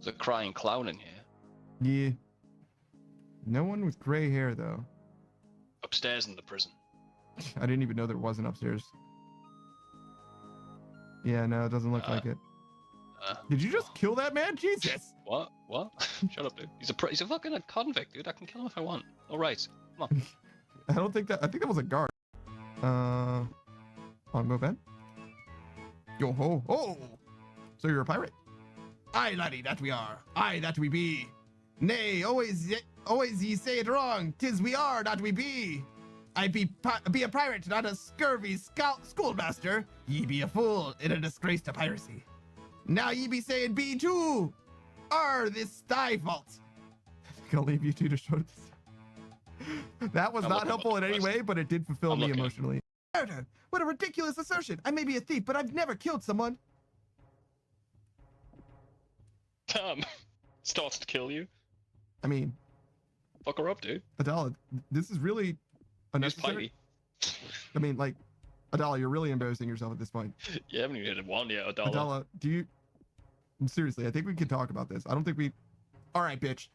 the crying clown in here. Yeah. No one with gray hair, though. Upstairs in the prison. I didn't even know there was an upstairs. Yeah, no, it doesn't look like it. Did you just kill that man? Jesus! What? What? Shut up, dude. He's a fucking convict, dude. I can kill him if I want. All right, come on. I don't think that. I think that was a guard. On move in. Yo ho ho! So you're a pirate? Aye, laddie, that we are. Aye, that we be. Nay, always ye say it wrong. 'Tis we are, not we be. I be a pirate, not a scurvy schoolmaster. Ye be a fool in a disgrace to piracy. Now ye be saying be too. This thy fault. I think I'll leave you two to show this. That was not helpful in any way, but it did fulfill me emotionally. Murder! What a ridiculous assertion! I may be a thief, but I've never killed someone. Starts to kill you. I mean, fuck her up, dude. Adala, this is really unnecessary. I mean, like, Adala, you're really embarrassing yourself at this point. You haven't even hit one yet, Adala. Adala, do you... Seriously, I think we can talk about this. I don't think we... All right, bitch.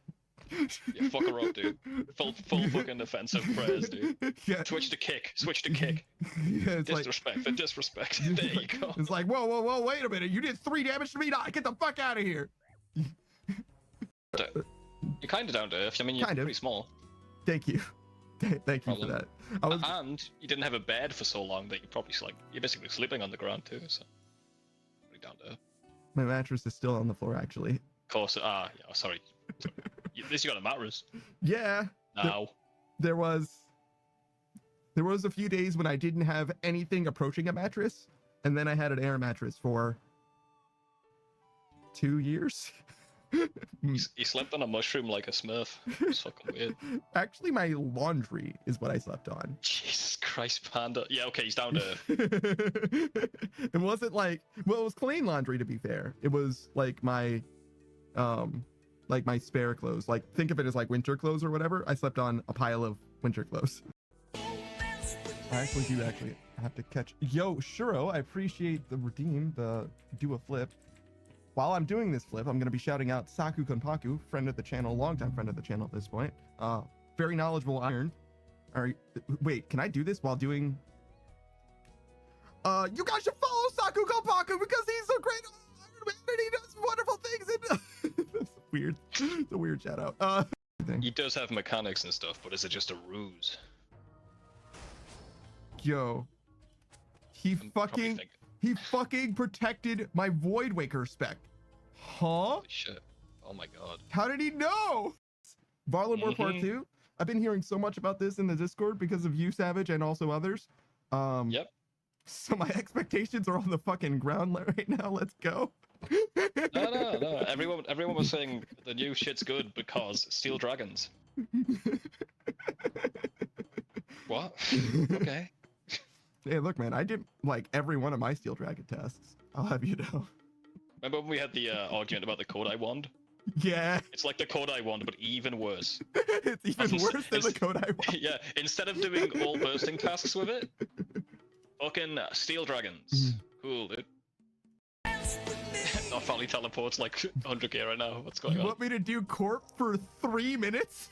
Yeah, fuck her up, dude. Full fucking defensive prayers, dude. Yeah. Switch to kick. Switch to kick. Yeah, it's disrespect. like... The disrespect. There you go. It's like, whoa, whoa, whoa, wait a minute. You did 3 damage to me. Nah, get the fuck out of here. You're kind of down to earth. I mean, you're pretty small. Thank you. Thank you for that. And you didn't have a bed for so long that you're basically sleeping on the ground too. So pretty down to earth. My mattress is still on the floor, actually. Of course. Yeah. Sorry. At least you got a mattress. Yeah. Now. There was a few days when I didn't have anything approaching a mattress, and then I had an air mattress for 2 years. He slept on a mushroom like a Smurf. It's fucking weird. Actually, my laundry is what I slept on. Jesus Christ, Panda. Yeah, okay, he's down to earth. It wasn't like, well, it was clean laundry, to be fair. It was like my spare clothes. Like, think of it as like winter clothes or whatever. I slept on a pile of winter clothes. I actually do have to catch. Yo, Shuro, I appreciate the redeem, the do a flip. While I'm doing this flip, I'm going to be shouting out Saku Konpaku, friend of the channel, longtime friend of the channel at this point. Very knowledgeable iron. All right, wait, can I do this while doing... you guys should follow Saku Konpaku because he's so great and he does wonderful things. And that's weird. It's a weird shout out. He does have mechanics and stuff, but is it just a ruse? Yo, he fucking protected my Void Waker spec. Huh? Holy shit. Oh my god. How did he know? Varlin War Part 2? I've been hearing so much about this in the Discord because of you, Savage, and also others. Yep. So my expectations are on the fucking ground right now. Let's go. No. Everyone was saying the new shit's good because Steel Dragons. What? Okay. Hey, look, man, I did like every one of my Steel Dragon tasks. I'll have you know. Remember when we had the argument about the Kodai wand? Yeah. It's like the Kodai wand, but even worse. It's even worse than the Kodai wand. Yeah, instead of doing all bursting tasks with it, fucking Steel Dragons. Cool, dude. Not finally teleports like 100k right now. What's going on? You want me to do Corp for 3 minutes?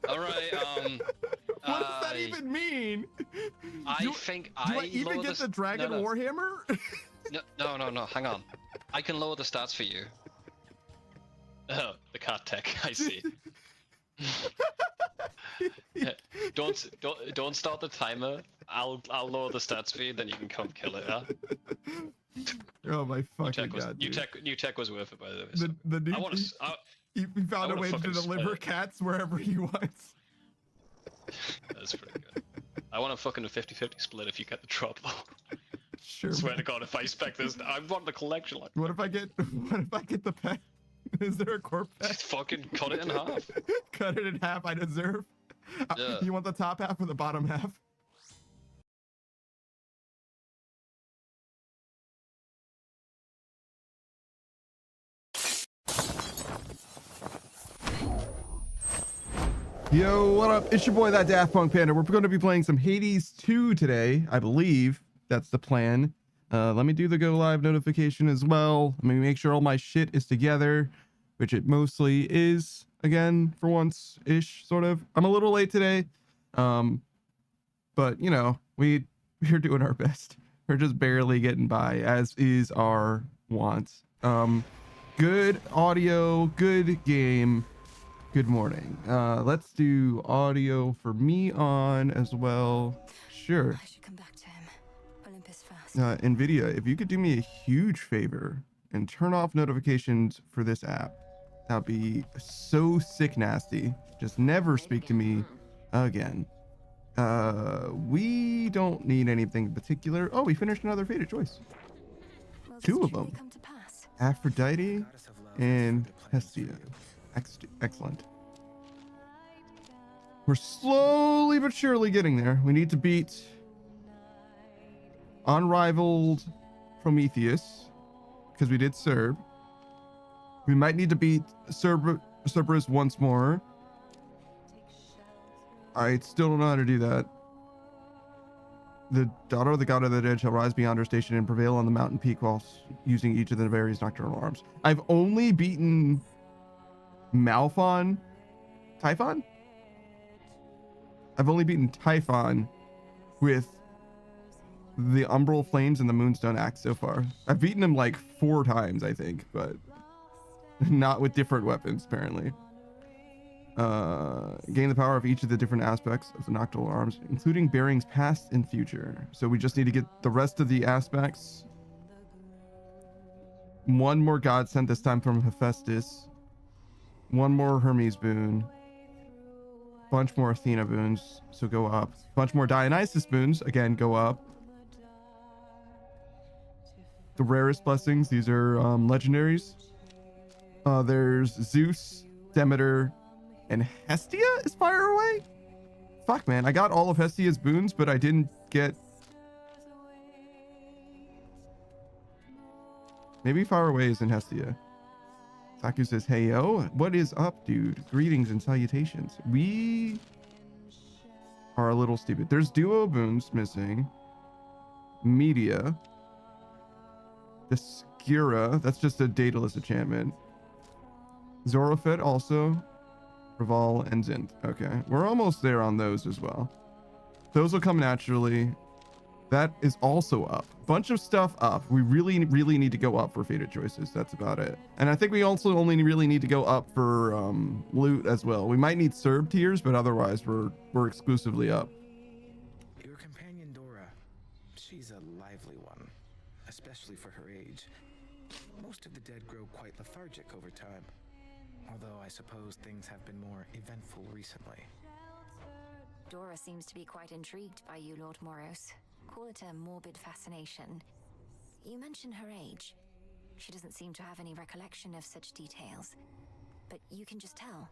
Alright, what does that even mean? Do I even get the Dragon Warhammer? No, hang on. I can lower the stats for you. Oh, the cat tech, I see. Don't start the timer. I'll lower the stats for you, then you can come kill it, huh? Oh my fucking god. New tech was worth it, by the way. So. The new he found a way to deliver cats wherever he wants. That's pretty good. I want a fucking 50-50 split if you get the drop though. Sure. I swear to god, if I spec this, I want the collection. Like, what if I get the pet? Is there a corp pet? Just fucking cut it in half. Cut it in half, I deserve. Yeah. You want the top half or the bottom half? Yo, what up? It's your boy, that Daft Punk Panda. We're going to be playing some Hades 2 today, I believe. That's the plan. Let me do the go live notification as well. Let me make sure all my shit is together, which it mostly is, again, for once ish, sort of. I'm a little late today. But you know, we're doing our best. We're just barely getting by, as is our want. Good audio, good game. Good morning. Let's do audio for me on as well. Sure. I should come back to him. Olympus first. NVIDIA, if you could do me a huge favor and turn off notifications for this app, that'd be so sick nasty. Just never speak to me again. We don't need anything in particular. Oh, we finished another fated choice. Will this Two of truly them. come to pass? Aphrodite and Hestia. Excellent. We're slowly but surely getting there. We need to beat unrivaled Prometheus because we did Serb. We might need to beat Cerberus once more. I still don't know how to do that. The daughter of the god of the dead shall rise beyond her station and prevail on the mountain peak while using each of the various nocturnal arms. I've only beaten Typhon? I've only beaten Typhon with the Umbral Flames and the Moonstone Axe so far. I've beaten him like 4 times, I think, but not with different weapons, apparently. Gain the power of each of the different aspects of the nocturnal arms, including bearings past and future. So we just need to get the rest of the aspects. One more god sent, this time from Hephaestus. One more Hermes boon. Bunch more Athena boons, so go up. Bunch more Dionysus boons, again, go up. The rarest blessings, these are legendaries. There's Zeus, Demeter, and Hestia is fire away? Fuck, man. I got all of Hestia's boons, but I didn't get... Maybe fire away is in Hestia. Saku says, hey, yo. What is up, dude? Greetings and salutations. We are a little stupid. There's duo boons missing. Media. The Skira. That's just a dataless enchantment. Zorofet also. Raval and Zint. Okay, we're almost there on those as well. Those will come naturally. That is also up. Bunch of stuff up. We really need to go up for fated choices. That's about it. And I think we also only really need to go up for loot as well. We might need Serb tiers, but otherwise we're exclusively up. Your companion Dora, she's a lively one, especially for her age. Most of the dead grow quite lethargic over time. Although I suppose things have been more eventful recently. Dora seems to be quite intrigued by you, Lord Moros. Call it a morbid fascination. You mention her age. She doesn't seem to have any recollection of such details. But you can just tell.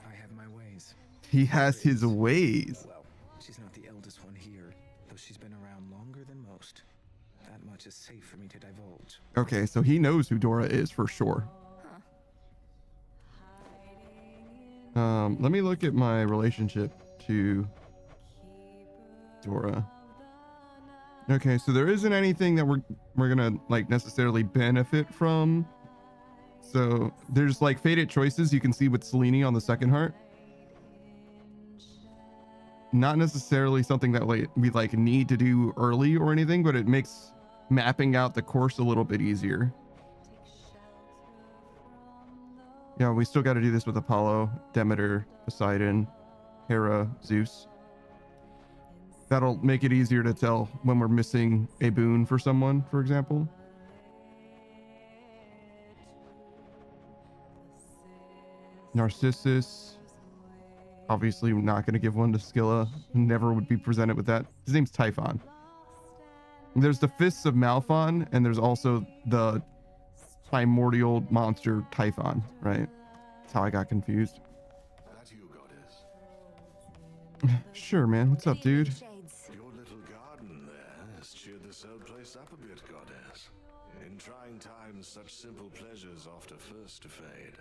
I have my ways. He has his ways. Well, she's not the eldest one here, though she's been around longer than most. That much is safe for me to divulge. Okay, so he knows who Dora is for sure. Let me look at my relationship to Dora. Okay, so there isn't anything that we're gonna like necessarily benefit from. So there's like fated choices you can see with Selene on the second heart. Not necessarily something that we like need to do early or anything, but it makes mapping out the course a little bit easier. Yeah, we still got to do this with Apollo, Demeter, Poseidon, Hera, Zeus. That'll make it easier to tell when we're missing a boon for someone, for example. Narcissus. Obviously, we're not going to give one to Scylla. Never would be presented with that. His name's Typhon. There's the Fists of Malphon, and there's also the primordial monster Typhon, right? That's how I got confused. That you, goddess. Sure, man. What's up, dude? Your little garden there has cheered this old place up a bit, goddess. In trying times, such simple pleasures oft are first to fade,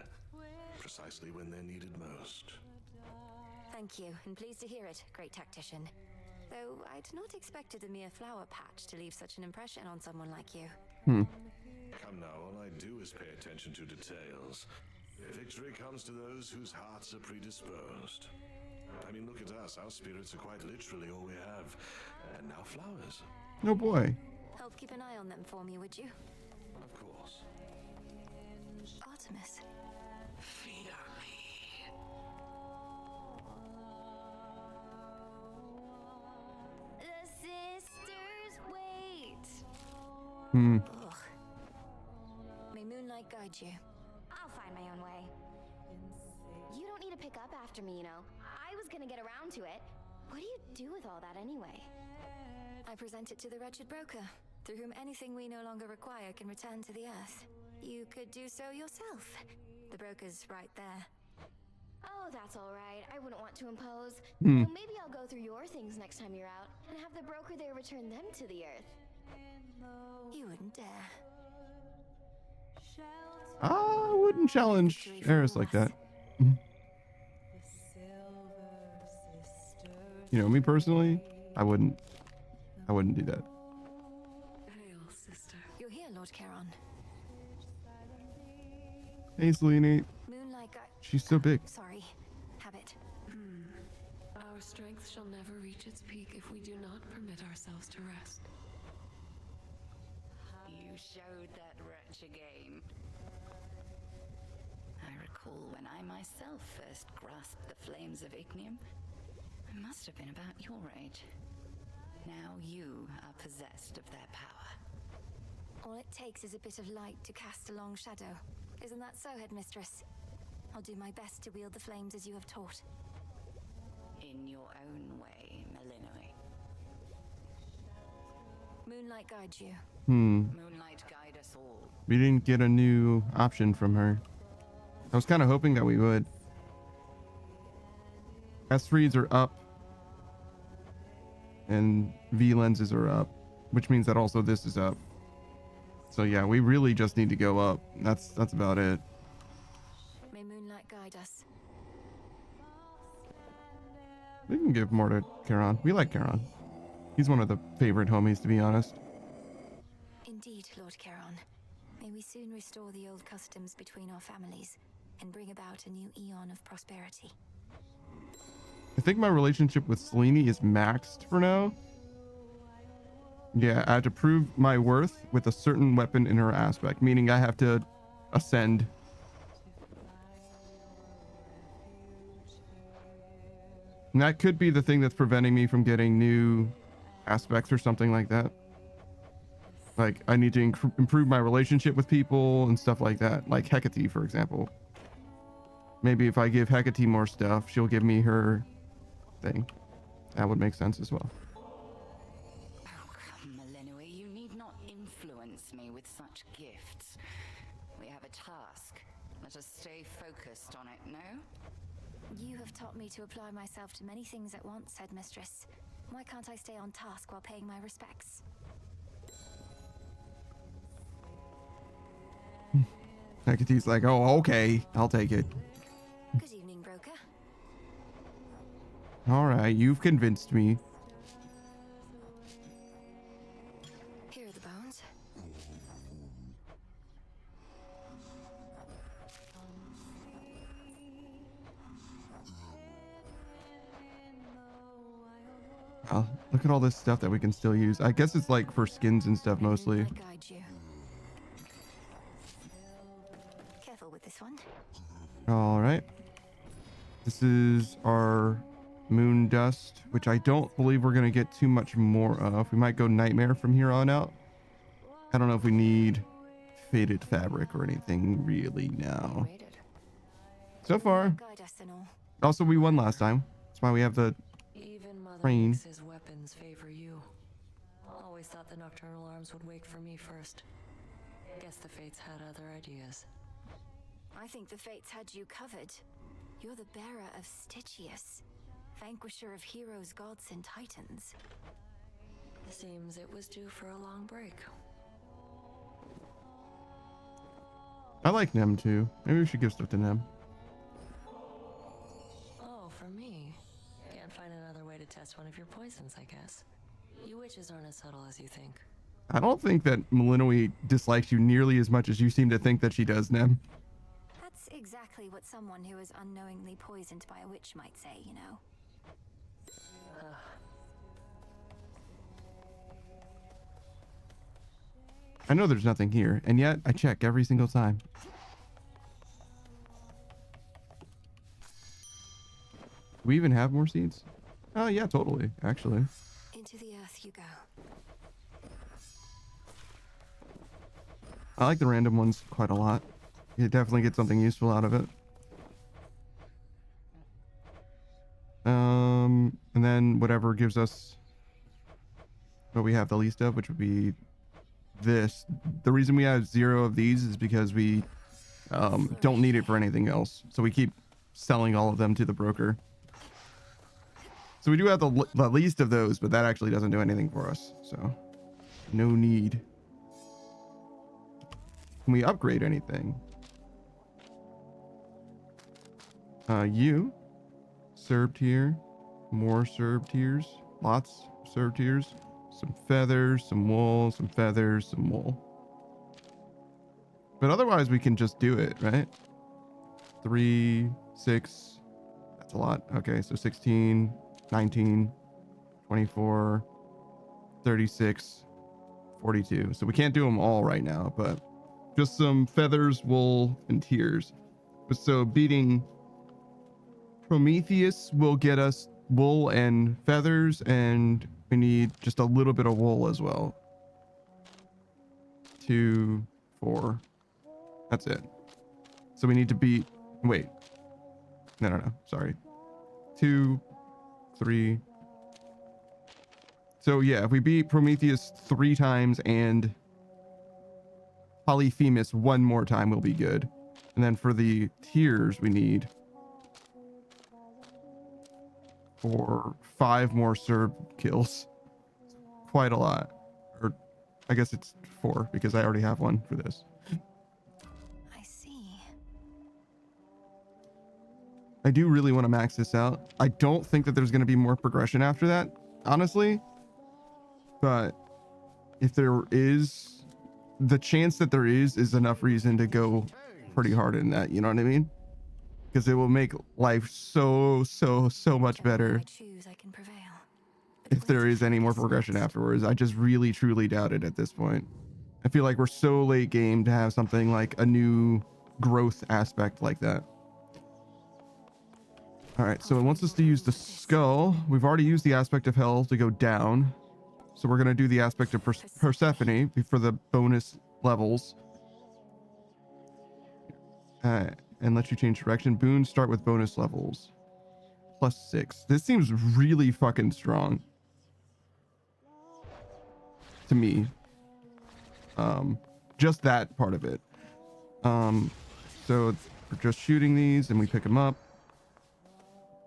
precisely when they're needed most. Thank you, and pleased to hear it, great tactician. Though I'd not expected a mere flower patch to leave such an impression on someone like you. Hmm. Come now, all I do is pay attention to details. Victory comes to those whose hearts are predisposed. I mean, look at us. Our spirits are quite literally all we have. And now flowers. No boy. Help keep an eye on them for me, would you? Of course. Artemis. Fear me. The sisters wait. Hmm. Ugh. May moonlight guide you. I'll find my own way. You don't need to pick up after me, you know. I was gonna get around to it. What do you do with all that anyway? I present it to the wretched broker, through whom anything we no longer require can return to the earth. You could do so yourself. The broker's right there. Oh, that's all right. I wouldn't want to impose. Hmm. Well, maybe I'll go through your things next time you're out and have the broker there return them to the earth. You wouldn't dare. I wouldn't challenge Eris like that. You know, me personally, I wouldn't do that. Hail, sister. You're here, Lord Charon. Hey, Selene. Moonlight She's so big. Sorry. Habit. Our strength shall never reach its peak if we do not permit ourselves to rest. You showed that wretch again. I recall when I myself first grasped the flames of Ignium. I must have been about your age. Now you are possessed of their power. All it takes is a bit of light to cast a long shadow. Isn't that so, Headmistress? I'll do my best to wield the flames as you have taught. In your own way, Melinoi. Moonlight guide you. Moonlight guide us all. We didn't get a new option from her. I was kind of hoping that we would. S3s are up. And V lenses are up. Which means that also this is up. So yeah, we really just need to go up. That's about it. May moonlight guide us. We can give more to Charon. We like Charon. He's one of the favorite homies, to be honest. Indeed, Lord Charon. May we soon restore the old customs between our families and bring about a new eon of prosperity. I think my relationship with Selene is maxed for now. Yeah, I have to prove my worth with a certain weapon in her aspect, meaning I have to ascend. And that could be the thing that's preventing me from getting new aspects or something like that. Like, I need to improve my relationship with people and stuff like that. Like Hecate, for example. Maybe if I give Hecate more stuff, she'll give me her thing. That would make sense as well. Oh, come, Melinoi, you need not influence me with such gifts. We have a task. Let us stay focused on it, no? You have taught me to apply myself to many things at once, Headmistress. Why can't I stay on task while paying my respects? Hecate's like, oh, okay, I'll take it. Good evening, broker. All right, you've convinced me. Here are the bones. Oh, look at all this stuff that we can still use. I guess it's like for skins and stuff mostly. Moonlight guide you. Careful with this one. All right. This is our moon dust, which I don't believe we're going to get too much more of. We might go nightmare from here on out. I don't know if we need faded fabric or anything really now. Waited. So far. Guide us and all. Also, we won last time. That's why we have the Even Mother Rain. makes his weapons favor you. Always thought the nocturnal arms would wake for me first. Guess the fates had other ideas. I think the fates had you covered. You're the bearer of Stygius, vanquisher of heroes, gods, and titans. Seems it was due for a long break. I like Nem too. Maybe we should give stuff to Nem. Oh, for me? Can't find another way to tell test one of your poisons, I guess. You witches aren't as subtle as you think. I don't think that Malinois dislikes you nearly as much as you seem to think that she does, Nem. That's exactly what someone who is unknowingly poisoned by a witch might say, you know. I know there's nothing here, and yet I check every single time. Do we even have more seeds? Oh, yeah, totally, actually. Into the earth you go. I like the random ones quite a lot. You definitely get something useful out of it. And then whatever gives us what we have the least of, which would be this. The reason we have 0 of these is because we don't need it for anything else. So we keep selling all of them to the broker. So we do have the least of those, but that actually doesn't do anything for us. So no need. Can we upgrade anything? You served here, more served tiers, lots of served tiers, some feathers, some wool, some feathers, some wool. But otherwise we can just do it, right? 3, 6, that's a lot. Okay, so 16, 19, 24, 36, 42. So we can't do them all right now, but just some feathers, wool, and tiers. So beating Prometheus will get us wool and feathers, and we need just a little bit of wool as well. 2, 4. That's it. So we need to beat... Wait. No. Sorry. 2, 3. So yeah, if we beat Prometheus 3 times and Polyphemus 1 more time, we'll be good. And then for the tiers, we need 5 more served kills. Quite a lot. Or I guess it's 4 because I already have one for this. I see. I do really want to max this out. I don't think that there's going to be more progression after that, honestly. But if there is, the chance that there is enough reason to go pretty hard in that, you know what I mean? Because it will make life so much better I choose, I can prevail. if there is any more progression afterwards. I just really truly doubt it at this point. I feel like we're so late game to have something like a new growth aspect like that. All right, so it wants us to use the skull. We've already used the aspect of hell to go down. So we're going to do the aspect of Persephone for the bonus levels. And let you change direction. Boons start with bonus levels. +6. This seems really fucking strong. To me. Just that part of it. So we're just shooting these and we pick them up.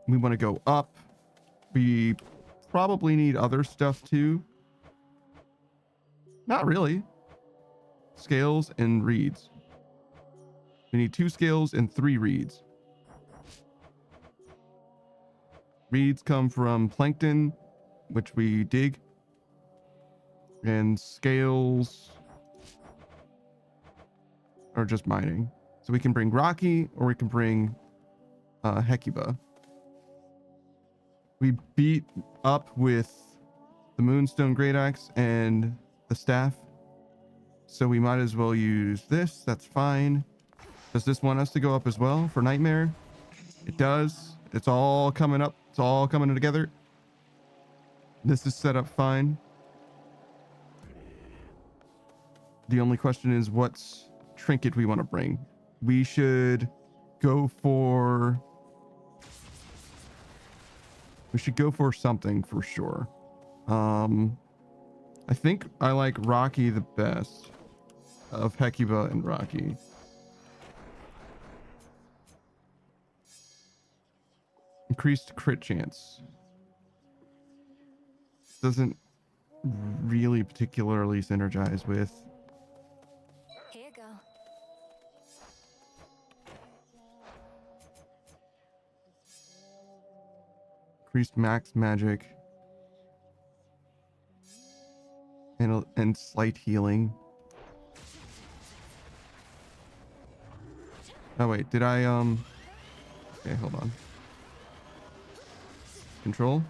We want to go up. We probably need other stuff too. Not really. Scales and reeds. We need 2 scales and 3 reeds. Reeds come from plankton, which we dig. And scales are just mining. So we can bring Rocky or we can bring Hecuba. We beat up with the Moonstone Great Axe and the staff. So we might as well use this. That's fine. Does this want us to go up as well for Nightmare? It does. It's all coming up. It's all coming together. This is set up fine. The only question is what trinket we want to bring. We should go for... We should go for something for sure. I think I like Rocky the best of Hecuba and Rocky. Increased crit chance. Doesn't really particularly synergize with. Here you go. Increased max magic. and slight healing. Oh wait, did I okay, hold on. Control.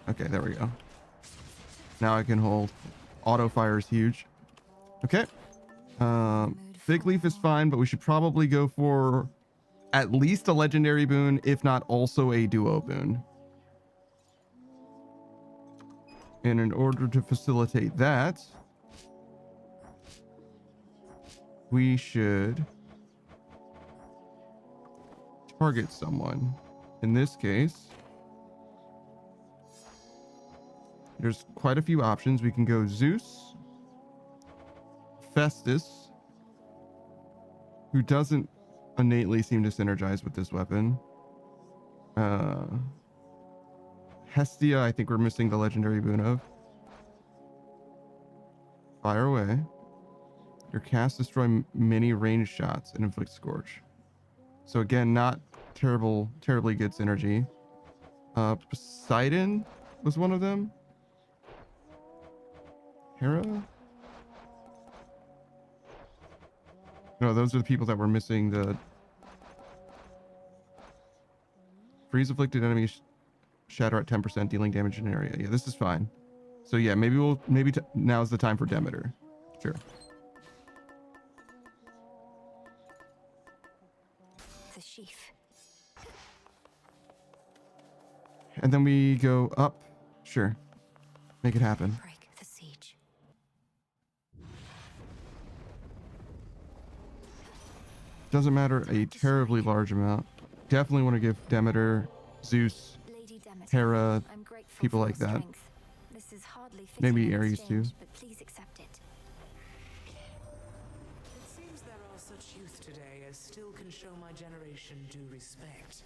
Okay, there we go. Now I can hold. Auto fire is huge. Okay. Big leaf is fine, but we should probably go for at least a legendary boon, if not also a duo boon. And in order to facilitate that, we should target someone. In this case, there's quite a few options. We can go Zeus, Festus, who doesn't innately seem to synergize with this weapon. Hestia, I think we're missing the legendary boon of. Fire away. Your cast destroy many ranged shots and inflict scorch. So again, not terribly good synergy. Poseidon was one of them. Hera? No, those are the people that were missing the freeze afflicted enemies shatter at 10%, dealing damage in an area. Yeah, this is fine. So yeah, maybe now's the time for Demeter. Sure. The sheaf. And then we go up. Sure. Make it happen. Break the siege. Doesn't matter a terribly large amount. Definitely want to give Demeter, Zeus, Lady Demeter, Hera, I'm grateful people for like your that. strength. This is hardly fitting Maybe an Ares too. exchange, but please accept it. It seems there are such youth today as still can show my generation due respect.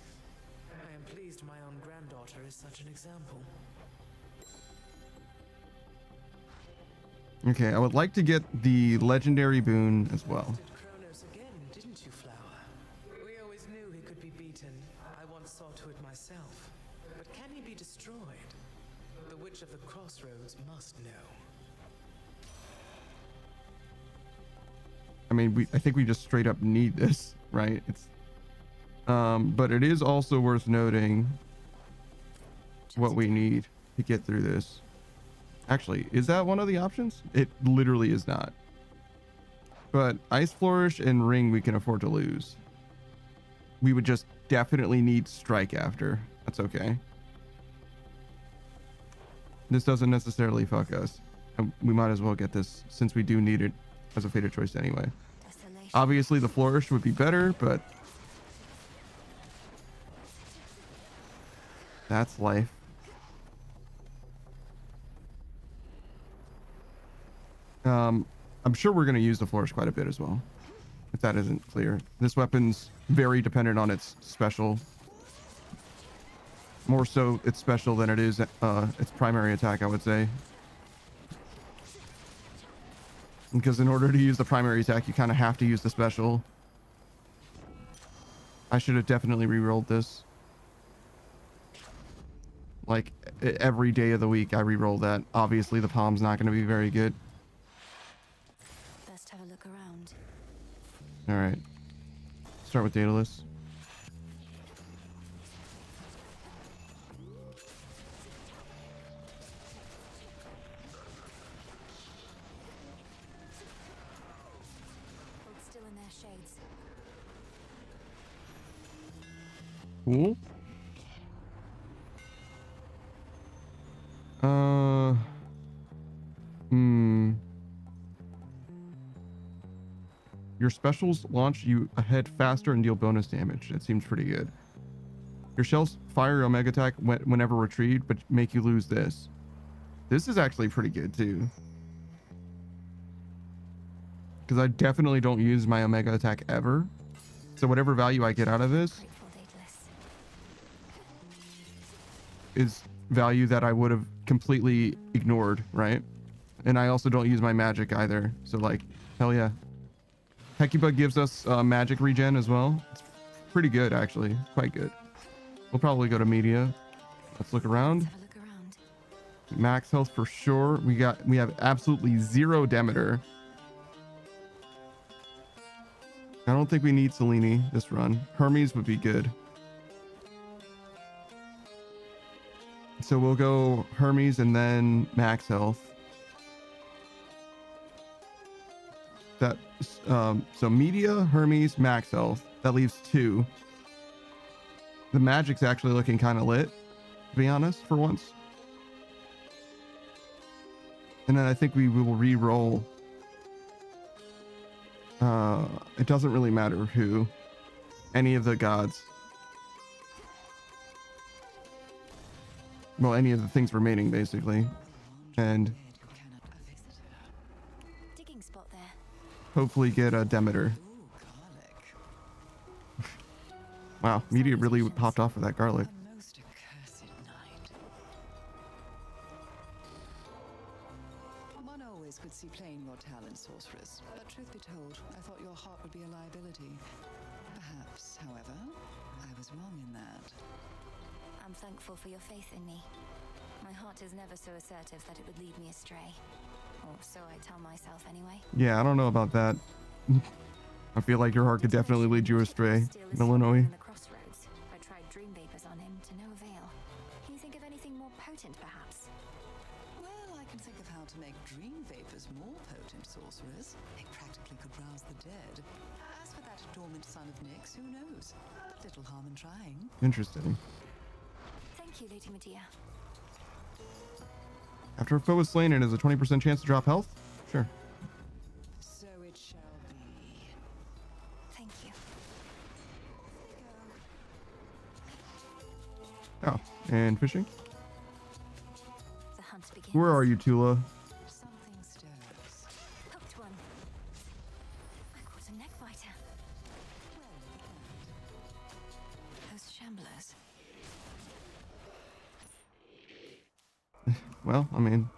I am pleased my own granddaughter is such an example. Okay, I would like to get the legendary boon as well. Did Kronos again, didn't you, Flower? We always knew he could be beaten. I once saw to it myself. But can he be destroyed? The Witch of the Crossroads must know. I mean, I think we just straight up need this, right? It's but it is also worth noting what we need to get through this. Actually, is that one of the options? It literally is not. But Ice Flourish and Ring we can afford to lose. We would just definitely need Strike after. That's okay. This doesn't necessarily fuck us. And we might as well get this since we do need it as a fated choice anyway. Desolation. Obviously the Flourish would be better, but that's life. I'm sure we're going to use the Flourish quite a bit as well, if that isn't clear. This weapon's very dependent on its special. More so its special than it is its primary attack, I would say. Because in order to use the primary attack, you kind of have to use the special. I should have definitely re-rolled this. Like, every day of the week I re-roll that. Obviously, the palm's not going to be very good. Best have a look around. All right. Start with Daedalus. Hold still in their shades. Cool. Your specials launch you ahead faster and deal bonus damage. That seems pretty good. Your shells fire your Omega attack whenever retrieved, but make you lose this. This is actually pretty good too. Because I definitely don't use my Omega attack ever. So whatever value I get out of this Grateful Daedalus. is value that I would have completely ignored, right? And I also don't use my magic either. So like, hell yeah. Hecuba gives us magic regen as well. It's pretty good, actually. Quite good. We'll probably go to media. Let's look around. Have a look around. Max health for sure. We have absolutely 0 Demeter. I don't think we need Selene this run. Hermes would be good. So we'll go Hermes and then max health. That so Media, Hermes, max health. That leaves 2. The magic's actually looking kind of lit, to be honest, for once. And then I think we will re-roll. It doesn't really matter who. Any of the gods. Well, any of the things remaining, basically. And Digging spot there. hopefully get a Demeter. Wow, media really popped off with that garlic. One always could see playing your talent, sorceress. But truth be told, I thought your heart would be a liability. Perhaps, however, I was wrong in that. I'm thankful for your faith in me. My heart is never so assertive that it would lead me astray. Or so I tell myself anyway. Yeah, I don't know about that. I feel like your heart could definitely lead you astray, Illinois. I tried dream vapors on him to no avail. Can you think of anything more potent, perhaps? Well, I can think of how to make dream vapors more potent, sorcerers. They practically could rouse the dead. As for that dormant son of Nyx, who knows? Little harm in trying. Interesting. Thank you, Lady Medea. After a foe is slain, it has a 20% chance to drop health? Sure. So it shall be. Thank you. Oh, and fishing? The hunt begins. Where are you, Tula? Something stirs. Hooked one. I caught a neck biter. Those shamblers. Well, I mean,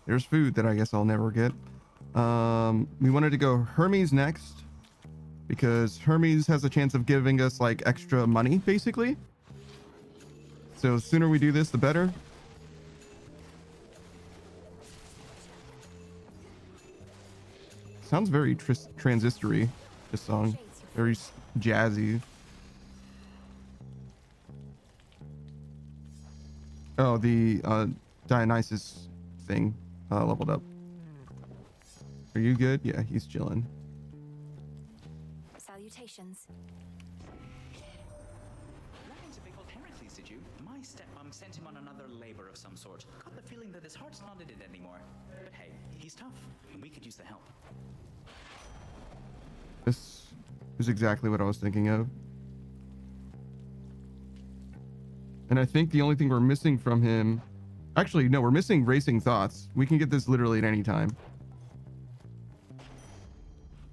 there's food that I guess I'll never get. We wanted to go Hermes next because Hermes has a chance of giving us like extra money, basically. So the sooner we do this, the better. Sounds very transistory, this song. Very jazzy. Oh, the Dionysus thing leveled up. Are you good? Yeah, he's chilling. Salutations. Nothing so big old Heracles, did you? My stepmom sent him on another labor of some sort. Got the feeling that his heart's not in it anymore. But hey, he's tough, and we could use the help. This is exactly what I was thinking of. And I think the only thing we're missing from him... Actually, no, we're missing Racing Thoughts. We can get this literally at any time.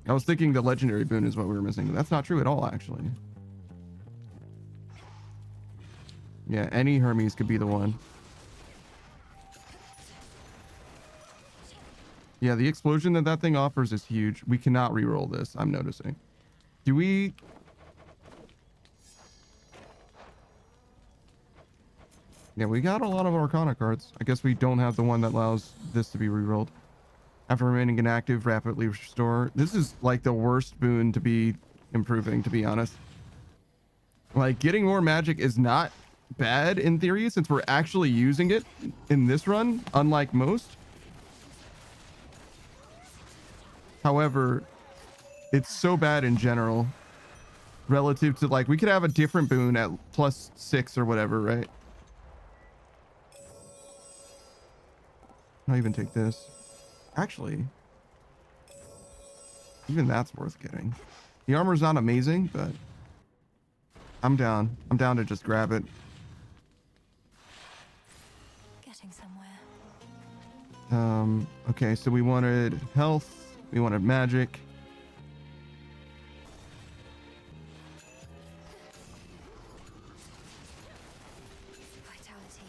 I was thinking the Legendary Boon is what we were missing, but that's not true at all, actually. Yeah, any Hermes could be the one. Yeah, the explosion that thing offers is huge. We cannot reroll this, I'm noticing. Do we... Yeah, we got a lot of Arcana cards. I guess we don't have the one that allows this to be rerolled. After remaining inactive, rapidly restore. This is like the worst boon to be improving, to be honest. Like, getting more magic is not bad in theory, since we're actually using it in this run, unlike most. However, it's so bad in general relative to, like, we could have a different boon at +6 or whatever, right? I'll even take this. Actually, even that's worth getting. The armor's not amazing, but I'm down. I'm down to just grab it. Getting somewhere. Okay, so we wanted health, we wanted magic. Vitality.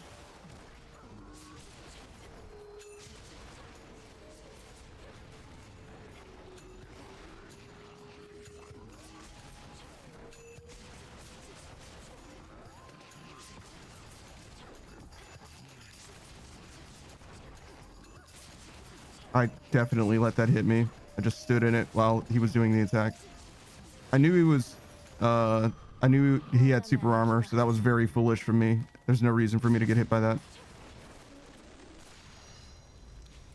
I definitely let that hit me. I just stood in it while he was doing the attack. I knew he was, I knew he had super armor, so that was very foolish from me. There's no reason for me to get hit by that.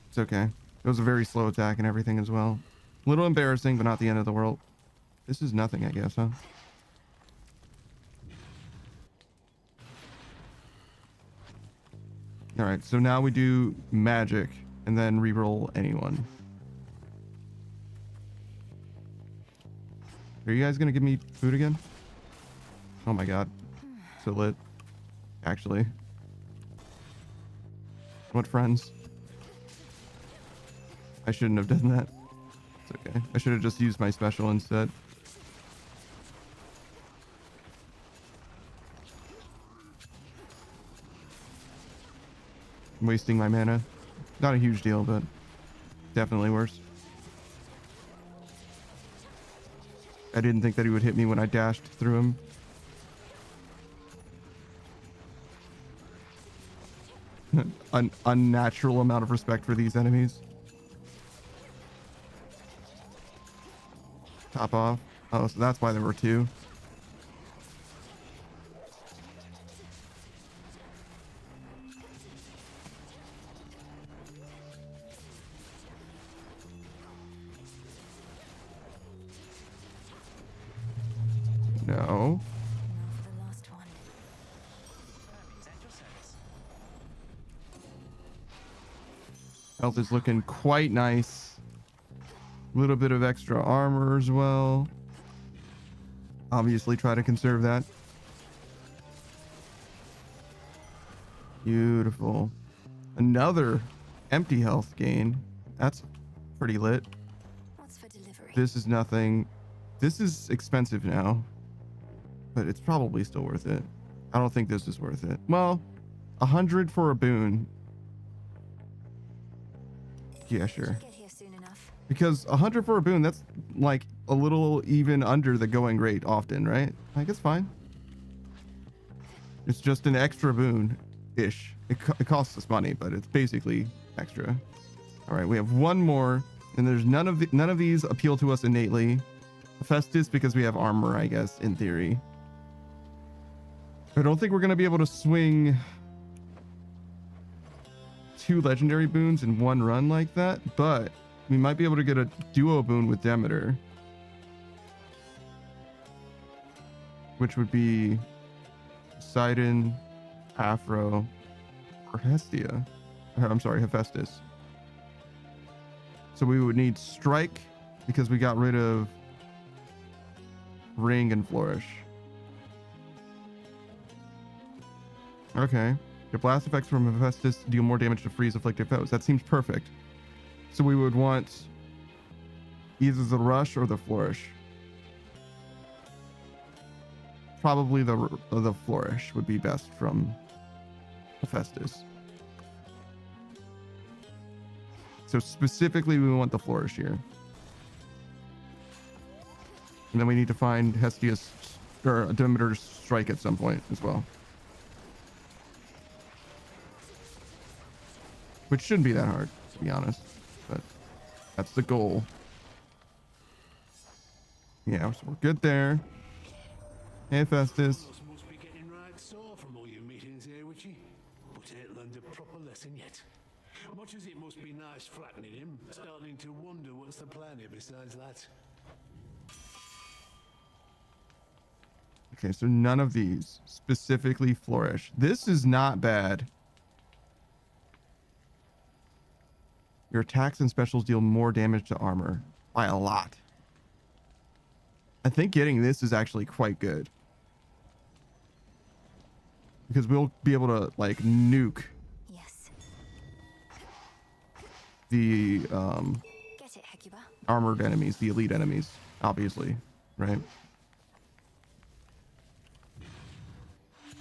It's okay. It was a very slow attack and everything as well. A little embarrassing, but not the end of the world. This is nothing, I guess, huh? All right, so now we do magic and then reroll anyone. Are you guys gonna give me food again? Oh my god. So lit. Actually. What friends? I shouldn't have done that. It's okay. I should have just used my special instead. I'm wasting my mana. Not a huge deal, but definitely worse. I didn't think that he would hit me when I dashed through him. An unnatural amount of respect for these enemies. Top off. Oh, so that's why there were two. No. Health is looking quite nice. A little bit of extra armor as well. Obviously try to conserve that. Beautiful. Another empty health gain. That's pretty lit. What's for delivery? This is nothing. This is expensive now, but it's probably still worth it. I don't think this is worth it. Well, 100 for a boon. Yeah, sure. Get here soon enough. Because 100 for a boon, that's like a little even under the going rate often, right? I guess fine. It's just an extra boon-ish. It costs us money, but it's basically extra. All right, we have one more, and there's none of these appeal to us innately. Hephaestus because we have armor, I guess, in theory. I don't think we're gonna be able to swing 2 legendary boons in one run like that, but we might be able to get a duo boon with Demeter, which would be Poseidon, Aphro, or Hestia. I'm sorry, Hephaestus. So we would need Strike because we got rid of Ring and Flourish. Okay. Your blast effects from Hephaestus deal more damage to freeze afflicted foes. That seems perfect. So we would want either the Rush or the Flourish. Probably the Flourish would be best from Hephaestus. So specifically, we want the Flourish here. And then we need to find Hestia's or Demeter's Strike at some point as well. Which shouldn't be that hard, to be honest. But that's the goal. Yeah, so we're good there. Hey, Festus. Must be getting right sore from all your meetings here, Witchy. But ain't learned a proper lesson yet. Much as it must be nice flattening him, starting to wonder what's the plan here besides that. Okay, so none of these. Specifically Flourish. This is not bad. Your attacks and specials deal more damage to armor by a lot. I think getting this is actually quite good. Because we'll be able to, like, nuke the Get it, Hecuba. armored enemies, the elite enemies, obviously, right?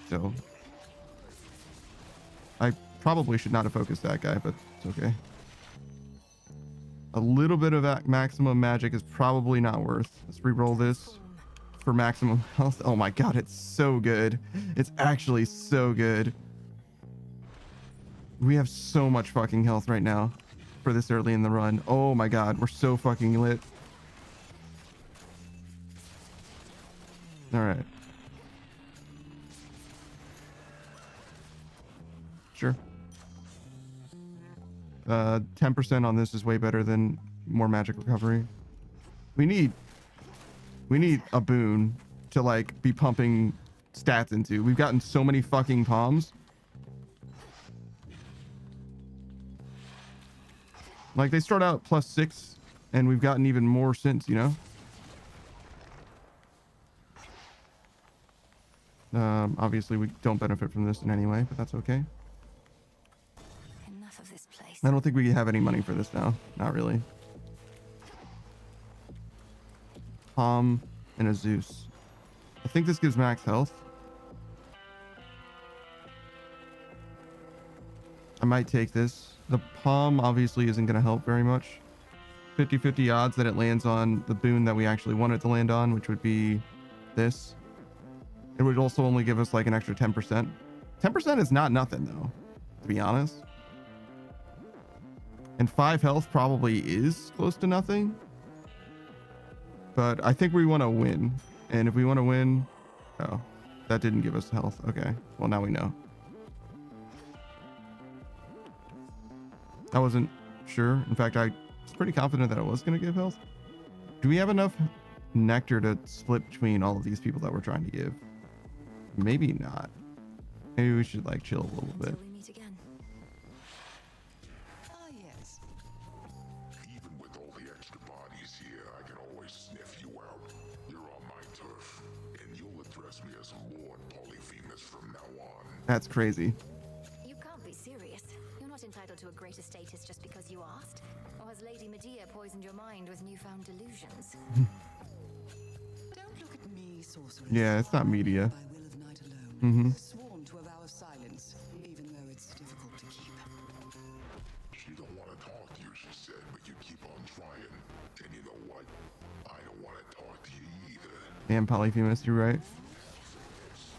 So I probably should not have focused that guy, but it's okay. A little bit of that maximum magic is probably not worth. Let's re-roll this for maximum health. Oh my god, it's so good. It's actually so good. We have so much fucking health right now. for this early in the run. Oh my god, we're so fucking lit. All right. Sure. 10% on this is way better than more magic recovery. We need a boon to like be pumping stats into. We've gotten so many fucking palms. Like they start out +6 and we've gotten even more since, you know? Obviously we don't benefit from this in any way, but that's okay. Enough of this place. I don't think we have any money for this now. Not really. Palm and a Zeus. I think this gives max health. I might take this. The palm obviously isn't going to help very much. 50-50 odds that it lands on the boon that we actually want it to land on, which would be this. It would also only give us like an extra 10%. 10% is not nothing though, to be honest. And 5 health probably is close to nothing. But I think we want to win. And if we want to win... Oh, that didn't give us health. Okay, well now we know. I wasn't sure. In fact, I was pretty confident that it was going to give health. Do we have enough nectar to split between all of these people that we're trying to give? Maybe not. Maybe we should like chill a little bit. Until we meet again. Ah, yes. Even with all the extra bodies here, I can always sniff you out. You're on my turf, and you'll address me as Lord Polyphemus from now on. That's crazy. You can't be serious. You're not entitled to a greater status just because you asked. Or has Lady Medea poisoned your mind with newfound delusions? Don't look at me, sorceress. Yeah, it's not media. By will of night alone. Mm-hmm. Sworn to a vow of silence, even though it's difficult to keep. She don't want to talk to you, she said, but you keep on trying. And you know what? I don't want to talk to you either. Damn, Polyphemus, you're right.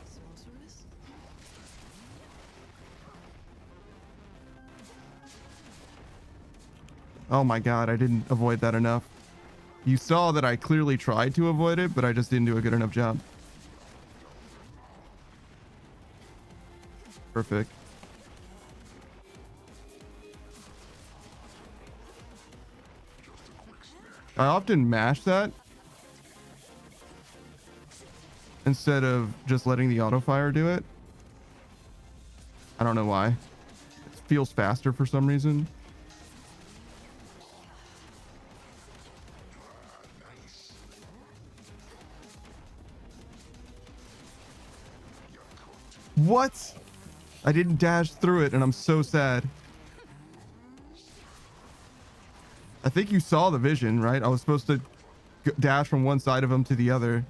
Sorceress? Oh my god, I didn't avoid that enough. You saw that I clearly tried to avoid it, but I just didn't do a good enough job. Perfect. I often mash that instead of just letting the auto fire do it. I don't know why. It feels faster for some reason. What? I didn't dash through it and I'm so sad. I think you saw the vision, right? I was supposed to dash from one side of him to the other.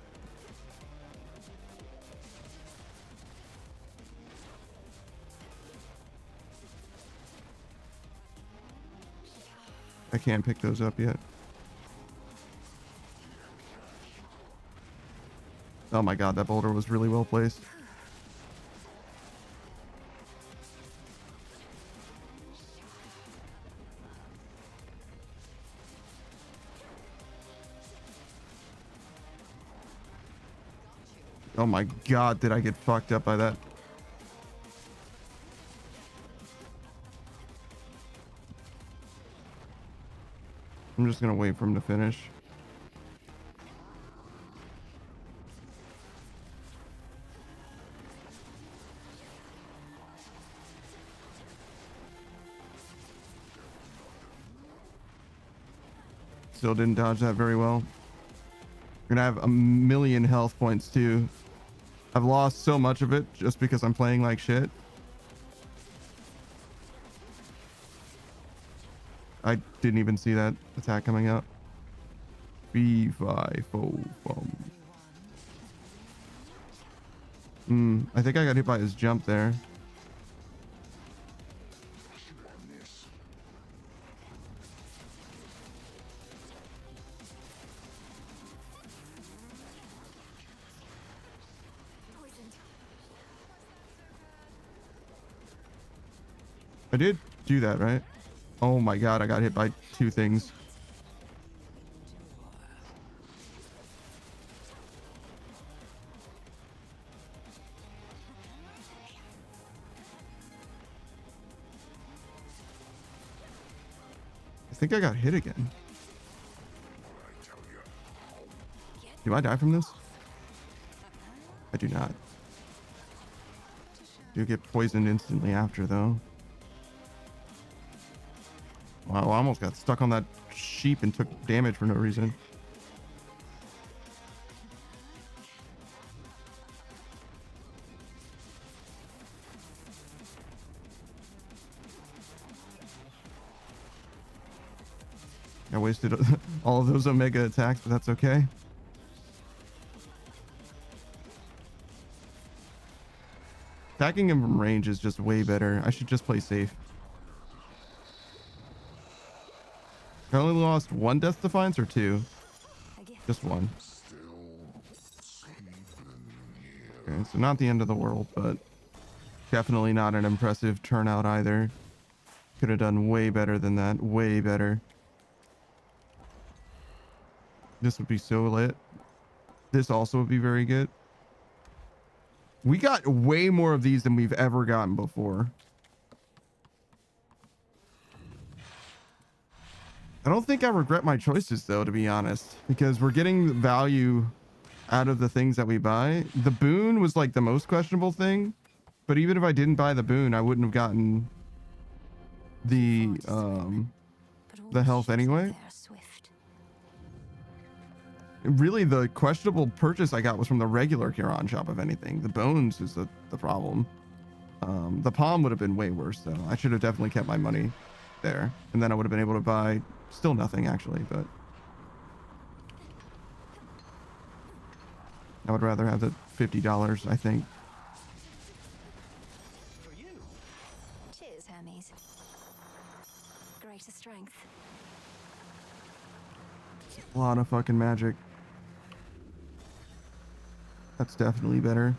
I can't pick those up yet. Oh my god, that boulder was really well placed. Oh my god, did I get fucked up by that? I'm just gonna wait for him to finish. Still didn't dodge that very well. We're gonna have 1,000,000 health points too. I've lost so much of it just because I'm playing like shit. I didn't even see that attack coming out. B5 I think I got hit by his jump there. I did do that, right? Oh my god, I got hit by 2 things. I think I got hit again. Do I die from this? I do not. Do get poisoned instantly after, though. Wow, I almost got stuck on that sheep and took damage for no reason. I wasted all of those Omega attacks, but that's okay. Attacking him from range is just way better. I should just play safe. I only lost 1 Death Defiance or 2? Just 1. Okay, so not the end of the world, but definitely not an impressive turnout either. Could have done way better than that. Way better. This would be so lit. This also would be very good. We got way more of these than we've ever gotten before. I don't think I regret my choices, though, to be honest, because we're getting value out of the things that we buy. The boon was like the most questionable thing, but even if I didn't buy the boon, I wouldn't have gotten the health anyway. Really, the questionable purchase I got was from the regular Huron shop, if anything. The bones is the problem. The palm would have been way worse, though. I should have definitely kept my money there, and then I would have been able to buy still nothing, actually, but I would rather have the $50, I think. Cheers, Hermes. Greater strength. A lot of fucking magic. That's definitely better.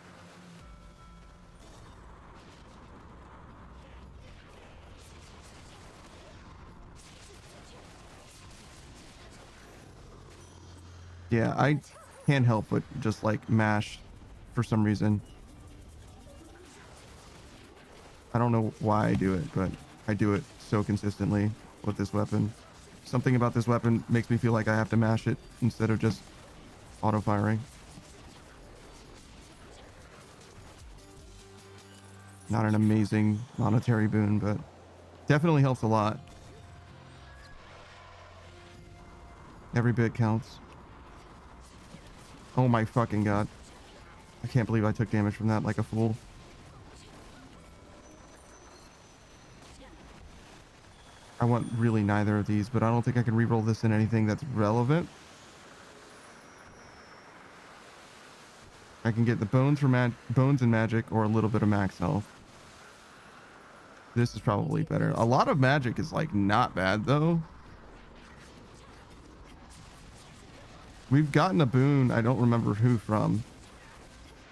Yeah, I can't help but just like mash for some reason. I don't know why I do it, but I do it so consistently with this weapon. Something about this weapon makes me feel like I have to mash it instead of just auto firing. Not an amazing monetary boon, but definitely helps a lot. Every bit counts. Oh my fucking god. I can't believe I took damage from that like a fool. I want really neither of these, but I don't think I can reroll this in anything that's relevant. I can get the bones for bones and magic, or a little bit of max health. This is probably better. A lot of magic is like not bad though. We've gotten a boon, I don't remember who from,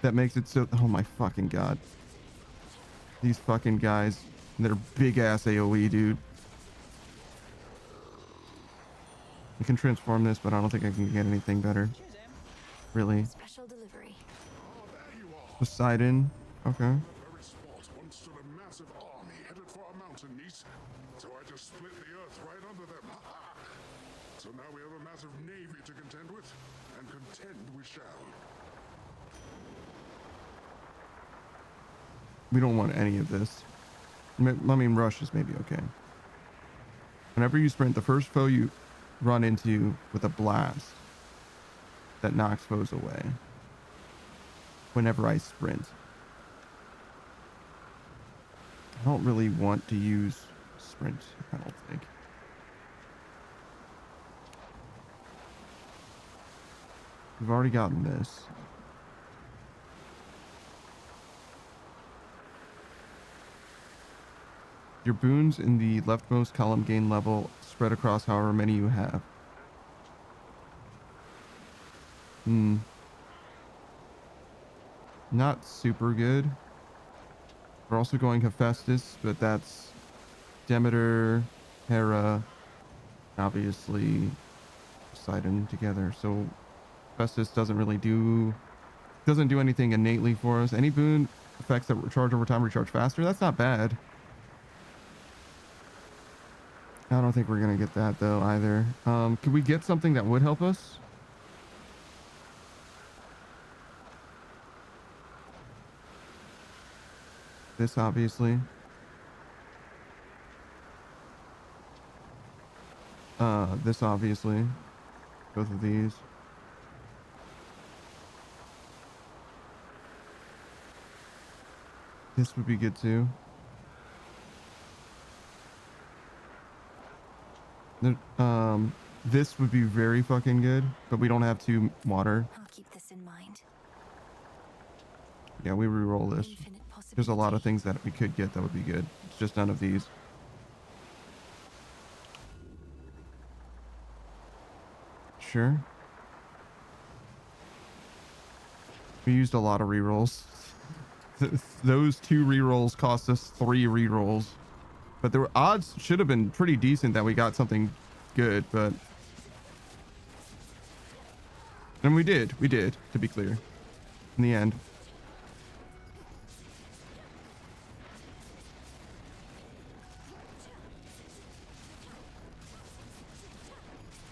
that makes it so, oh my fucking god. These fucking guys, they're big ass AoE, dude. I can transform this, but I don't think I can get anything better. Really. Special delivery. Poseidon. Okay. So now we have a massive navy to contend with, and contend we shall. We don't want any of this. I mean, rush is maybe okay. Whenever you sprint, the first foe you run into with a blast that knocks foes away. Whenever I sprint. I don't really want to use sprint, I don't think. We've already gotten this. Your boons in the leftmost column gain level spread across however many you have. Not super good. We're also going Hephaestus, but that's Demeter, Hera, obviously Poseidon together. So Festus doesn't do anything innately for us. Any boon effects that recharge over time recharge faster. That's not bad. I don't think we're gonna get that though either. Could we get something that would help us? This obviously. This obviously. Both of these. This would be good too. This would be very fucking good, but we don't have 2 water. I'll keep this in mind. Yeah, we reroll this. Infinite There's a lot of possibility. things that we could get that would be good. It's just none of these. Sure. We used a lot of rerolls. Those 2 rerolls cost us 3 rerolls. But the odds should have been pretty decent that we got something good, but... And we did, to be clear. In the end.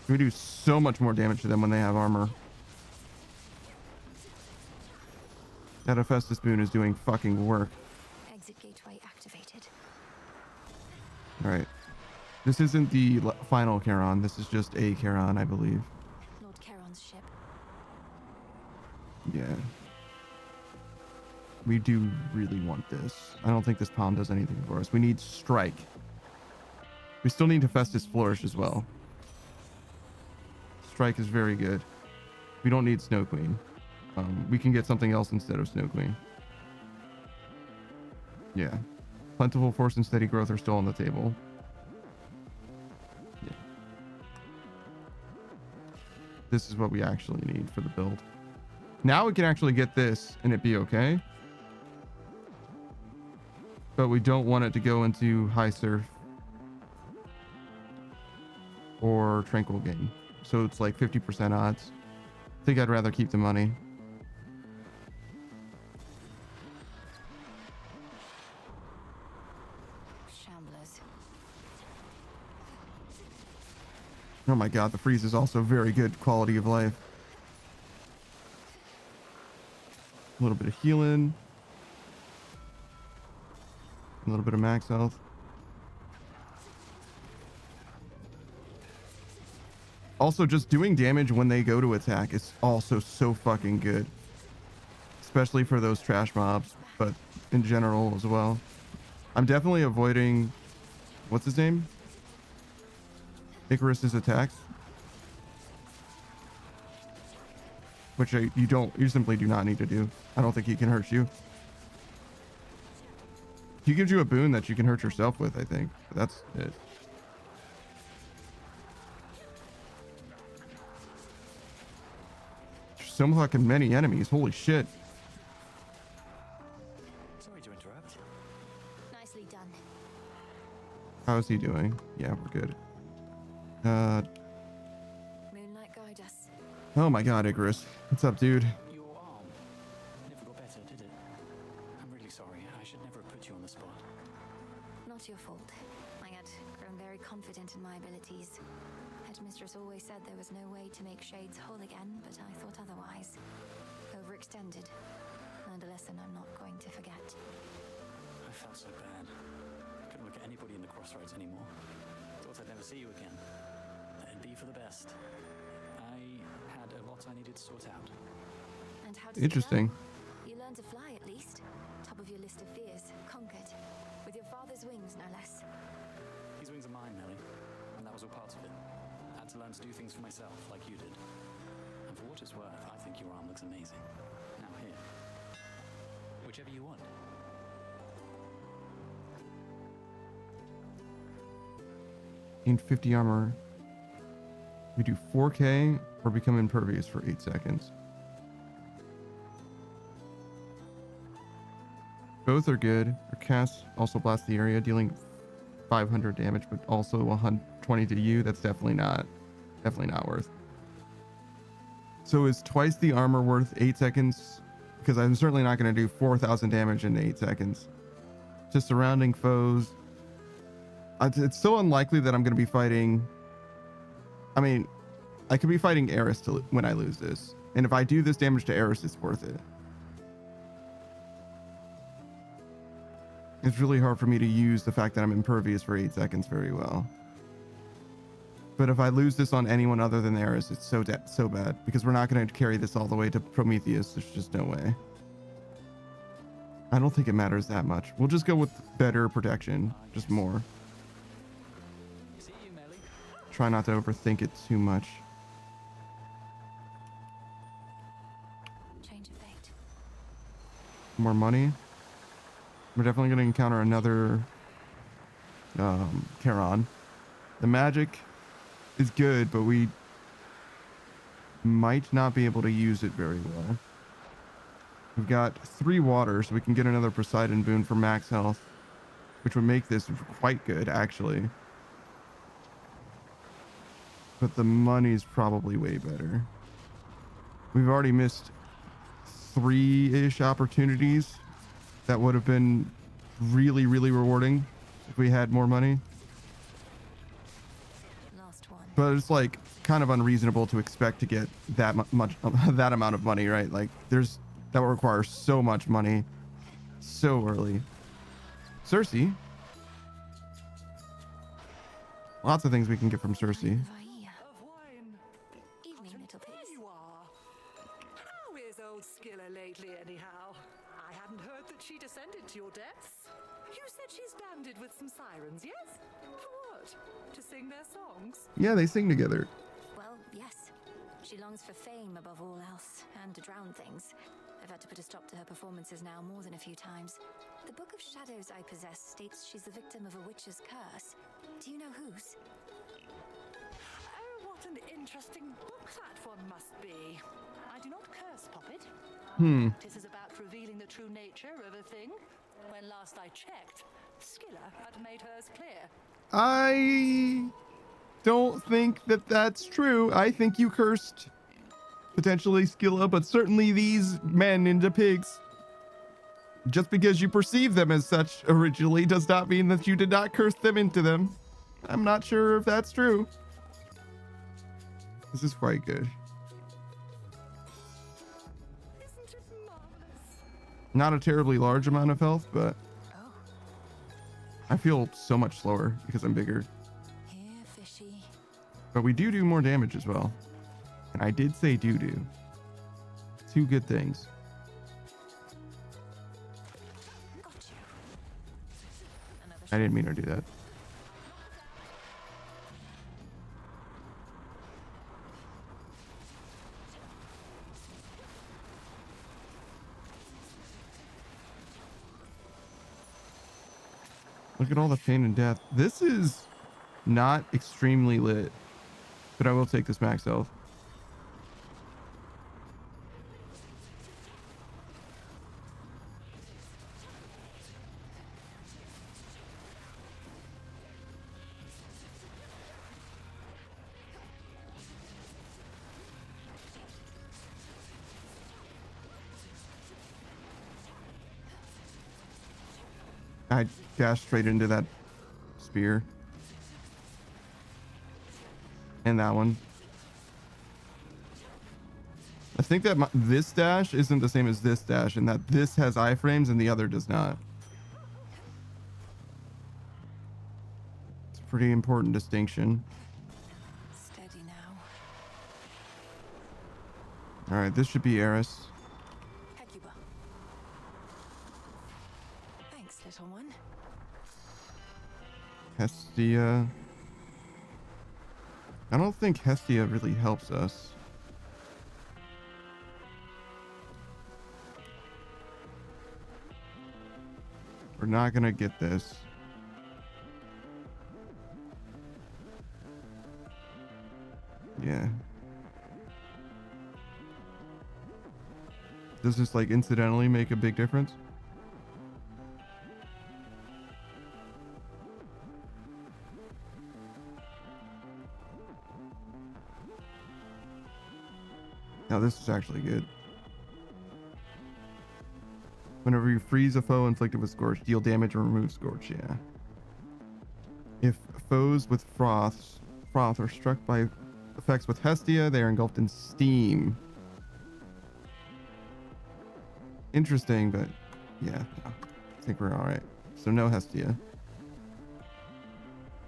We do so much more damage to them when they have armor. That Hephaestus boon is doing fucking work. Exit gateway activated. Alright. This isn't the final Charon. This is just a Charon, I believe. Lord Charon's ship. Yeah. We do really want this. I don't think this palm does anything for us. We need strike. We still need Hephaestus flourish as well. Strike is very good. We don't need Snow Queen. We can get something else instead of Snow Queen. Yeah. Plentiful force and steady growth are still on the table. Yeah. This is what we actually need for the build. Now we can actually get this and it be okay. But we don't want it to go into high surf or tranquil game. So it's like 50% odds. I think I'd rather keep the money. Shamblers. Oh my god, the freeze is also very good quality of life. A little bit of healing. A little bit of max health. Also, just doing damage when they go to attack is also so fucking good. Especially for those trash mobs, but in general as well. I'm definitely avoiding... What's his name? Icarus's attacks. Which you simply do not need to do. I don't think he can hurt you. He gives you a boon that you can hurt yourself with, I think. But that's it. There's so fucking many enemies. Holy shit. Sorry to interrupt. Nicely done. How is he doing? Yeah, we're good. Moonlight guide us. Oh my god, Icarus. What's up, dude? Your arm never got better, did it? I'm really sorry. I should never have put you on the spot. Not your fault. I had grown very confident in my abilities. Headmistress always said there was no way to make shades whole again, but I thought otherwise. Overextended. Learned a lesson I'm not going to forget. I felt so bad. I couldn't look at anybody in the crossroads anymore. Thought I'd never see you again. It'd be for the best. I had a lot I needed to sort out. And how did Interesting. it go? You learned to fly at least. Top of your list of fears. Conquered. With your father's wings, no less. These wings are mine, Nellie. And that was all part of it. I had to learn to do things for myself, like you did. And for what it's worth, I think your arm looks amazing. Now here. Whichever you want. Gain 50 armor. We do 4k or become impervious for 8 seconds. Both are good. Our cast also blast the area, dealing 500 damage, but also 120 to you. That's definitely not worth. So is twice the armor worth 8 seconds? Because I'm certainly not going to do 4,000 damage in 8 seconds. To surrounding foes. It's so unlikely that I'm going to be fighting. I mean, I could be fighting Eris when I lose this. And if I do this damage to Eris, it's worth it. It's really hard for me to use the fact that I'm impervious for 8 seconds very well. But if I lose this on anyone other than Eris, it's so bad. Because we're not going to carry this all the way to Prometheus. There's just no way. I don't think it matters that much. We'll just go with better protection. Just more. Try not to overthink it too much. Change of fate. More money. We're definitely going to encounter another Charon. The magic is good, but we might not be able to use it very well. We've got 3 water, so we can get another Poseidon boon for max health, which would make this quite good, actually. But the money's probably way better. We've already missed 3-ish opportunities that would have been really, really rewarding if we had more money. Last one. But it's like kind of unreasonable to expect to get that much that amount of money, right? Like that will require so much money so early. Cersei. Lots of things we can get from Cersei. Evening, little pigs. You are. How is old Skilla lately, anyhow? I hadn't heard that she descended to your depths. You said she's banded with some sirens, yes? For what? To sing their songs? Yeah, they sing together. Well, yes. She longs for fame above all else, and to drown things. I've had to put a stop to her performances now more than a few times. The Book of Shadows I possess states she's the victim of a witch's curse. Do you know whose? Oh, what an interesting book that one must be. I do not curse, Poppet. This is about revealing the true nature of a thing. When last I checked, Skilla had made hers clear. I don't think that that's true. I think you cursed potentially Skilla, but certainly these men into pigs. Just because you perceive them as such originally does not mean that you did not curse them into them. I'm not sure if that's true. This is quite good. Isn't it marvelous? Not a terribly large amount of health, but I feel so much slower because I'm bigger. Here, fishy. But we do more damage as well. And I did say do. 2 good things. Got you. Another I didn't mean to do that. Look at all the pain and death. This is not extremely lit, but I will take this max health. I dashed straight into that spear. And that one. I think that this dash isn't the same as this dash, and that this has iframes and the other does not. It's a pretty important distinction. Steady now. All right, this should be Eris. Hecuba. Thanks, little one. Hestia. I don't think Hestia really helps us. We're not gonna get this. Yeah. Does this like incidentally make a big difference? Now this is actually good. Whenever you freeze a foe inflicted with Scorch, deal damage or remove Scorch, yeah. If foes with froth are struck by effects with Hestia, they are engulfed in steam. Interesting, but yeah, no, I think we're alright. So no Hestia.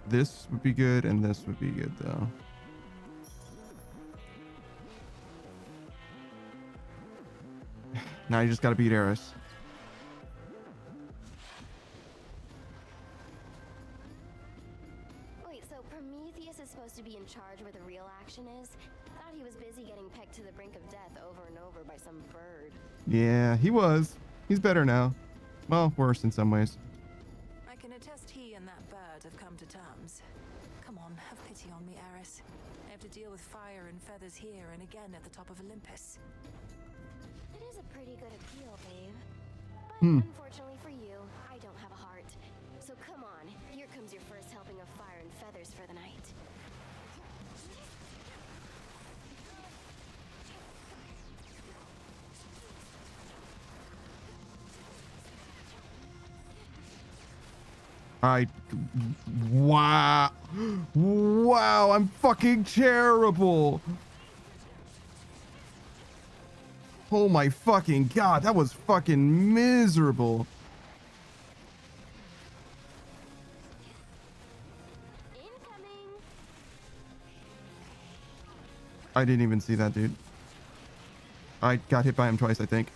This would be good, and this would be good, though. Now you just gotta beat Eris. Wait, so Prometheus is supposed to be in charge where the real action is? Thought he was busy getting pegged to the brink of death over and over by some bird. Yeah, he was. He's better now. Well, worse in some ways. I can attest he and that bird have come to terms. Come on, have pity on me, Eris. I have to deal with fire and feathers here and again at the top of Olympus. It is a pretty good appeal, babe. But Hmm. unfortunately for you, I don't have a heart. So come on, here comes your first helping of fire and feathers for the night. Wow. Wow, I'm fucking terrible. Oh my fucking god, that was fucking miserable. Incoming! I didn't even see that, dude. I got hit by him twice, I think.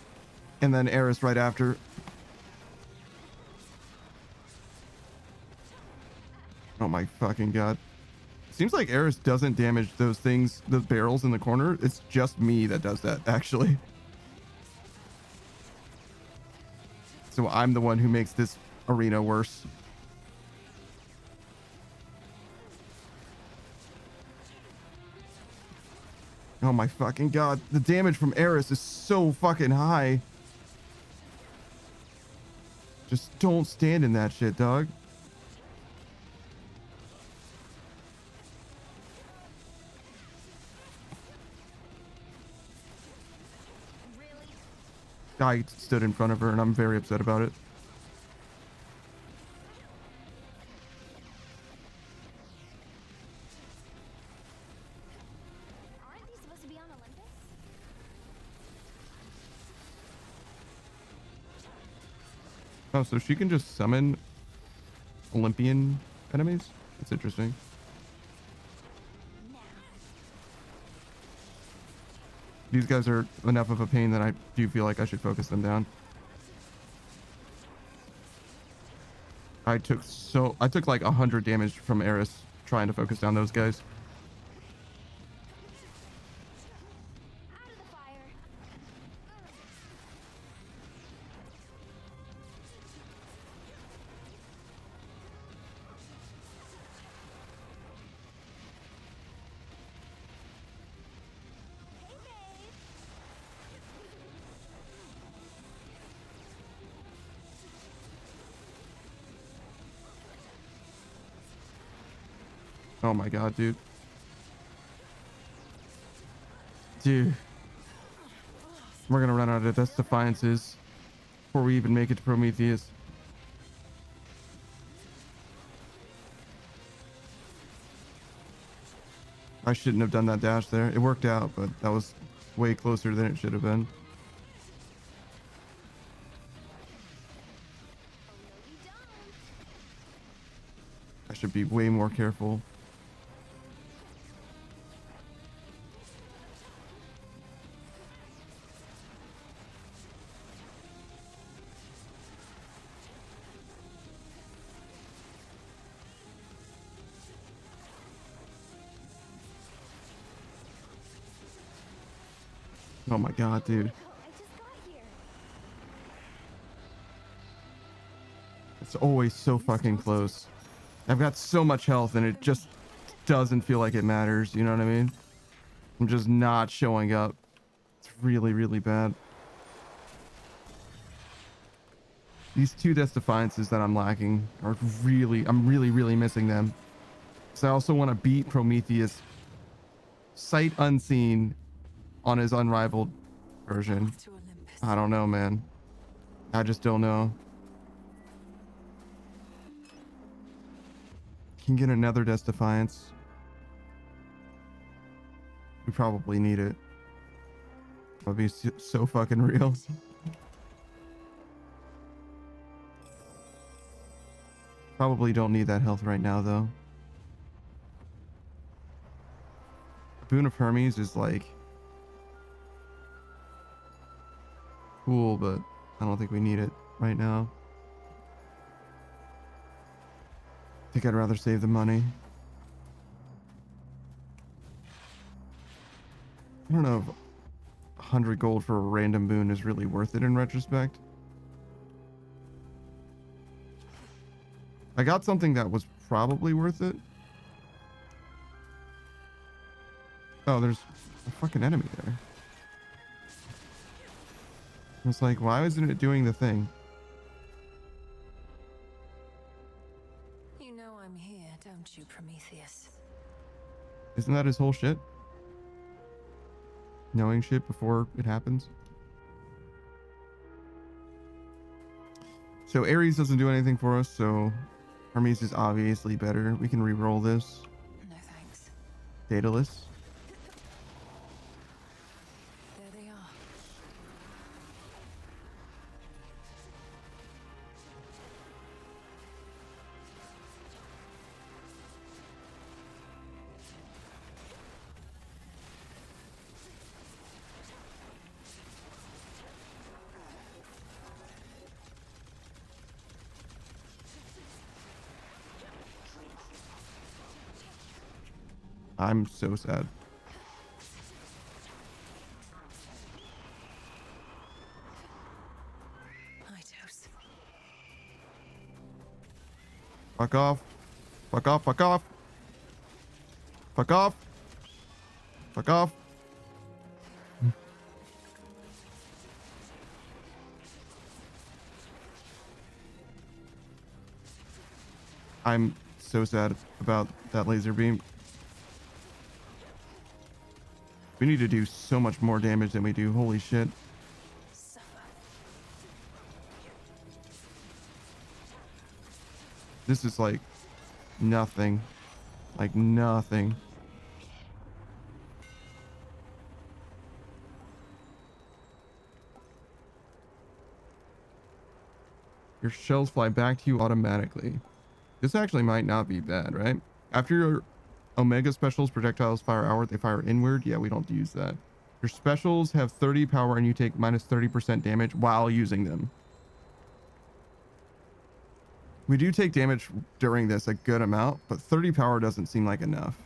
And then Eris right after. Oh my fucking god. Seems like Eris doesn't damage those things, those barrels in the corner. It's just me that does that, actually. So I'm the one who makes this arena worse. Oh my fucking god. The damage from Eris is so fucking high. Just don't stand in that shit, dog. I stood in front of her and I'm very upset about it. Aren't these supposed to be on Olympus? Oh, so she can just summon Olympian enemies? That's interesting. These guys are enough of a pain that I do feel like I should focus them down. I took like 100 damage from Eris trying to focus down those guys. Out of the fire. Hey, babe. Oh my god, dude. Dude. We're gonna run out of Death's Defiances before we even make it to Prometheus. I shouldn't have done that dash there. It worked out, but that was way closer than it should have been. I should be way more careful. Oh my god, dude. I just got here. It's always so fucking close. I've got so much health and it just doesn't feel like it matters, you know what I mean? I'm just not showing up. It's really, really bad. These two Death's Defiances that I'm lacking are I'm really missing them. So I also want to beat Prometheus sight unseen on his unrivaled version. To Olympus. I don't know, man. I just don't know. Can get another Death Defiance. We probably need it. That'd be so fucking real. Probably don't need that health right now, though. Boon of Hermes is like cool, but I don't think we need it right now. I think I'd rather save the money. I don't know if 100 gold for a random boon is really worth it in retrospect. I got something that was probably worth it. Oh, there's a fucking enemy there. I was like, why isn't it doing the thing? You know I'm here, don't you, Prometheus? Isn't that his whole shit? Knowing shit before it happens? So Ares doesn't do anything for us, so Hermes is obviously better. We can re-roll this. No thanks. Daedalus. There they are. I'm so sad. Itos. Fuck off. Fuck off, fuck off. Fuck off. Fuck off. I'm so sad about that laser beam. We need to do so much more damage than we do. Holy shit. This is like nothing. Like nothing. Your shells fly back to you automatically. This actually might not be bad, right? After your Omega specials projectiles fire outward, they fire inward. Yeah, we don't use that. Your specials have 30 power and you take minus 30% damage while using them. We do take damage during this a good amount, but 30 power doesn't seem like enough.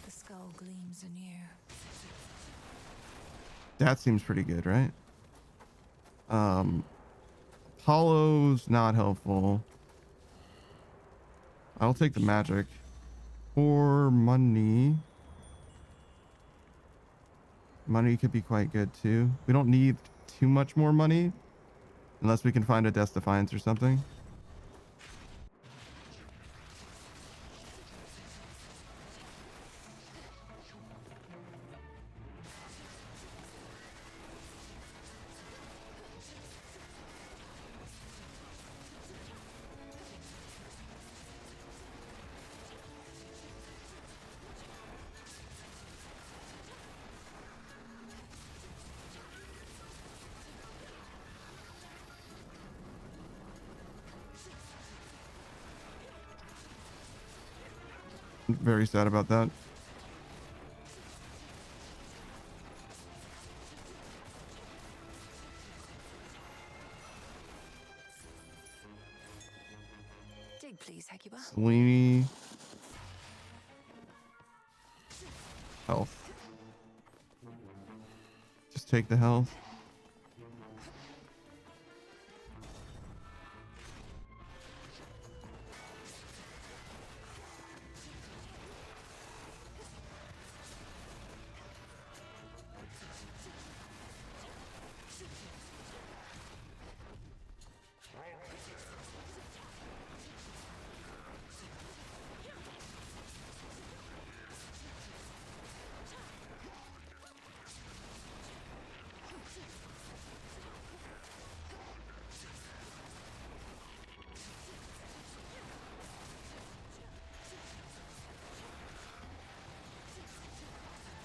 The skull gleams anew. That seems pretty good, right? Apollo's not helpful. I'll take the magic. Or money. Money could be quite good too. We don't need too much more money. Unless we can find a Death Defiance or something. Very sad about that. Dig, please, Hecuba. Selene. Health. Just take the health.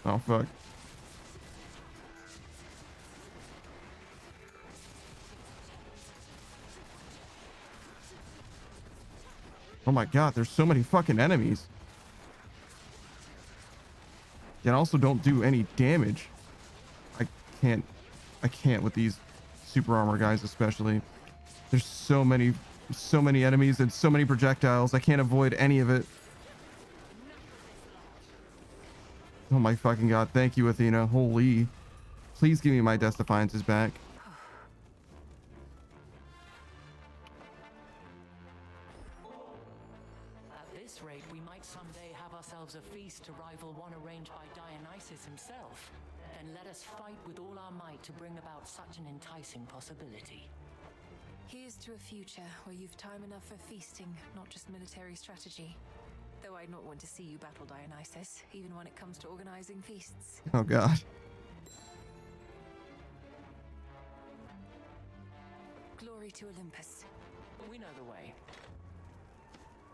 Oh, fuck. Oh my god, there's so many fucking enemies. And also don't do any damage. I can't with these super armor guys especially. There's so many enemies and so many projectiles. I can't avoid any of it. Oh my fucking god. Thank you, Athena. Holy. Please give me my Death Defiances back. At this rate, we might someday have ourselves a feast to rival one arranged by Dionysus himself. Then let us fight with all our might to bring about such an enticing possibility. Here's to a future where you've time enough for feasting, not just military strategy. Though I'd not want to see you battle Dionysus, even when it comes to organizing feasts. Oh god. Glory to Olympus. We know the way.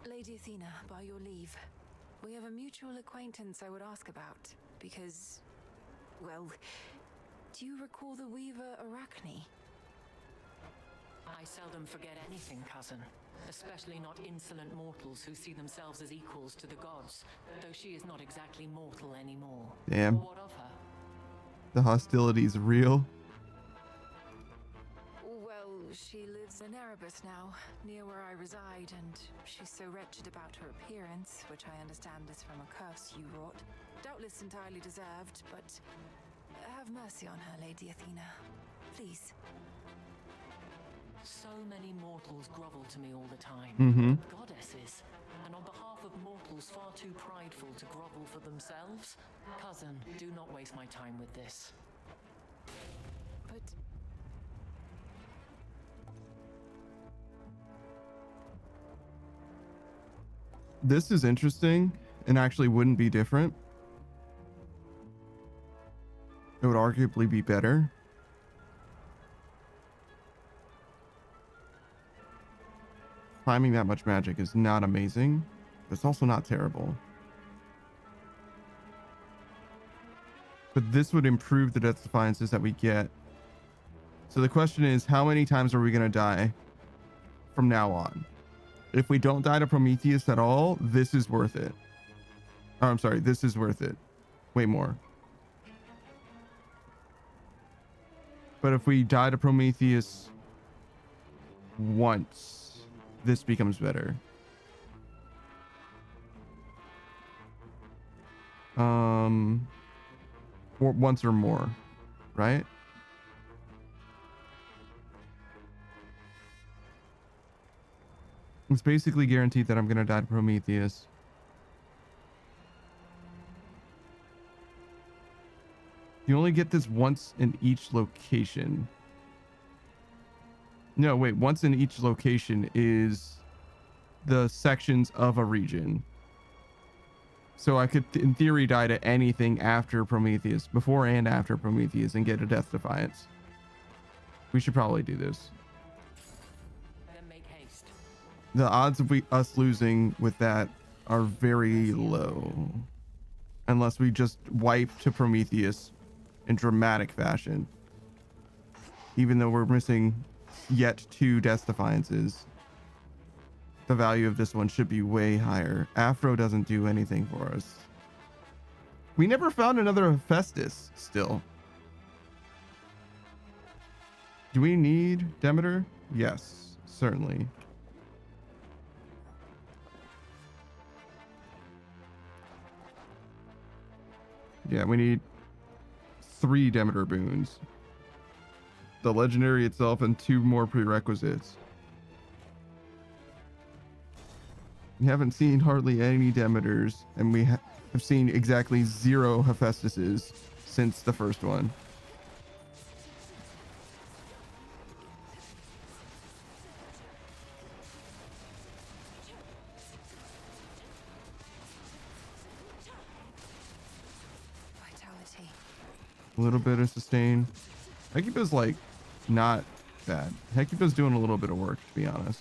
Lady Athena, by your leave, we have a mutual acquaintance I would ask about, because, well, do you recall the Weaver Arachne? I seldom forget anything, cousin. Especially not insolent mortals who see themselves as equals to the gods, though she is not exactly mortal anymore. Damn. What of her? The hostility's real. Well, she lives in Erebus now, near where I reside, and she's so wretched about her appearance, which I understand is from a curse you wrought. Doubtless entirely deserved, but have mercy on her, Lady Athena. Please. So many mortals grovel to me all the time. Goddesses. And on behalf of mortals far too prideful to grovel for themselves, cousin, do not waste my time with this. But... This is interesting and actually wouldn't be different. It would arguably be better. Climbing that much magic is not amazing, but it's also not terrible. But this would improve the Death Defiances that we get. So the question is, how many times are we going to die from now on? If we don't die to Prometheus at all, this is worth it. Oh, I'm sorry, this is worth it. Way more. But if we die to Prometheus once, this becomes better. Or once or more, right? It's basically guaranteed that I'm gonna die to Prometheus. You only get this once in each location. No, wait, once in each location is the sections of a region. So I could, in theory, die to anything after Prometheus, before and after Prometheus, and get a Death Defiance. We should probably do this. Then make haste. The odds of us losing with that are very low. Unless we just wipe to Prometheus in dramatic fashion. Even though we're missing yet 2 Death Defiances, the value of this one should be way higher. Afro doesn't do anything for us. We never found another Hephaestus still. Do we need Demeter? Yes, certainly. Yeah, we need 3 Demeter boons. The legendary itself and 2 more prerequisites. We haven't seen hardly any Demeters, and we have seen exactly 0 Hephaestuses since the first one. Vitality. A little bit of sustain. Hecuba's like not bad. Hecuba's doing a little bit of work, to be honest.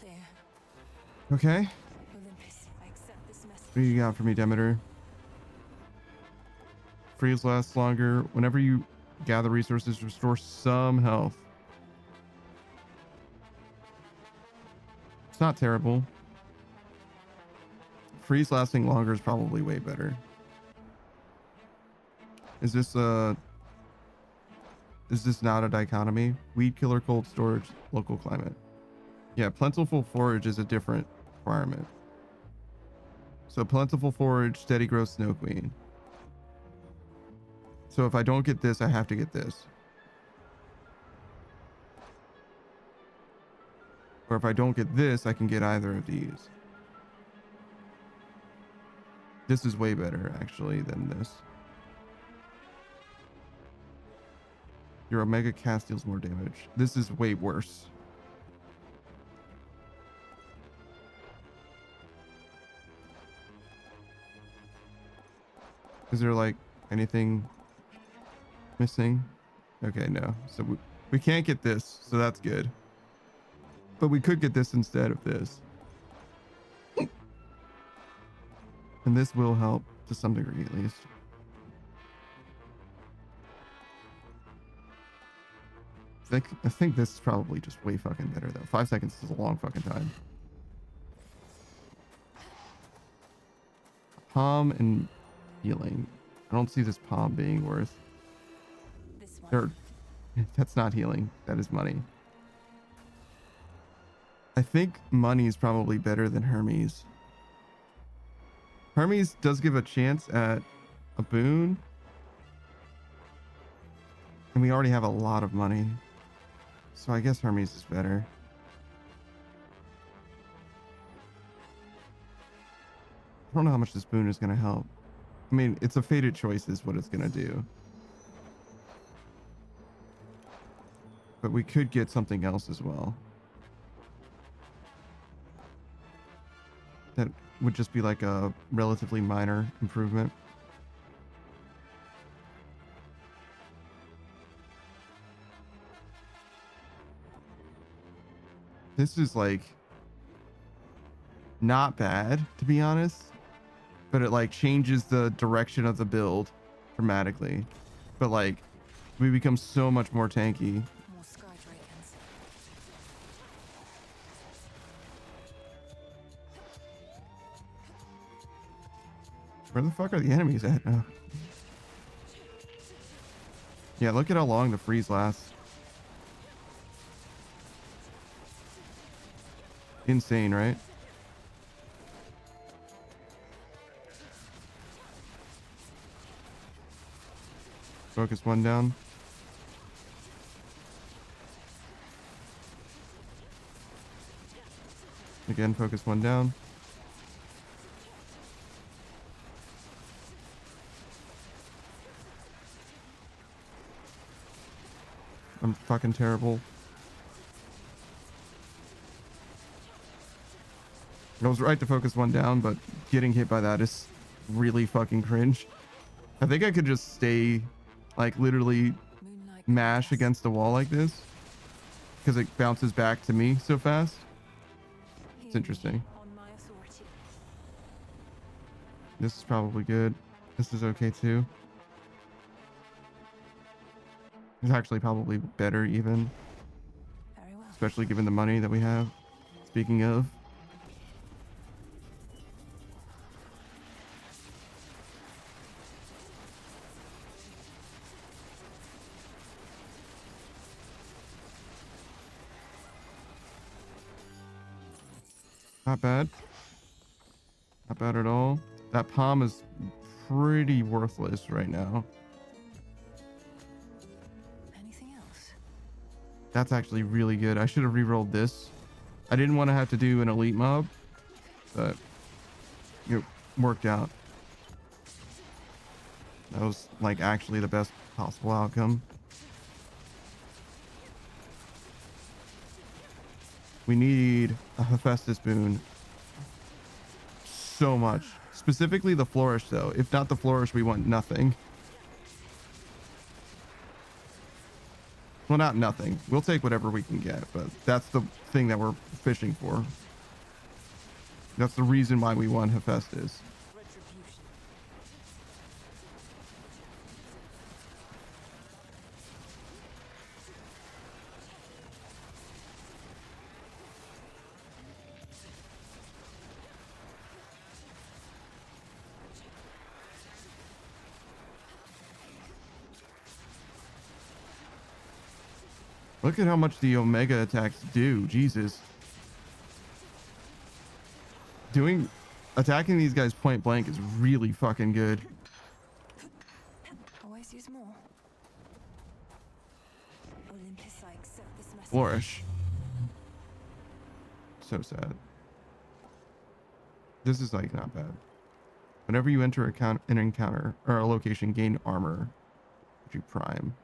clear. Okay. Olympus, I accept this message. What do you got for me, Demeter? Freeze lasts longer. Whenever you gather resources, restore some health. It's not terrible. Freeze lasting longer is probably way better. Is this not a dichotomy? Weed killer, cold storage, local climate. Yeah, plentiful forage is a different requirement. So plentiful forage, steady growth, snow queen. So if I don't get this, I have to get this. Or if I don't get this, I can get either of these. This is way better, actually, than this. Your Omega cast deals more damage. This is way worse. Is there, like, anything missing? Okay, no. So we can't get this, so that's good. But we could get this instead of this. And this will help to some degree, at least. I think this is probably just way fucking better, though. 5 seconds is a long fucking time. Palm and healing. I don't see this palm being worth... That's not healing. That is money. I think money is probably better than Hermes. Hermes does give a chance at a boon. And we already have a lot of money. So I guess Hermes is better. I don't know how much this boon is going to help. I mean, it's a fated choice is what it's going to do. But we could get something else as well. That would just be like a relatively minor improvement. This is like not bad, to be honest, but it like changes the direction of the build dramatically. But like we become so much more tanky. More sky dragons. Where the fuck are the enemies at? Oh. Yeah, look at how long the freeze lasts. Insane, right? Focus one down. Again, focus one down. I'm fucking terrible. I was right to focus one down, but getting hit by that is really fucking cringe. I think I could just stay, like, literally mash against the wall like this, because it bounces back to me so fast. It's interesting. This is probably good. This is okay too. It's actually probably better even. Especially given the money that we have. Speaking of. Not bad. Not bad at all. That palm is pretty worthless right now. Anything else? That's actually really good. I should have re-rolled this. I didn't want to have to do an elite mob, but it worked out. That was like actually the best possible outcome. We need a Hephaestus boon so much. Specifically the flourish though. If not the flourish, we want nothing. Well, not nothing. We'll take whatever we can get, but that's the thing that we're fishing for. That's the reason why we won Hephaestus. Look at how much the Omega attacks do. Jesus. Attacking these guys point blank is really fucking good. Always use more. Olympus, I accept this message. Flourish. So sad. This is like not bad. Whenever you enter an encounter or a location, gain armor. Would you prime?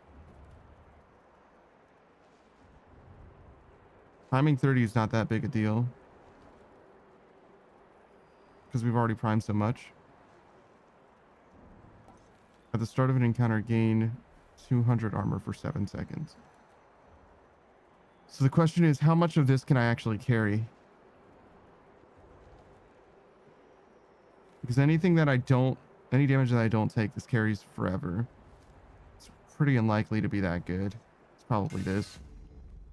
Priming 30 is not that big a deal. Because we've already primed so much. At the start of an encounter, gain 200 armor for 7 seconds. So the question is, how much of this can I actually carry? Because any damage that I don't take, this carries forever. It's pretty unlikely to be that good. It's probably this.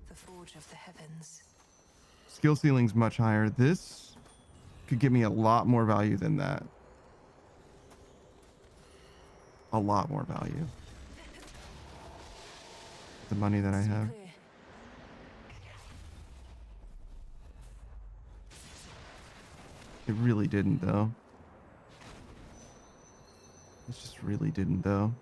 The forge of the heavens. Skill ceiling's much higher. This could give me a lot more value than that. A lot more value. The money that I have. It really didn't though. It just really didn't though.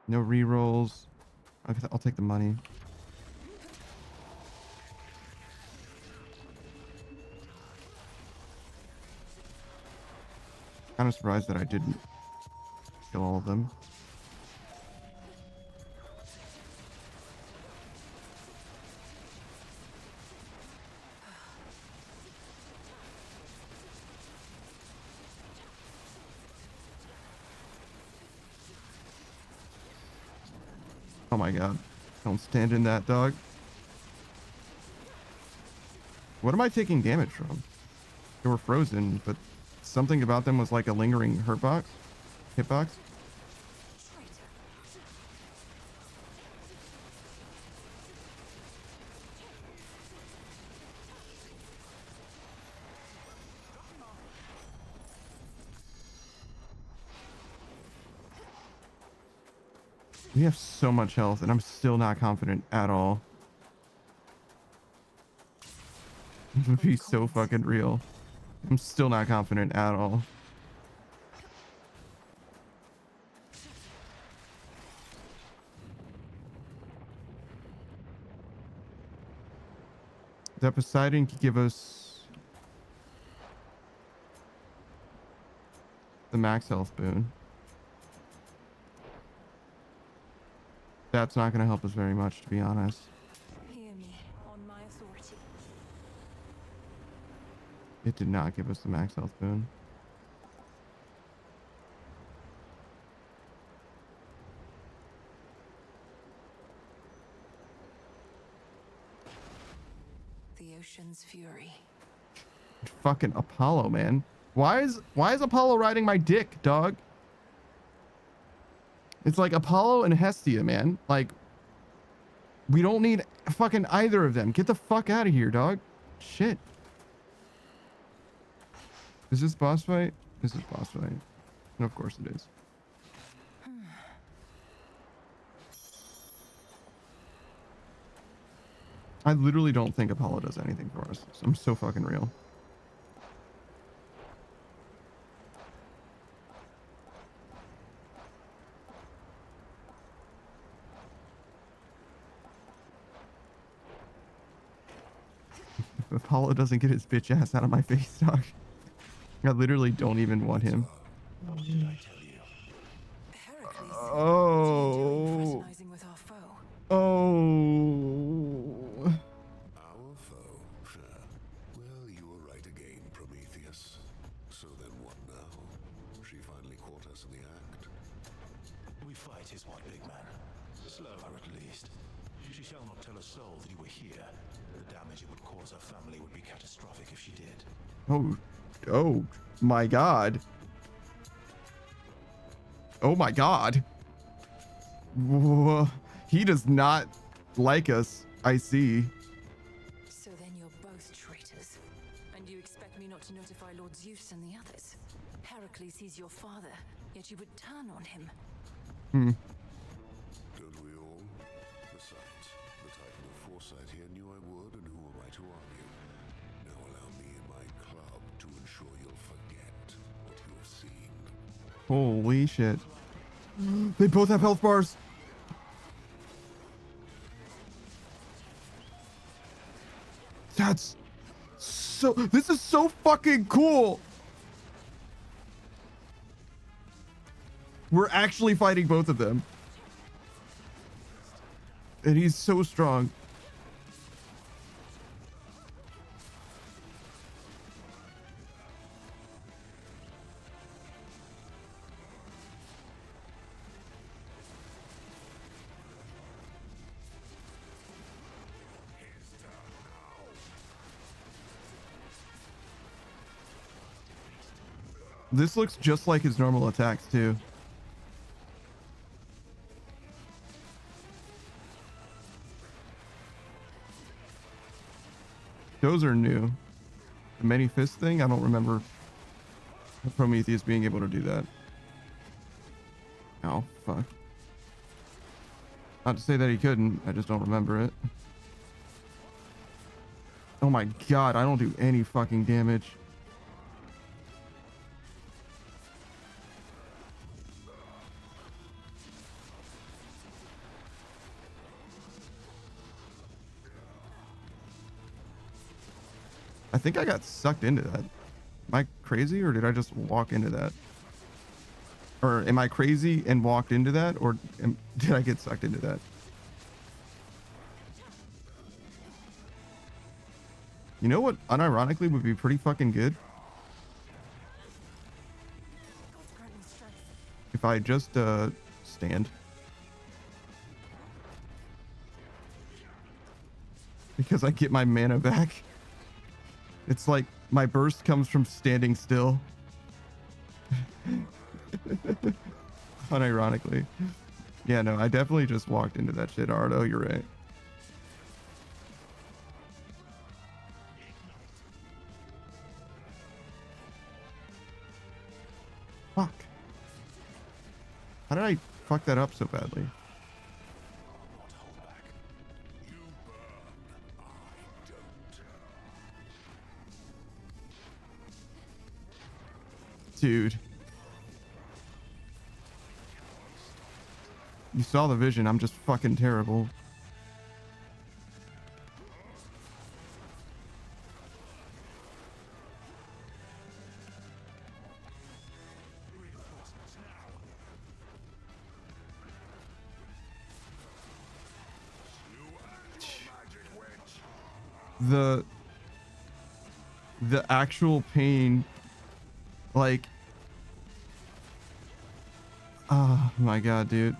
No rerolls. I'll take the money. Kind of surprised that I didn't kill all of them. Oh my god. Don't stand in that, dog. What am I taking damage from? They were frozen, but something about them was like a lingering hitbox. We have so much health, and I'm still not confident at all. This would be so fucking real. I'm still not confident at all. That Poseidon could give us the max health boon. That's not going to help us very much, to be honest. Hear me on my authority. It did not give us the max health boon. The ocean's fury. Fucking Apollo, man. Why is Apollo riding my dick, dog? It's like Apollo and Hestia, man. Like, we don't need fucking either of them. Get the fuck out of here, dog. Shit. Is this boss fight? This is boss fight. No, of course it is. I literally don't think Apollo does anything for us. I'm so fucking real. Apollo doesn't get his bitch ass out of my face, dog. I literally don't even want him. What did I tell you? Oh. Oh. Our foe? Well, you were right again, Prometheus. So then at least. She shall not tell a soul that you were here. The damage it would cause her family would be catastrophic if she did. Oh my god. Oh my god. He does not like us, I see. So then you're both traitors. And you expect me not to notify Lord Zeus and the others? Heracles is your father, yet you would turn on him. Don't we all? Besides, the Titan of Foresight here knew I would, and who am I to argue? Now allow me and my club to ensure you'll forget what you have seen. Holy shit. They both have health bars. That's so... This is so fucking cool. We're actually fighting both of them. And he's so strong. This looks just like his normal attacks too. Those are new. The many fist thing, I don't remember Prometheus being able to do that. Oh, fuck. Not to say that he couldn't, I just don't remember it. Oh my god, I don't do any fucking damage. I think I got sucked into that. Am I crazy, or did I just walk into that? Or am I crazy and walked into that, or did I get sucked into that? You know what unironically would be pretty fucking good? If I just stand. Because I get my mana back. It's like my burst comes from standing still. Unironically. Yeah, no, I definitely just walked into that shit, Ardo. You're right. Fuck. How did I fuck that up so badly? Dude. You saw the vision. I'm just fucking terrible. The actual pain, like, oh my god, dude.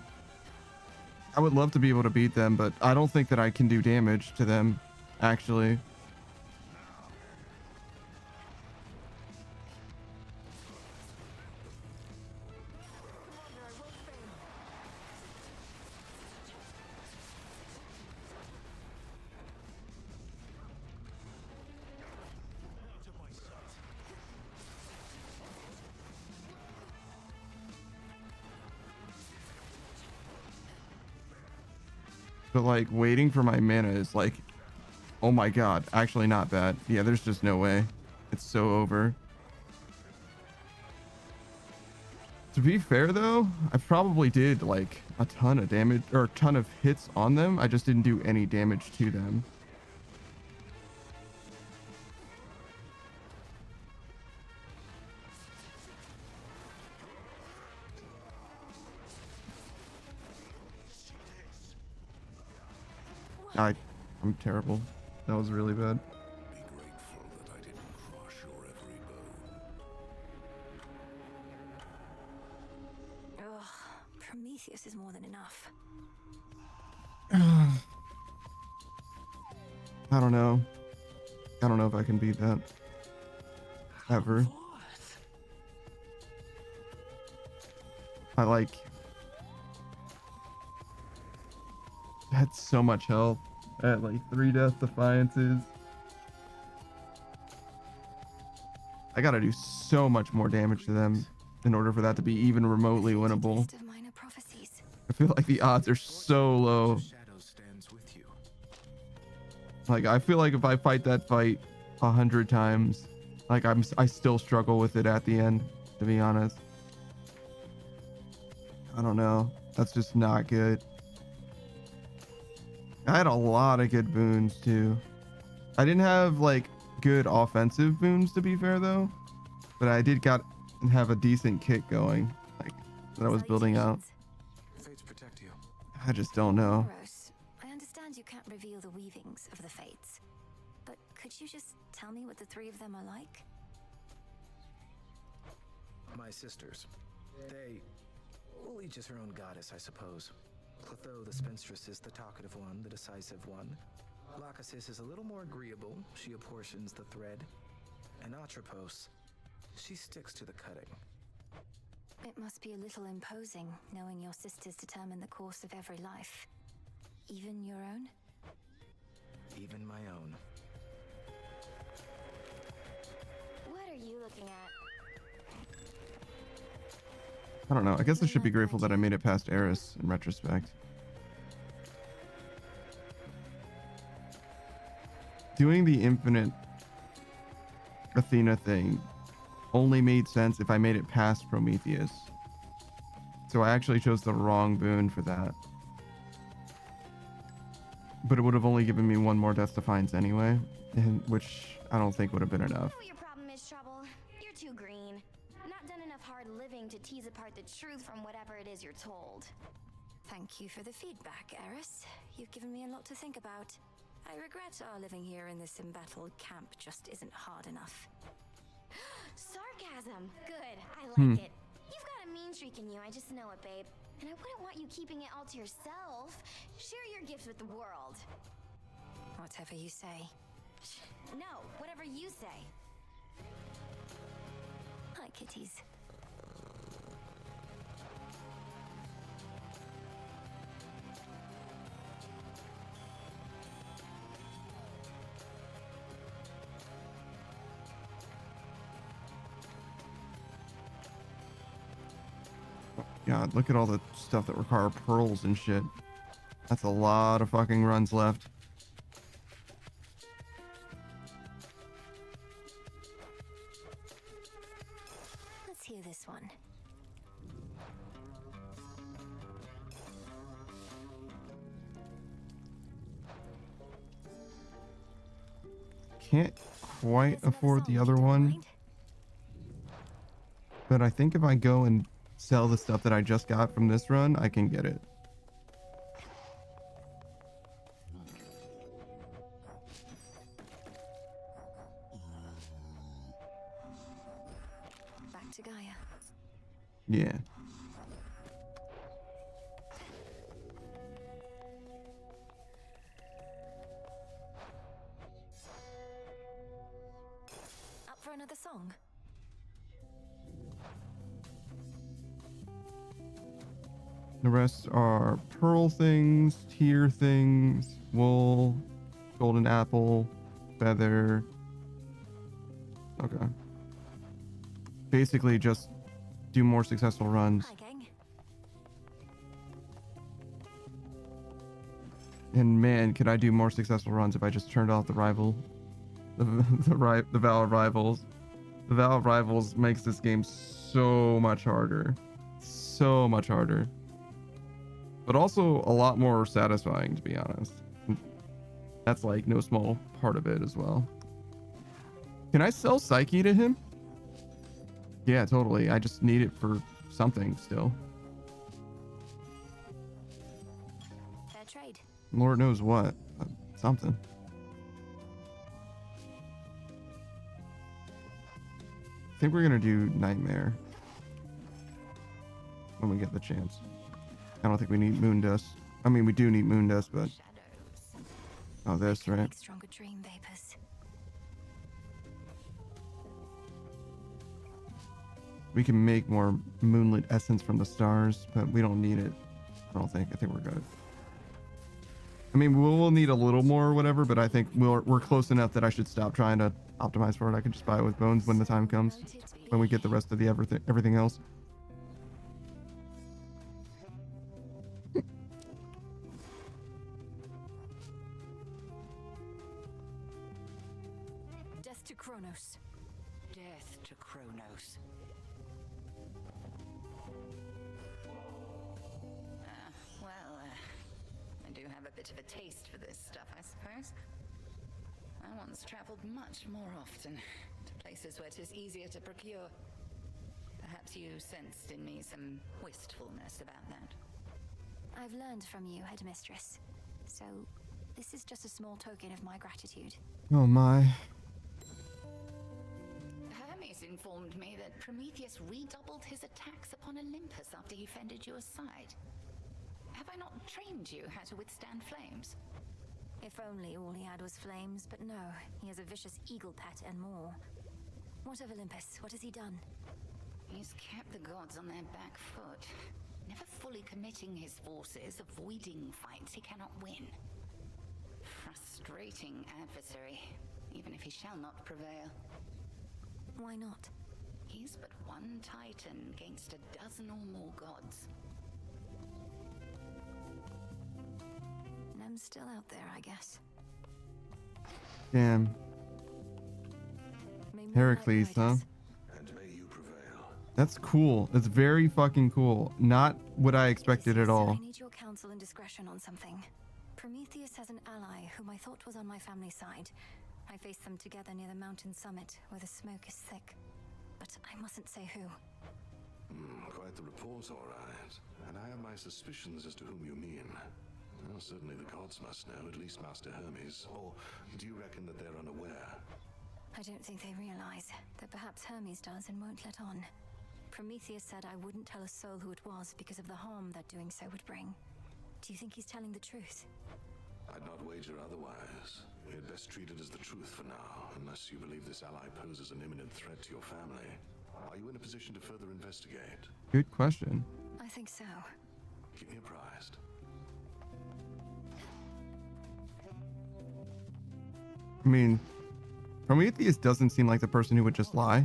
I would love to be able to beat them, but I don't think that I can do damage to them, actually. But like waiting for my mana is like, oh my god, actually not bad. Yeah, there's just no way. It's so over. To be fair though, I probably did like a ton of damage or a ton of hits on them. I just didn't do any damage to them. I'm terrible. That was really bad. Be grateful that I didn't crush your every bone. Ugh, Prometheus is more than enough. I don't know. I don't know if I can beat that. Ever. I like... had so much health at like 3 Death Defiances. I gotta do so much more damage to them in order for that to be even remotely winnable. I feel like the odds are so low. Like, I feel like if I fight that fight 100 times, like I still struggle with it at the end, to be honest. I don't know. That's just not good. I had a lot of good boons too. I didn't have like good offensive boons, to be fair though, but I did have a decent kit going, like that I was building out. Fates protect you. I just don't know. Moros, I understand you can't reveal the weavings of the fates, but could you just tell me what the 3 of them are like? My sisters. They... well, each is her own goddess, I suppose. Clotho, the spinstress, is the talkative one, the decisive one. Lachesis is a little more agreeable. She apportions the thread. And Atropos, she sticks to the cutting. It must be a little imposing, knowing your sisters determine the course of every life. Even your own? Even my own. What are you looking at? I don't know. I guess I should be grateful that I made it past Eris in retrospect. Doing the infinite Athena thing only made sense if I made it past Prometheus. So I actually chose the wrong boon for that. But it would have only given me 1 more Death Defiance anyway, which I don't think would have been enough. I know your problem is, Trouble. You're too green. Not done enough hard living to tease apart the truth from whatever it is you're told. Thank you for the feedback, Eris. You've given me a lot to think about. I regret our living here in this embattled camp just isn't hard enough. Sarcasm. Good. I like it. You've got a mean streak in you. I just know it, babe. And I wouldn't want you keeping it all to yourself. Share your gifts with the world. Whatever you say. No, whatever you say. Hi, kitties. God, look at all the stuff that require pearls and shit. That's a lot of fucking runs left. Let's hear this one. Can't quite afford the other one. But I think if I go and sell the stuff that I just got from this run, I can get it. Back to Gaia. Yeah. Up for another song? The rest are pearl things, tear things, wool, golden apple, feather. Okay. Basically just do more successful runs. Hi, gang. And man, could I do more successful runs if I just turned off the rival, the Vow of Rivals. The Vow of Rivals makes this game so much harder. So much harder. But also a lot more satisfying, to be honest. That's like no small part of it as well. Can I sell Psyche to him? Yeah, totally. I just need it for something still. Fair trade. Lord knows what. Something. I think we're gonna do Nightmare when we get the chance. I don't think we need Moon Dust. I mean, we do need Moon Dust, but Oh, this, right? Make stronger dream vapors. We can make more moonlit essence from the stars, but we don't need it. I don't think. I think we're good. I mean, we'll need a little more or whatever, but I think we're close enough that I should stop trying to optimize for it. I can just buy it with bones when the time comes, when we get the rest of the everything else. Death to Kronos. Death to Kronos. I do have a bit of a taste for this stuff, I suppose. I once traveled much more often to places where it is easier to procure. Perhaps you sensed in me some wistfulness about that. I've learned from you, Headmistress. So, this is just a small token of my gratitude. Oh my. Hermes informed me that Prometheus redoubled his attacks upon Olympus after he fended you aside. Have I not trained you how to withstand flames? If only all he had was flames, but no, he has a vicious eagle pet and more. What of Olympus? What has he done? He's kept the gods on their back foot, never fully committing his forces, avoiding fights he cannot win. Frustrating adversary, even if he shall not prevail. Why not? He's but one titan against a dozen or more gods. Nem's still out there, I guess. Damn. Heracles, huh? And may you prevail. That's cool. That's very fucking cool. Not what I expected at all. I need your counsel and discretion on something. Prometheus has an ally whom I thought was on my family side. I faced them together near the mountain summit where the smoke is thick. But I mustn't say who. Quite the report, all right. And I have my suspicions as to whom you mean. Well, certainly the gods must know, at least Master Hermes. Or do you reckon that they're unaware? I don't think they realize that perhaps Hermes does and won't let on. Prometheus said I wouldn't tell a soul who it was because of the harm that doing so would bring. Do you think he's telling the truth? I'd not wager otherwise. We had best treat it as the truth for now, unless you believe this ally poses an imminent threat to your family. Are you in a position to further investigate? Good question. I think so. Keep me apprised. I mean, Prometheus doesn't seem like the person who would just lie.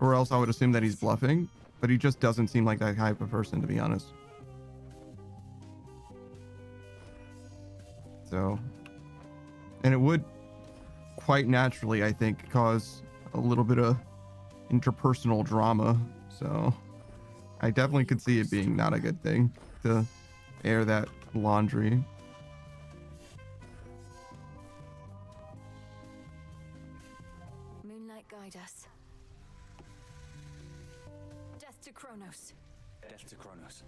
Or else I would assume that he's bluffing, but he just doesn't seem like that type of person, to be honest. So, and it would quite naturally, I think, cause a little bit of interpersonal drama. So I definitely could see it being not a good thing to air that laundry. Moonlight, guide us. Death to Kronos. Death to Kronos.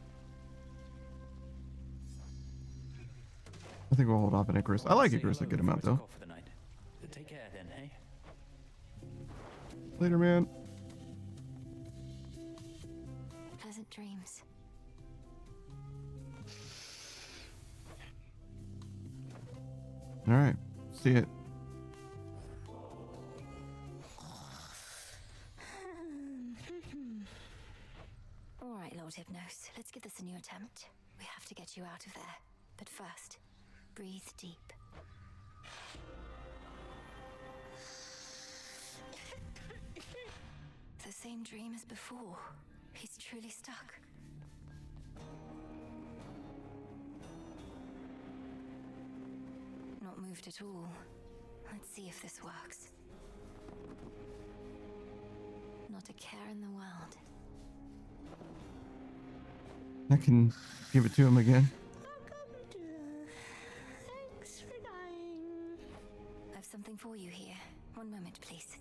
I think we'll hold off on Icarus. I like Icarus a good amount, though. For the night. Take care then, hey? Later, man. Pleasant dreams. All right. See it. All right, Lord Hypnos. Let's give this a new attempt. We have to get you out of there. But first, breathe deep. The same dream as before. He's truly stuck. Not moved at all. Let's see if this works. Not a care in the world. I can give it to him again. Thanks for dying. I've something for you here. One moment, please.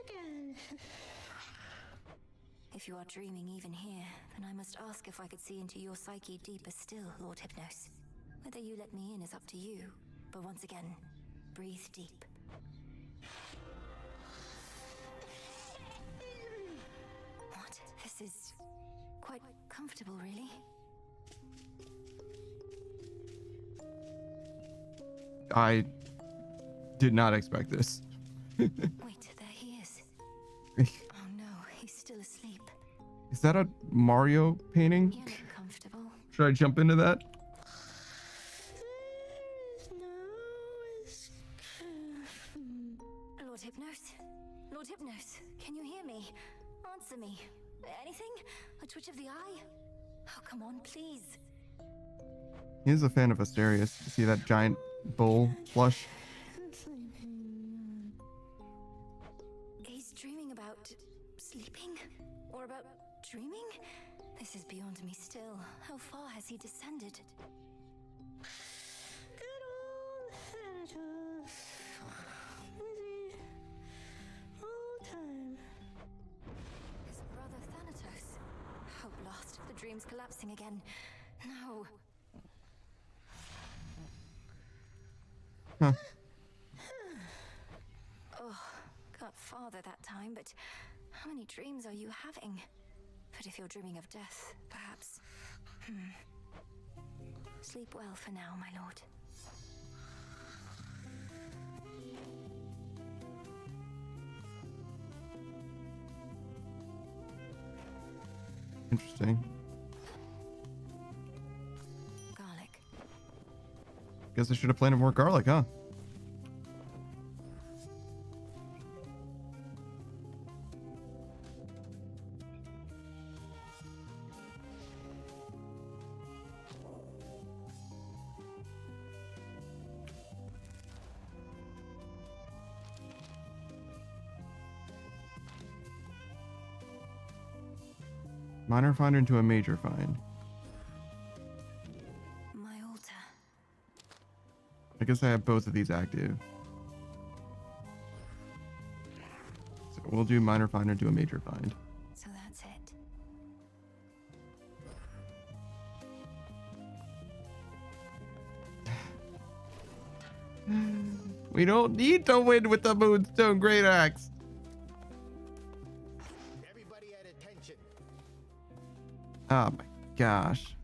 Again. If you are dreaming even here, then I must ask if I could see into your psyche deeper still, Lord Hypnos. Whether you let me in is up to you, but once again, breathe deep. What? This is quite comfortable, really. I did not expect this. Wait, there he is. Oh no, he's still asleep. Is that a Mario painting? You look comfortable. Should I jump into that? Lord Hypnos? Lord Hypnos, can you hear me? Answer me. Anything? A twitch of the eye? Oh, come on, please. He is a fan of Asterius. You see that giant bull plush? He's dreaming about sleeping? Or about dreaming? This is beyond me still. How far has he descended? His brother Thanatos. Hope lost. The dream's collapsing again. No. Huh. Oh, got farther that time, but how many dreams are you having? But if you're dreaming of death, perhaps... Sleep well for now, my lord. Interesting. Garlic. Guess I should have planted more garlic, huh? Minor find into a major find. My altar. I guess I have both of these active. So we'll do minor find into a major find. So that's it. We don't need to win with the Moonstone Great Axe. Everybody at attention. Oh my gosh.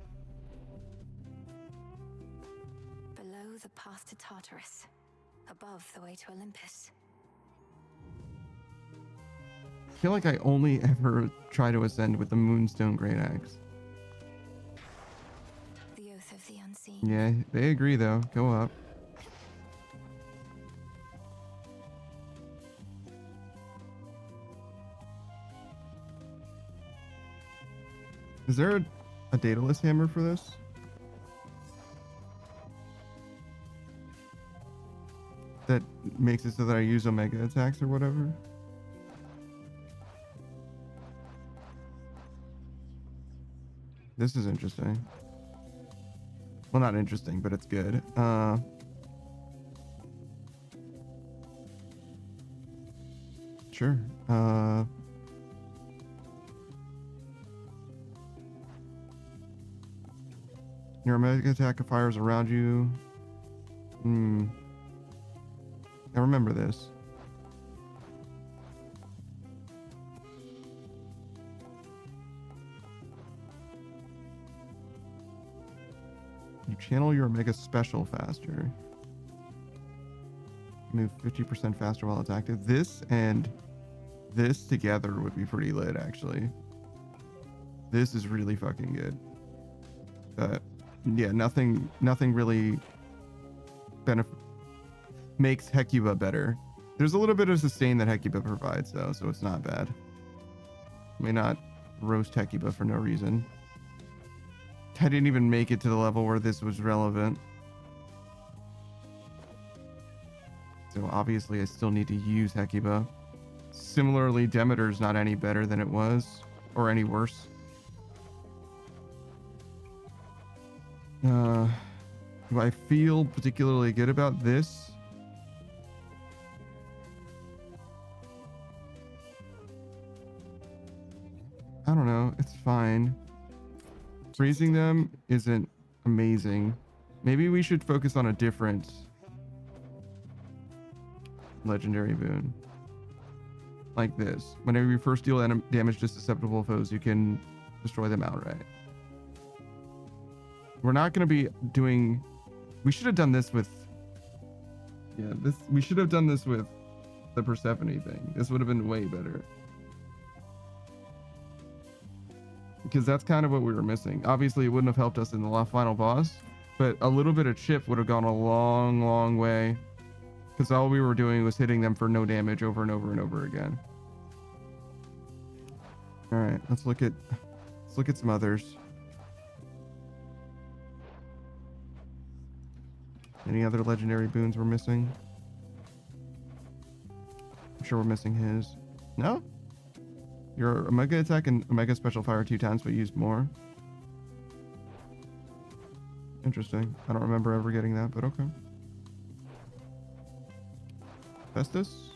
Below the path to Tartarus. Above the way to Olympus. I feel like I only ever try to ascend with the Moonstone Great Axe. The oath of the unseen. Yeah, they agree though. Go up. Is there a Daedalus hammer for this? That makes it so that I use Omega attacks or whatever? This is interesting. Well, not interesting, but it's good. Sure. Your Omega attack fires around you. I remember this. You channel your Omega special faster. Move 50% faster while it's active. This and this together would be pretty lit, actually. This is really fucking good. Yeah, nothing really makes Hecuba better. There's a little bit of sustain that Hecuba provides, though, so it's not bad. May not roast Hecuba for no reason. I didn't even make it to the level where this was relevant. So obviously I still need to use Hecuba. Similarly, Demeter's not any better than it was, or any worse. Do I feel particularly good about this? I don't know. It's fine. Raising them isn't amazing. Maybe we should focus on a different legendary boon. Like this. Whenever you first deal damage to susceptible foes, you can destroy them outright. We're not going to be doing... We should have done this with... Yeah, we should have done this with the Persephone thing. This would have been way better. Because that's kind of what we were missing. Obviously, it wouldn't have helped us in the final boss, but a little bit of chip would have gone a long, long way. Because all we were doing was hitting them for no damage over and over and over again. All right, let's look at some others. Any other legendary boons we're missing? I'm sure we're missing his. No? Your Omega attack and Omega special fire 2 times, but use more. Interesting. I don't remember ever getting that, but okay. Festus?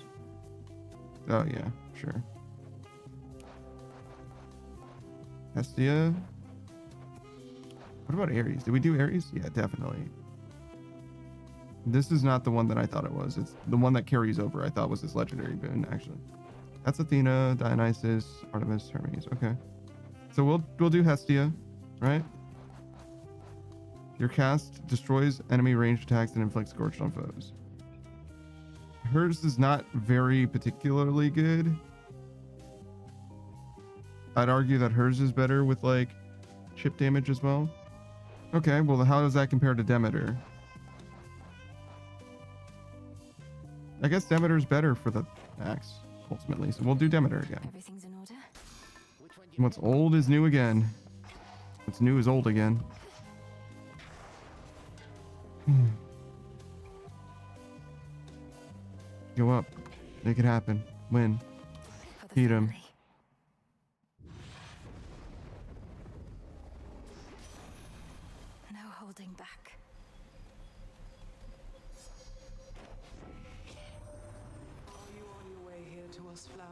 Oh, yeah, sure. Hestia? What about Ares? Did we do Ares? Yeah, definitely. This is not the one that I thought it was. It's the one that carries over. I thought was his legendary boon, actually. That's Athena, Dionysus, Artemis, Hermes. Okay. So we'll do Hestia, right? Your cast destroys enemy ranged attacks and inflicts scorched on foes. Hers is not very particularly good. I'd argue that hers is better with like chip damage as well. Okay, well how does that compare to Demeter? I guess Demeter's better for the axe, ultimately. So we'll do Demeter again. Everything's in order. What's old is new again. What's new is old again. Go up. Make it happen. Win. Beat him. No holding back. Are you on your way here to us, Flower?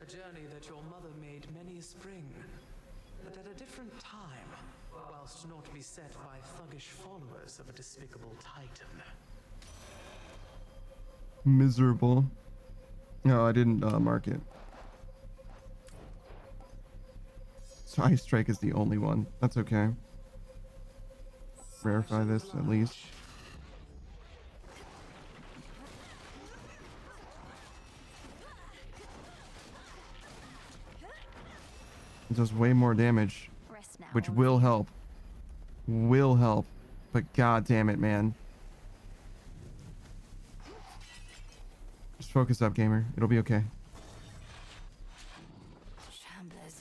A journey that your mother made many a spring, but at a different time, whilst not beset by thuggish followers of a despicable titan. Miserable. No, I didn't mark it. So Ice Strike is the only one. That's okay. Verify this at least. It does way more damage, which will help. Will help. But god damn it, man. Just focus up, gamer. It'll be okay. Shamblers.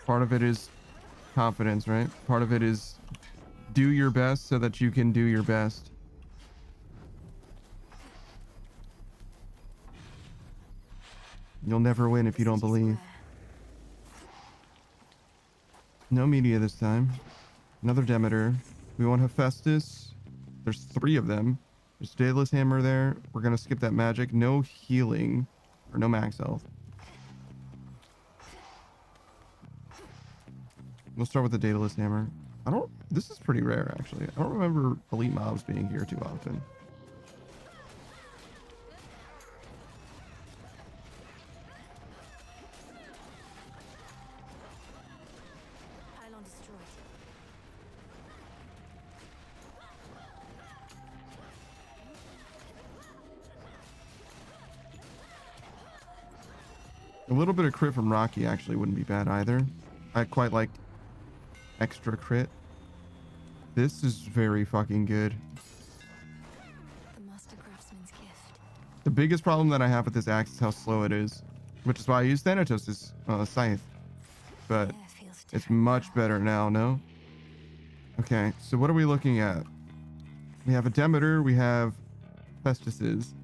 Part of it is confidence, right? Part of it is do your best so that you can do your best. You'll never win if you don't believe. No media this time. Another Demeter. We want Hephaestus. There's 3 of them. There's Daedalus Hammer there. We're gonna skip that magic. No healing. Or no max health. We'll start with the Daedalus Hammer. This is pretty rare, actually. I don't remember elite mobs being here too often. Pylon destroyed. A little bit of crit from Rocky actually wouldn't be bad either. I quite like extra crit. This is very fucking good. The Master Craftsman's gift. The biggest problem that I have with this axe is how slow it is, which is why I use Thanatos' scythe. But it's much better now, no? Okay, so what are we looking at? We have a Demeter, we have Festus's.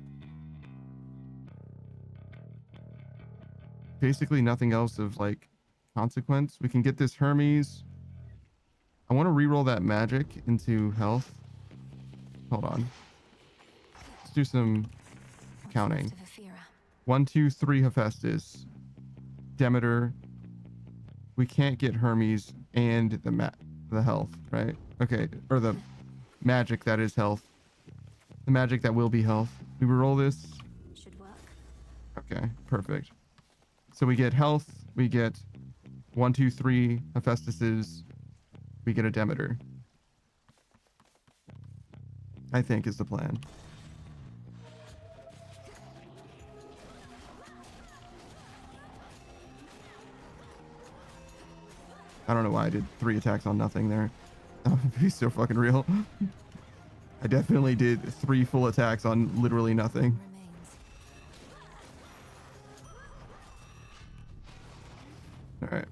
Basically nothing else of like consequence. We can get this Hermes. I want to reroll that magic into health. Hold on. Let's do some counting. 1, 2, 3 Hephaestus. Demeter. We can't get Hermes and the health, right? Okay, or the magic that is health. The magic that will be health. We roll this. Should work. Okay, perfect. So we get health. We get 1, 2, 3 Hephaestus's. We get a Demeter. I think is the plan. I don't know why I did 3 attacks on nothing there. He's so fucking real. I definitely did 3 full attacks on literally nothing. All right.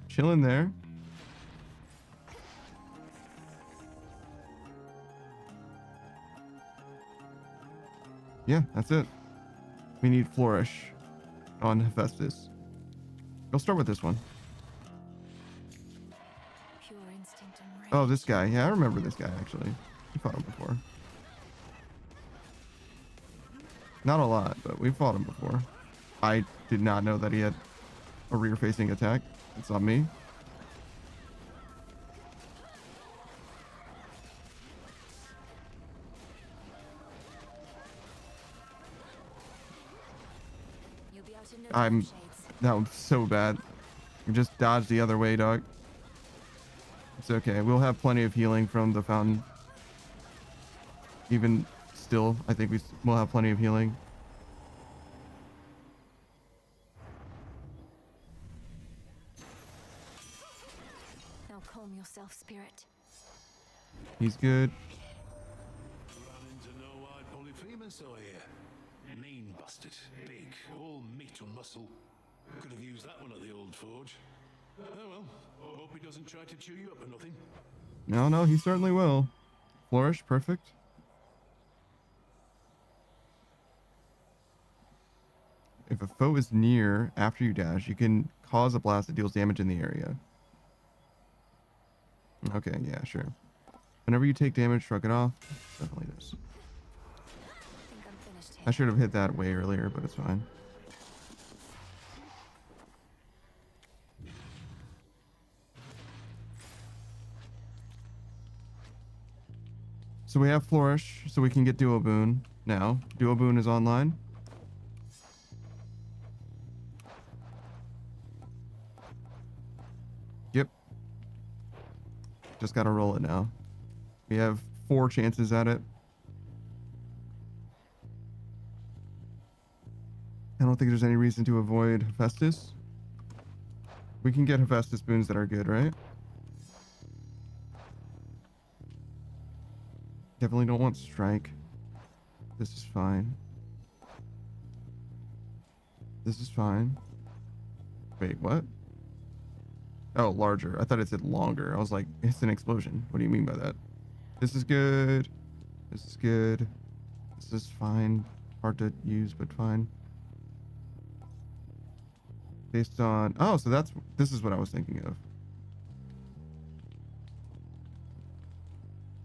Chilling there. Yeah, that's it. We need Flourish on Hephaestus. I'll start with this one. Oh, this guy. Yeah, I remember this guy, actually. We fought him before. Not a lot, but we fought him before. I did not know that he had a rear-facing attack. It's on me. That was so bad. You just dodged the other way, dog. It's okay. We'll have plenty of healing from the fountain. Even still, I think we'll have plenty of healing. Now calm yourself, spirit. He's good. Into no-wide Polyphemus, I hear. Mean bastard. Big. All meat and muscle. Could have used that one at the old forge. Oh well. Hope he doesn't try to chew you up or nothing. No, he certainly will. Flourish, perfect. If a foe is near after you dash, you can cause a blast that deals damage in the area. Okay, yeah, sure. Whenever you take damage, shrug it off. Definitely this. I should have hit that way earlier, but it's fine. So we have Flourish, so we can get Duo Boon now. Duo Boon is online. Yep. Just gotta roll it now. We have 4 chances at it. I don't think there's any reason to avoid Hephaestus. We can get Hephaestus boons that are good, right? Definitely don't want strike. This is fine. This is fine. Wait, what? Oh, larger. I thought it said longer. I was like, it's an explosion. What do you mean by that? This is good. This is good. This is fine. Hard to use, but fine. Based on... Oh, so this is what I was thinking of.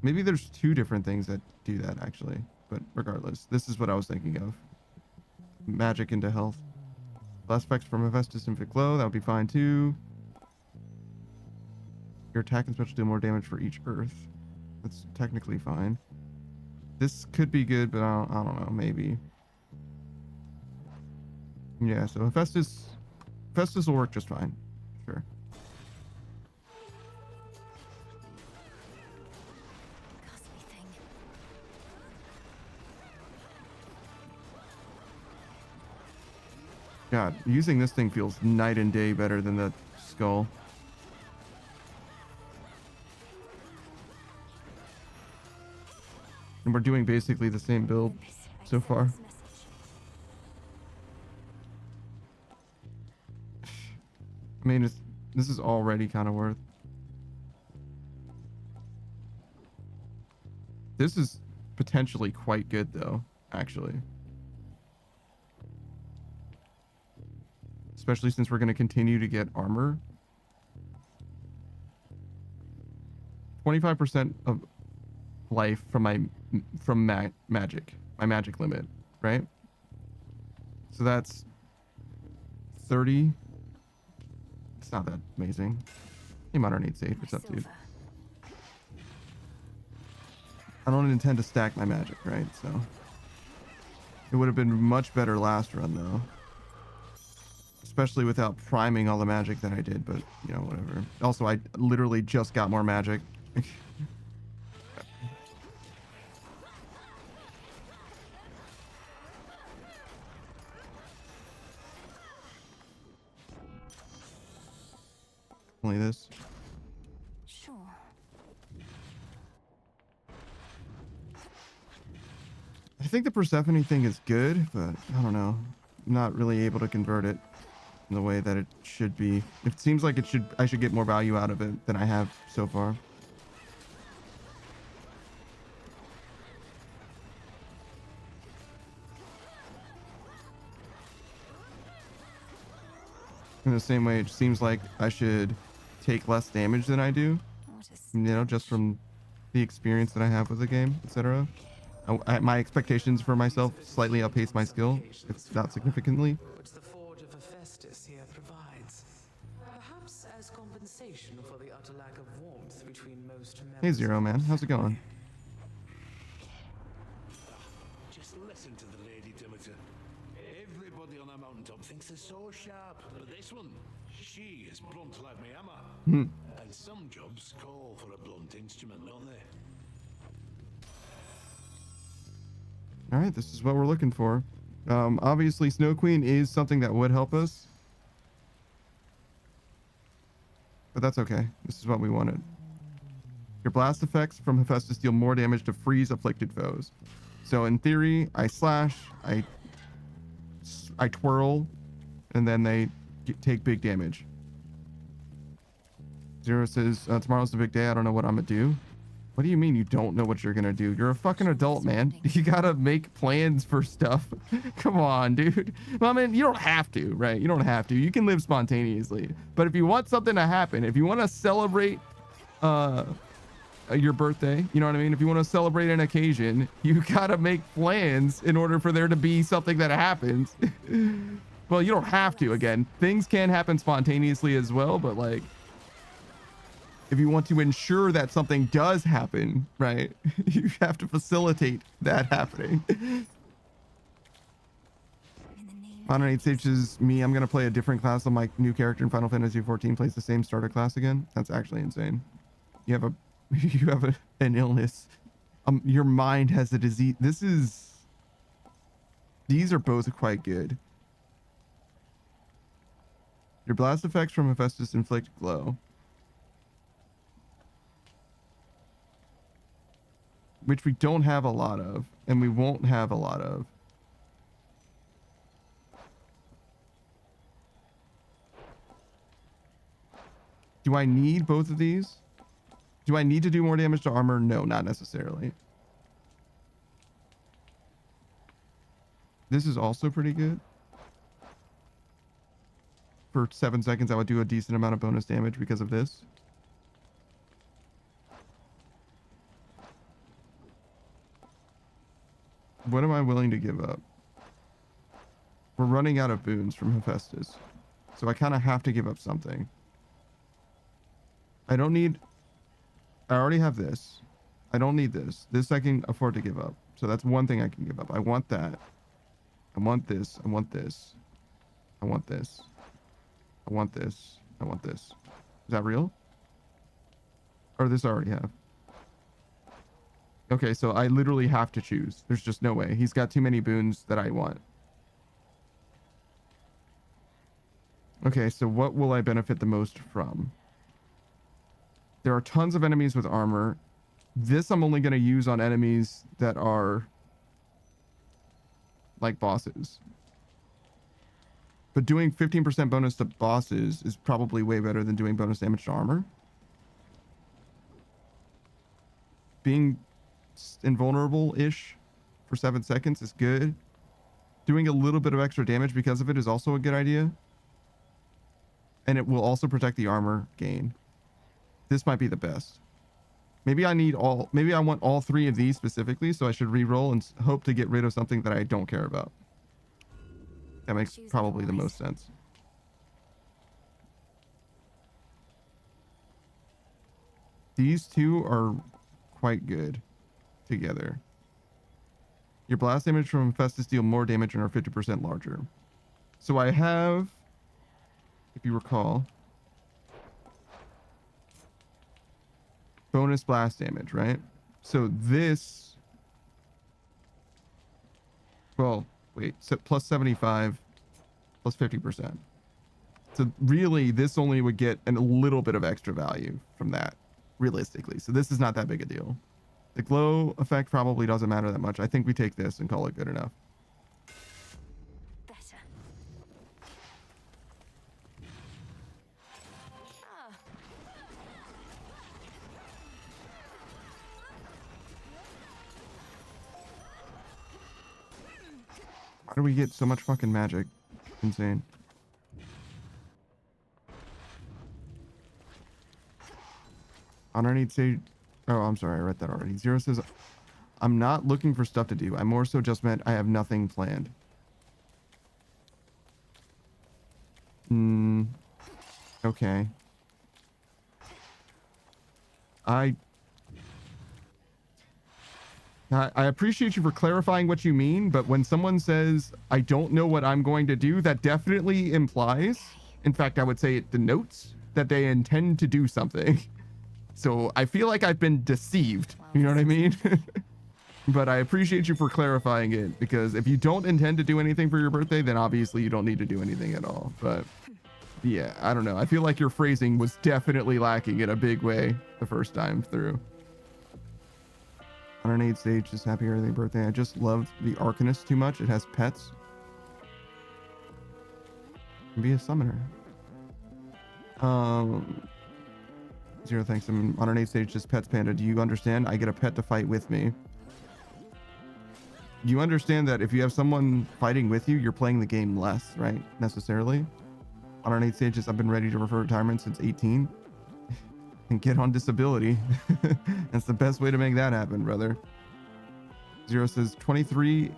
Maybe there's 2 different things that do that, actually. But regardless, this is what I was thinking of. Magic into health. Blast effects from Hephaestus and Glow. That would be fine, too. Your attack and special deal more damage for each earth. That's technically fine. This could be good, but I don't know. Maybe. Yeah, so Hephaestus will work just fine. Sure. God, using this thing feels night and day better than the skull. And we're doing basically the same build so far. I mean, this is already kind of worth. This is potentially quite good, though, actually. Especially since we're going to continue to get armor. 25% of life from magic. My magic limit, right? So that's 30. It's not that amazing. You might not need save. What's up, dude? I don't intend to stack my magic, right? So it would have been much better last run though. Especially without priming all the magic that I did, but you know, whatever. Also, I literally just got more magic. Only this. Sure. I think the Persephone thing is good, but I don't know. I'm not really able to convert it in the way that it should be. It seems like I should get more value out of it than I have so far. In the same way, it seems like I should take less damage than I do, you know, just from the experience that I have with the game, etc. My expectations for myself slightly outpace my skill, if not significantly. Which the Forge of Hephaestus here provides. Perhaps as compensation for the utter lack of warmth between most members. Hey Zero Man, how's it going? Just listen to the lady, Demeter. Everybody on that mountaintop thinks they're so sharp, but this one, she is blunt like my hammer. And some jobs call for a blunt instrument, don't they? All right, this is what we're looking for. Obviously, Snow Queen is something that would help us. But that's okay. This is what we wanted. Your blast effects from Hephaestus deal more damage to freeze afflicted foes. So in theory, I slash, I twirl, and then they take big damage. Zero says, tomorrow's the big day. I don't know what I'm gonna do. What do you mean you don't know what you're gonna do? You're a fucking adult, man. You gotta make plans for stuff. Come on, dude. Well, I mean, you don't have to, right? You don't have to. You can live spontaneously. But if you want something to happen, if you want to celebrate your birthday, you know what I mean? If you want to celebrate an occasion, you gotta make plans in order for there to be something that happens. Well, you don't have to. Again, things can happen spontaneously as well, but like, if you want to ensure that something does happen, right, you have to facilitate that happening. Final 8 stages, me, I'm going to play a different class on my new character in Final Fantasy XIV plays the same starter class again. That's actually insane. You have an illness. Your mind has a disease. These are both quite good. Your blast effects from Hephaestus inflict glow, which we don't have a lot of, and we won't have a lot of. Do I need both of these? Do I need to do more damage to armor? No, not necessarily. This is also pretty good. For 7 seconds, I would do a decent amount of bonus damage because of this. What am I willing to give up? We're running out of boons from Hephaestus, so I kind of have to give up something. I already have this. I don't need this. This I can afford to give up. So that's one thing I can give up. I want that. I want this. I want this. I want this. I want this. I want this. Is that real? Or this I already have? Okay, so I literally have to choose. There's just no way. He's got too many boons that I want. Okay, so what will I benefit the most from? There are tons of enemies with armor. This I'm only going to use on enemies that are like bosses. But doing 15% bonus to bosses is probably way better than doing bonus damage to armor. Being invulnerable-ish for 7 seconds is good. Doing a little bit of extra damage because of it is also a good idea. And it will also protect the armor gain. This might be the best. Maybe I want all 3 of these specifically, so I should re-roll and hope to get rid of something that I don't care about. That makes probably the most sense. These two are quite good together. Your blast damage from Festus deal more damage and are 50% larger. So I have, if you recall, bonus blast damage, right? So this, well, wait, so plus 75, plus 50%. So really, this only would get a little bit of extra value from that, realistically. So this is not that big a deal. The glow effect probably doesn't matter that much. I think we take this and call it good enough. Better. How do we get so much fucking magic? Insane. Honor needs sage. Oh, I'm sorry. I read that already. Zero says, I'm not looking for stuff to do. I more so just meant I have nothing planned. Okay. I appreciate you for clarifying what you mean, but when someone says, I don't know what I'm going to do, that definitely implies, in fact, I would say it denotes that they intend to do something. So I feel like I've been deceived. You know what I mean? But I appreciate you for clarifying it, because if you don't intend to do anything for your birthday, then obviously you don't need to do anything at all. But yeah, I don't know. I feel like your phrasing was definitely lacking in a big way the first time through. 108 stage, just happy early birthday. I just loved the Arcanist too much. It has pets. Be a summoner. Zero thanks. I'm on an 8 stage, just pets panda. Do you understand? I get a pet to fight with me. You understand that if you have someone fighting with you, you're playing the game less, right? Necessarily. On an 8 stages, I've been ready to refer retirement since 18. And get on disability. That's the best way to make that happen, brother. Zero says 23.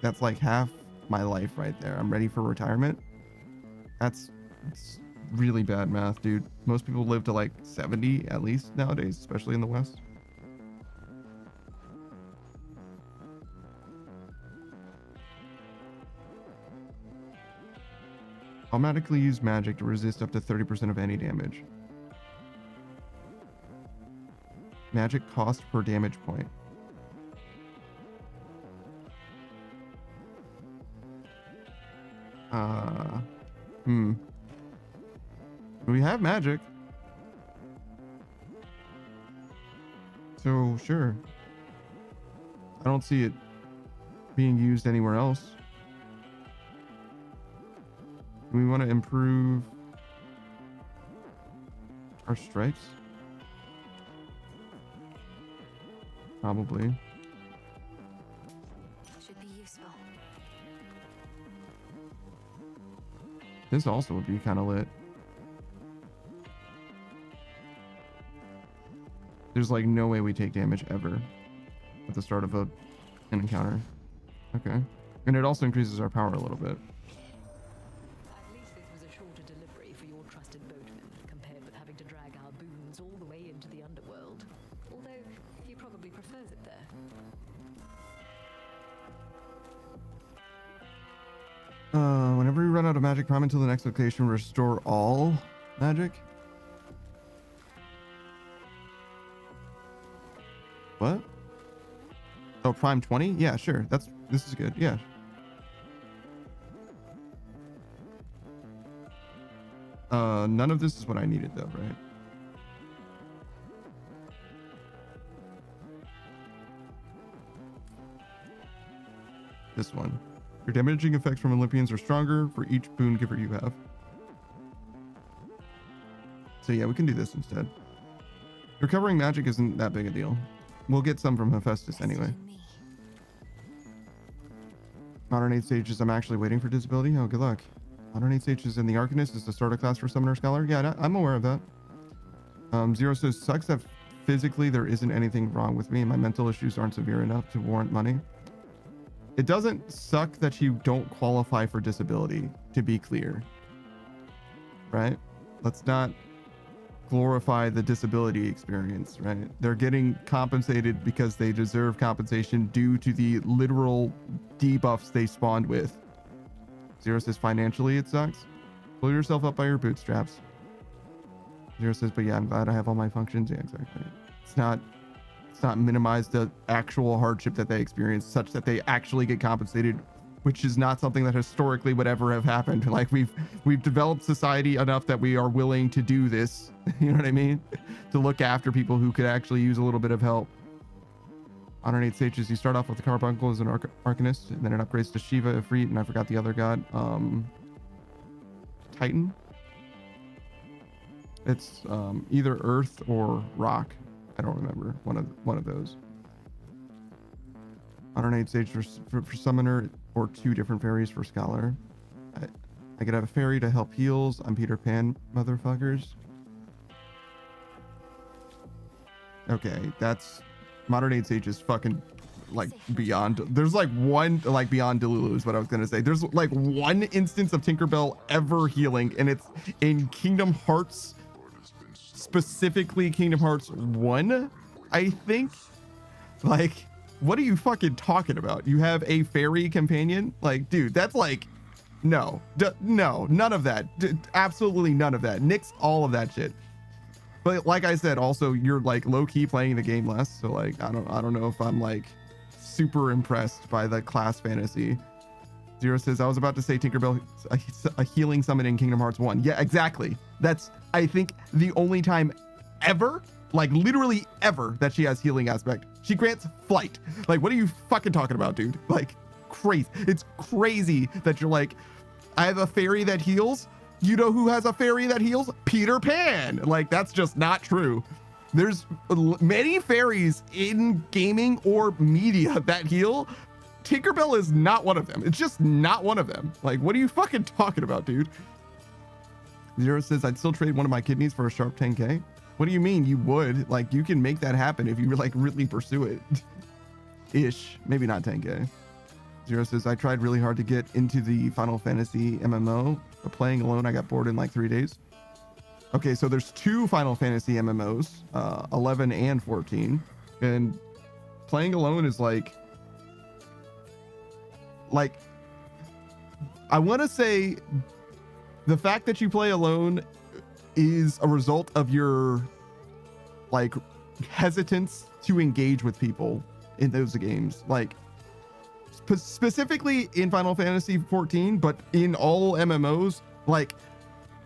That's like half my life right there. I'm ready for retirement. That's really bad math, dude. Most people live to like 70 at least nowadays, especially in the West. Automatically use magic to resist up to 30% of any damage. Magic cost per damage point. We have magic. So, sure. I don't see it being used anywhere else. We want to improve our strikes. Probably. Should be useful. This also would be kind of lit. There's like no way we take damage ever at the start of an encounter. Okay. And it also increases our power a little bit. At least this was a shorter delivery for your trusted boatman, compared with having to drag our boons all the way into the underworld. Although, he probably prefers it there. Whenever we run out of magic prime until the next location, restore all magic. What? Oh, prime 20? Yeah, sure. This is good. Yeah. None of this is what I needed though, right? This one. Your damaging effects from Olympians are stronger for each boon giver you have. So yeah, we can do this instead. Recovering magic isn't that big a deal. We'll get some from Hephaestus anyway. Modern 8 stages, I'm actually waiting for disability. Oh, good luck. Modern 8 stages in the Arcanist is the starter class for Summoner Scholar. Yeah, I'm aware of that. Zero says, sucks that physically there isn't anything wrong with me and my mental issues aren't severe enough to warrant money. It doesn't suck that you don't qualify for disability, to be clear. Right? Let's not glorify the disability experience, right? They're getting compensated because they deserve compensation due to the literal debuffs they spawned with. Zero says financially it sucks. Pull yourself up by your bootstraps. Zero says, but yeah, I'm glad I have all my functions. Yeah, exactly. It's not minimize the actual hardship that they experience such that they actually get compensated, which is not something that historically would ever have happened. Like we've developed society enough that we are willing to do this. You know what I mean? To look after people who could actually use a little bit of help. On 8 stages, you start off with the Carbuncle as an Arcanist, and then it upgrades to Shiva, Ifrit, and I forgot the other god. Titan. It's either Earth or Rock. I don't remember. One of those. On 8 stage for Summoner, or 2 different fairies for Scholar. I could have a fairy to help heals. I'm Peter Pan, motherfuckers. Okay, that's Modern 8 Sage is fucking like beyond. There's like one like beyond Delulu is what I was gonna say. There's like one instance of Tinkerbell ever healing, and it's in Kingdom Hearts, specifically Kingdom Hearts 1, I think. Like, what are you fucking talking about? You have a fairy companion? Like, dude, that's like, no, no, none of that. Absolutely none of that. Nix all of that shit. But like I said, also you're like low key playing the game less, so like I don't know if I'm like super impressed by the class fantasy. Zero says I was about to say Tinkerbell a healing summon in Kingdom Hearts 1. Yeah, exactly. That's I think the only time ever, like literally ever, that she has healing aspect. She grants flight. Like, what are you fucking talking about, dude? Like, crazy. It's crazy that you're like, I have a fairy that heals. You know who has a fairy that heals? Peter Pan. Like, that's just not true. There's many fairies in gaming or media that heal. Tinkerbell is not one of them. It's just not one of them. Like, what are you fucking talking about, dude? Zero says, I'd still trade one of my kidneys for a sharp 10K. What do you mean you would? Like, you can make that happen if you like really pursue it. Ish. Maybe not 10K. Zero says, I tried really hard to get into the Final Fantasy MMO, but playing alone, I got bored in like 3 days. Okay, so there's 2 Final Fantasy MMOs, 11 and 14. And playing alone is like I want to say the fact that you play alone is a result of your like hesitance to engage with people in those games. Like specifically in Final Fantasy 14, but in all MMOs, like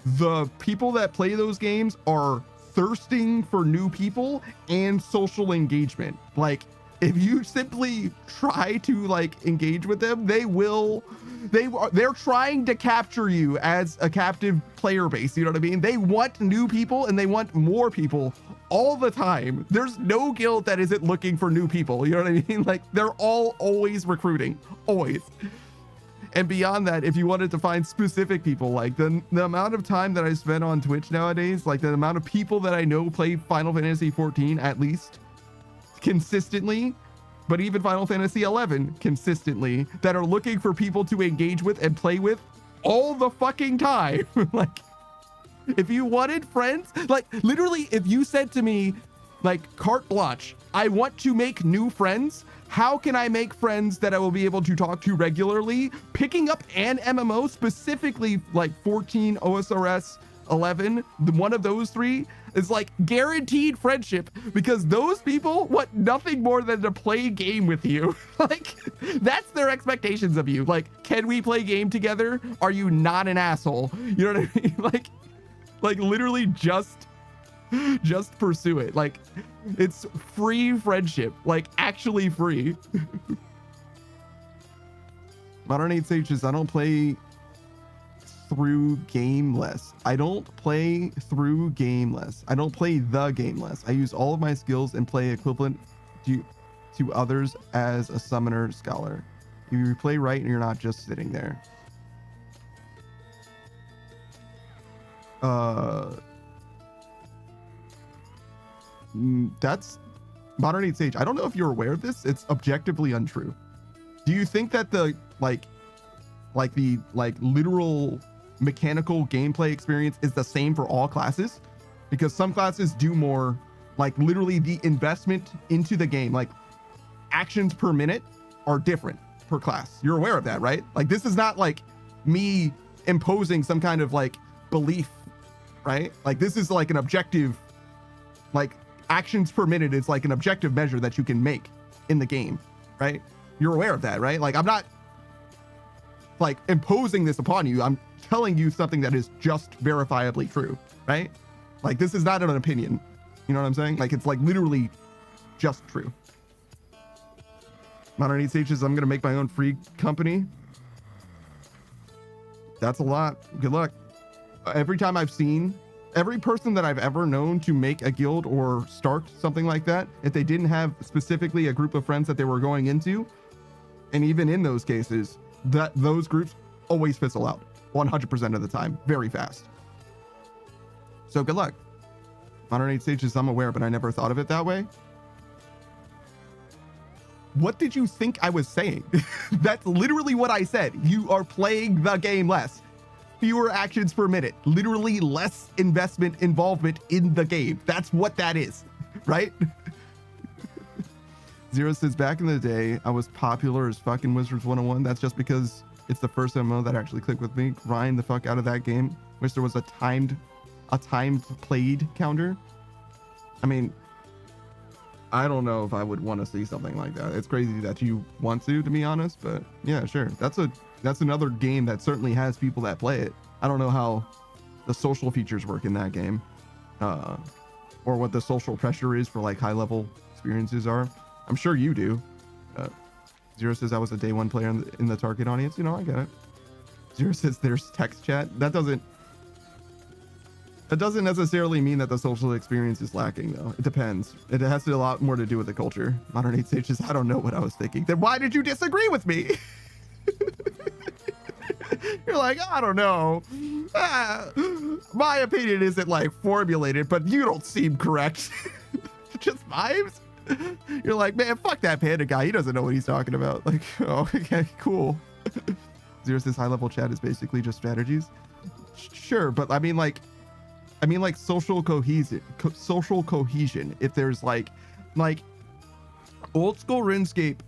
the people that play those games are thirsting for new people and social engagement. Like if you simply try to like engage with them, they're trying to capture you as a captive player base. You know what I mean? They want new people and they want more people all the time. There's no guild that isn't looking for new people. You know what I mean? Like they're all always recruiting, always. And beyond that, if you wanted to find specific people, like the amount of time that I spend on Twitch nowadays, like the amount of people that I know play Final Fantasy 14 at least consistently, but even Final Fantasy 11 consistently, that are looking for people to engage with and play with all the fucking time. Like if you wanted friends, like literally if you said to me like carte blanche, I want to make new friends, how can I make friends that I will be able to talk to regularly? Picking up an MMO, specifically like 14, OSRS, 11, one of those 3 is like guaranteed friendship, because those people want nothing more than to play game with you. Like that's their expectations of you. Like, can we play game together? Are you not an asshole? You know what I mean? Like literally just pursue it. Like it's free friendship, like actually free. Modern 8 Sages, I don't play through gameless. I don't play through gameless. I don't play the gameless. I use all of my skills and play equivalent to others as a summoner scholar. You play right and you're not just sitting there. That's Modern 8 Sage. I don't know if you're aware of this. It's objectively untrue. Do you think that the like the literal mechanical gameplay experience is the same for all classes? because some classes do more, like literally the investment into the game, like actions per minute are different per class. You're aware of that, right? Like this is not like me imposing some kind of like belief, right? Like this is like an objective, like actions per minute is like an objective measure that you can make in the game, right? You're aware of that, right? Like I'm not like imposing this upon you. I'm telling you something that is just verifiably true, right? Like this is not an opinion. You know what I'm saying? Like it's like literally just true. Modern 8 stages, I'm gonna make my own free company. That's a lot. Good luck. Every time I've seen, every person that I've ever known to make a guild or start something like that, if they didn't have specifically a group of friends that they were going into, and even in those cases, that those groups always fizzle out 100% of the time, very fast. So good luck. Modern 8 stages, I'm aware, but I never thought of it that way. What did you think I was saying? That's literally what I said. You are playing the game less. Fewer actions per minute. Literally less involvement in the game. That's what that is, right? Zero says, back in the day, I was popular as fucking Wizards 101. That's just because it's the first MMO that actually clicked with me. Grind the fuck out of that game. Wish there was a timed played counter. I mean, I don't know if I would want to see something like that. It's crazy that you want to be honest, but yeah, sure. That's another game that certainly has people that play it. I don't know how the social features work in that game, or what the social pressure is for like high level experiences are. I'm sure you do. Zero says I was a day one player in the target audience. You know, I get it. Zero says there's text chat. That doesn't necessarily mean that the social experience is lacking, though. It depends. It has a lot more to do with the culture. Modern 8 stages, I don't know what I was thinking. Then why did you disagree with me? You're like, I don't know. My opinion isn't like formulated, but you don't seem correct. Just vibes. You're like, man, fuck that panda guy. He doesn't know what he's talking about. Like, oh, okay, cool. Zero says high level chat is basically just strategies. Sure, but I mean like social cohesion. If there's like old school RuneScape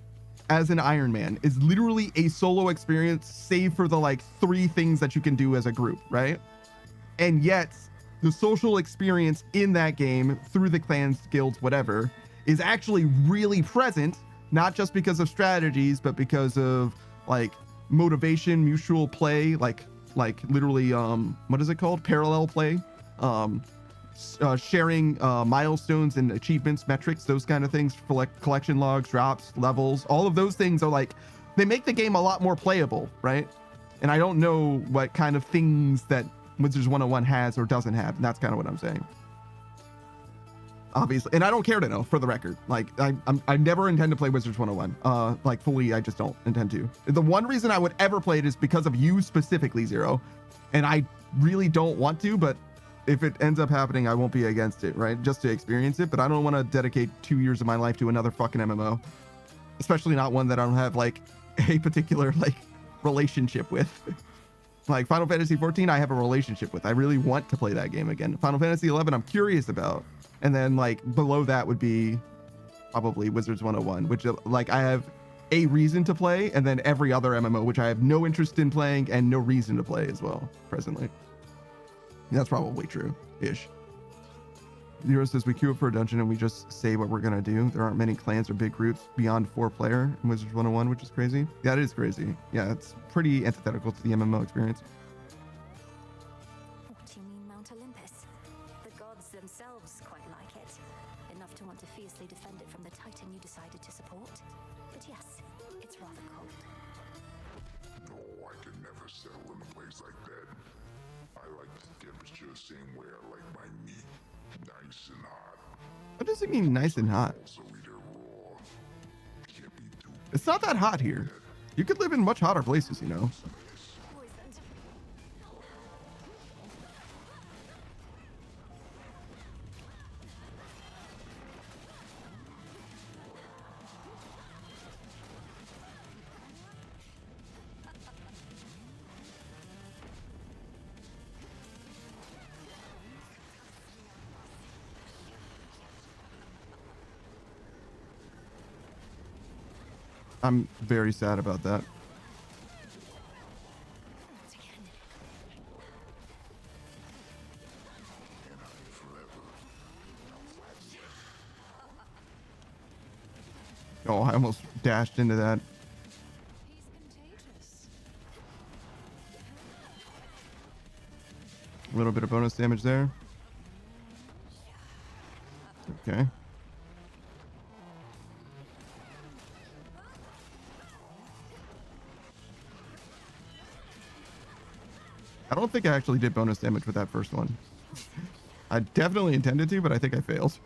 as an Iron Man is literally a solo experience, save for the like 3 things that you can do as a group, right? And yet the social experience in that game through the clans, guilds, whatever, is actually really present, not just because of strategies, but because of like motivation, mutual play, like literally what is it called? Parallel play. Sharing milestones and achievements, metrics, those kind of things, collection logs, drops, levels, all of those things are like, they make the game a lot more playable, right? And I don't know what kind of things that Wizards 101 has or doesn't have, and that's kind of what I'm saying. Obviously, and I don't care to know, for the record. Like, I never intend to play Wizards 101. Like, fully, I just don't intend to. The one reason I would ever play it is because of you specifically, Zero. And I really don't want to, but if it ends up happening, I won't be against it, right? Just to experience it, but I don't want to dedicate 2 years of my life to another fucking MMO. Especially not one that I don't have, like, a particular, like, relationship with. Like, Final Fantasy 14, I have a relationship with. I really want to play that game again. Final Fantasy 11, I'm curious about. And then, like, below that would be probably Wizards 101, which, like, I have a reason to play, and then every other MMO, which I have no interest in playing and no reason to play as well, presently. That's probably true-ish. Zero says, we queue up for a dungeon and we just say what we're going to do. There aren't many clans or big groups beyond 4-player in Wizards 101, which is crazy. Yeah, it is crazy. Yeah, it's pretty antithetical to the MMO experience. What do you mean, Mount Olympus? The gods themselves quite like it. Enough to want to fiercely defend it from the titan you decided to support. But yes, it's rather cold. No, I can never settle in a place like that. I like the temperature same way I like my meat. Nice and hot. What does it mean, nice and hot? It's not that hot here. You could live in much hotter places, you know. I'm very sad about that. Oh, I almost dashed into that. A little bit of bonus damage there. Okay. I don't think I actually did bonus damage with that first one. I definitely intended to, but I think I failed.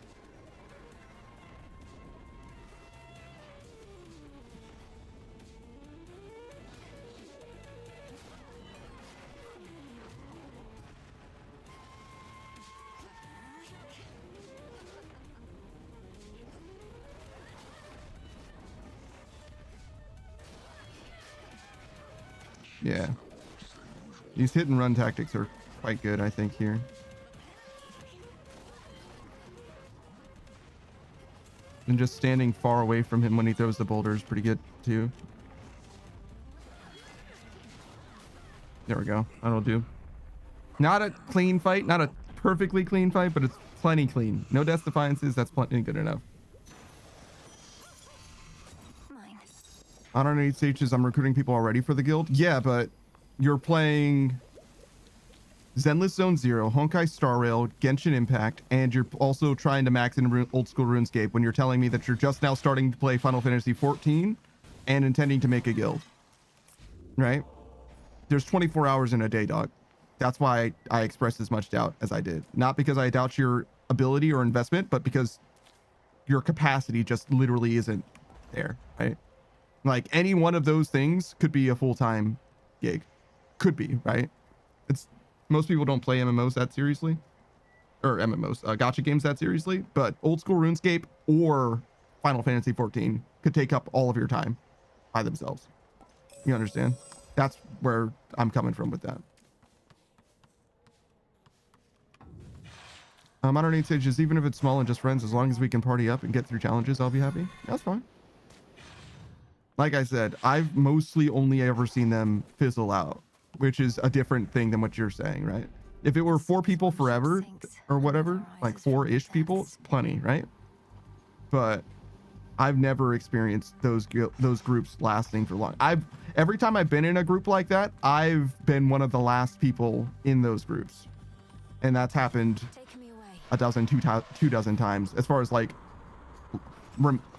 Yeah. These hit and run tactics are quite good, I think, here. And just standing far away from him when he throws the boulder is pretty good, too. There we go. That'll do. Not a clean fight. Not a perfectly clean fight, but it's plenty clean. No Death Defiances. That's plenty good enough. On our 8 stages, I'm recruiting people already for the guild. Yeah, but you're playing Zenless Zone Zero, Honkai Star Rail, Genshin Impact, and you're also trying to max in old school RuneScape when you're telling me that you're just now starting to play Final Fantasy 14 and intending to make a guild. Right? There's 24 hours in a day, dog. That's why I expressed as much doubt as I did. Not because I doubt your ability or investment, but because your capacity just literally isn't there, right? Like any one of those things could be a full-time gig. Could be, right? It's most people don't play MMOs that seriously. Or MMOs, gacha games that seriously. But old school RuneScape or Final Fantasy 14 could take up all of your time by themselves. You understand? That's where I'm coming from with that. Modern 8 stages, even if it's small and just friends, as long as we can party up and get through challenges, I'll be happy. That's fine. Like I said, I've mostly only ever seen them fizzle out, which is a different thing than what you're saying, right? If it were 4 people forever or whatever, like 4-ish people, it's plenty, right? But I've never experienced those groups lasting for long. Every time I've been in a group like that, I've been one of the last people in those groups. And that's happened a dozen, two dozen times as far as like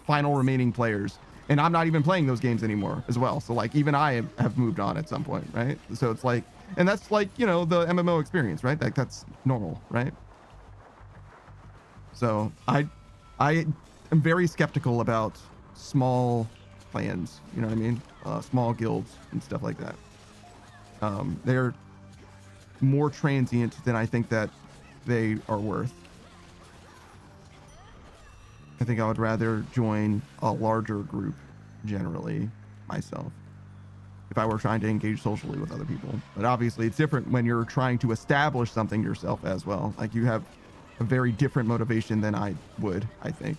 final remaining players. And I'm not even playing those games anymore as well. So like even I have moved on at some point, right? So it's like, and that's like, you know, the MMO experience, right? Like that's normal, right? So I am very skeptical about small clans, you know what I mean? Small guilds and stuff like that. They're more transient than I think that they are worth. I think I would rather join a larger group generally myself if I were trying to engage socially with other people. But obviously it's different when you're trying to establish something yourself as well. Like you have a very different motivation than I would, I think,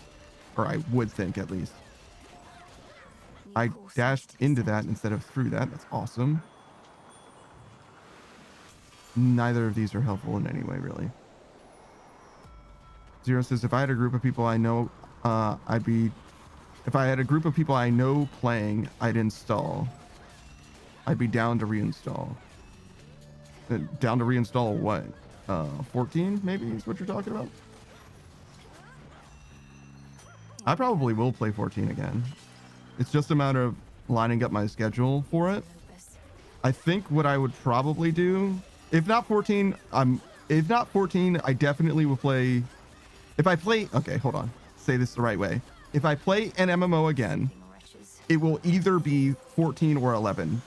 or I would think at least. I dashed into that instead of through that. That's awesome. Neither of these are helpful in any way, really. Zero says, if I had a group of people I know, if I had a group of people I know playing, I'd install. I'd be down to reinstall. Down to reinstall what? 14 maybe is what you're talking about? I probably will play 14 again. It's just a matter of lining up my schedule for it. I think what I would probably do, if not 14, I definitely will play. If I play, okay, hold on. Say this the right way. If I play an MMO again, it will either be 14 or 11.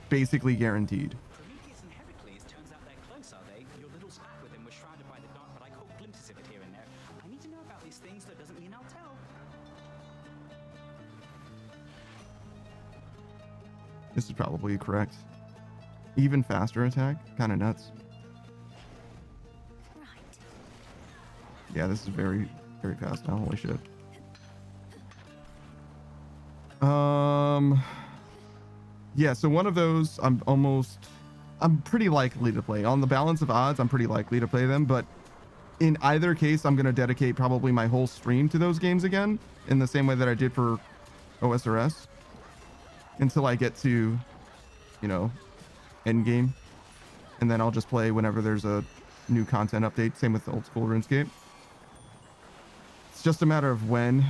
Basically guaranteed. Prometheus and Heracles, turns out they're close, are they? Your little spat with him was shrouded by the dark, but I caught glimpses of it here and there. I need to know about these things, that doesn't mean I'll tell. This is probably correct. Even faster attack? Kind of nuts. Yeah, this is very, very fast now. Holy shit. Yeah, so one of those I'm pretty likely to play. On the balance of odds, I'm pretty likely to play them, but in either case, I'm going to dedicate probably my whole stream to those games again, in the same way that I did for OSRS, until I get to, you know, end game. And then I'll just play whenever there's a new content update. Same with the old school RuneScape. It's just a matter of when.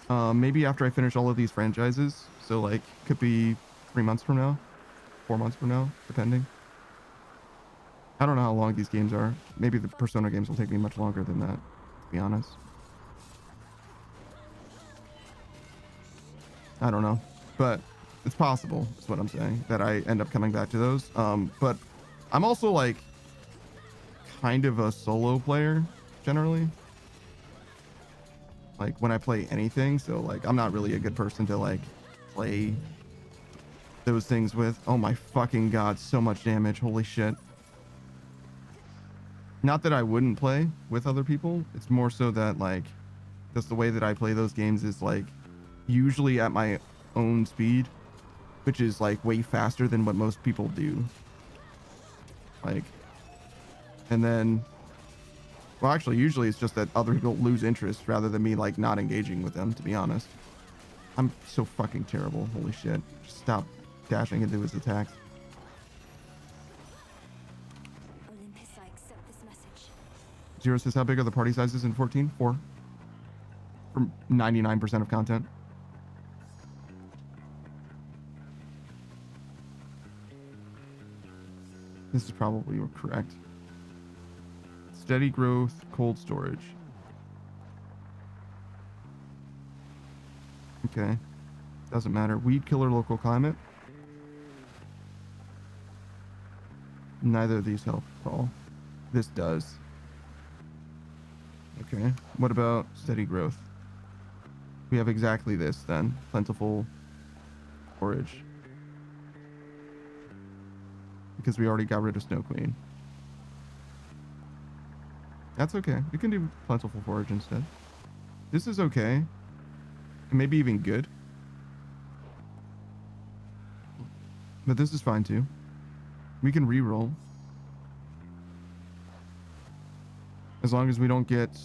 Maybe after I finish all of these franchises. So like, could be 3 months from now, 4 months from now, depending. I don't know how long these games are. Maybe the Persona games will take me much longer than that, to be honest. I don't know, but it's possible, is what I'm saying, that I end up coming back to those. But I'm also like kind of a solo player generally. Like when I play anything, so like I'm not really a good person to like play those things with. Oh my fucking god, so much damage, holy shit. Not that I wouldn't play with other people, it's more so that like just the way that I play those games is like usually at my own speed, which is like way faster than what most people do. Like, and then, well, actually, usually it's just that other people lose interest rather than me like not engaging with them, to be honest. I'm so fucking terrible. Holy shit. Just stop dashing into his attacks. Olympus, I accept this message. Zero says, how big are the party sizes in 14? 4. From 99% of content. This is probably correct. Steady growth, cold storage. Okay. Doesn't matter. Weed killer, local climate. Neither of these help at all. This does. Okay. What about steady growth? We have exactly this then. Plentiful forage. Because we already got rid of Snow Queen. That's okay. We can do plentiful forage instead. This is okay. And maybe even good. But this is fine too. We can re-roll. As long as we don't get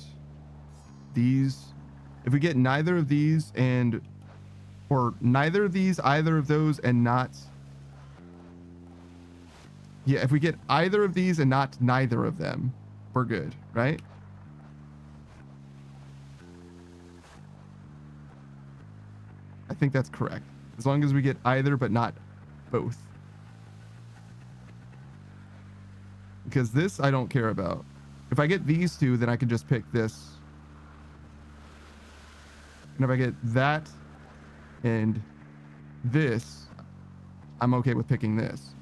these. If we get neither of these and... Or neither of these, either of those, and not... Yeah, if we get either of these and not neither of them, we're good, right? I think that's correct. As long as we get either but not both. Because this I don't care about. If I get these two, then I can just pick this. And if I get that and this, I'm okay with picking this.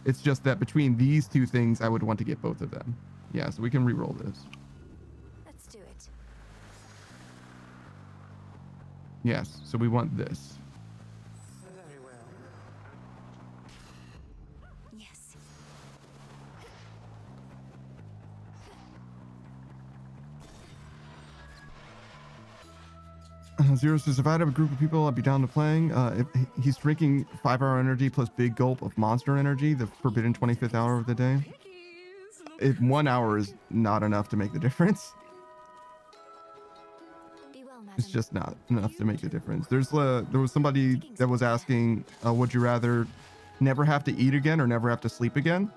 It's just that between these two things, I would want to get both of them. Yeah, so we can re-roll this. Let's do it. Yes, so we want this. Very well. Yes. Zero says, if I had a group of people, I'd be down to playing. If he's drinking 5-hour energy plus big gulp of monster energy, the forbidden 25th hour of the day. If 1 hour is not enough to make the difference. It's just not enough to make the difference. There was somebody that was asking, would you rather never have to eat again or never have to sleep again?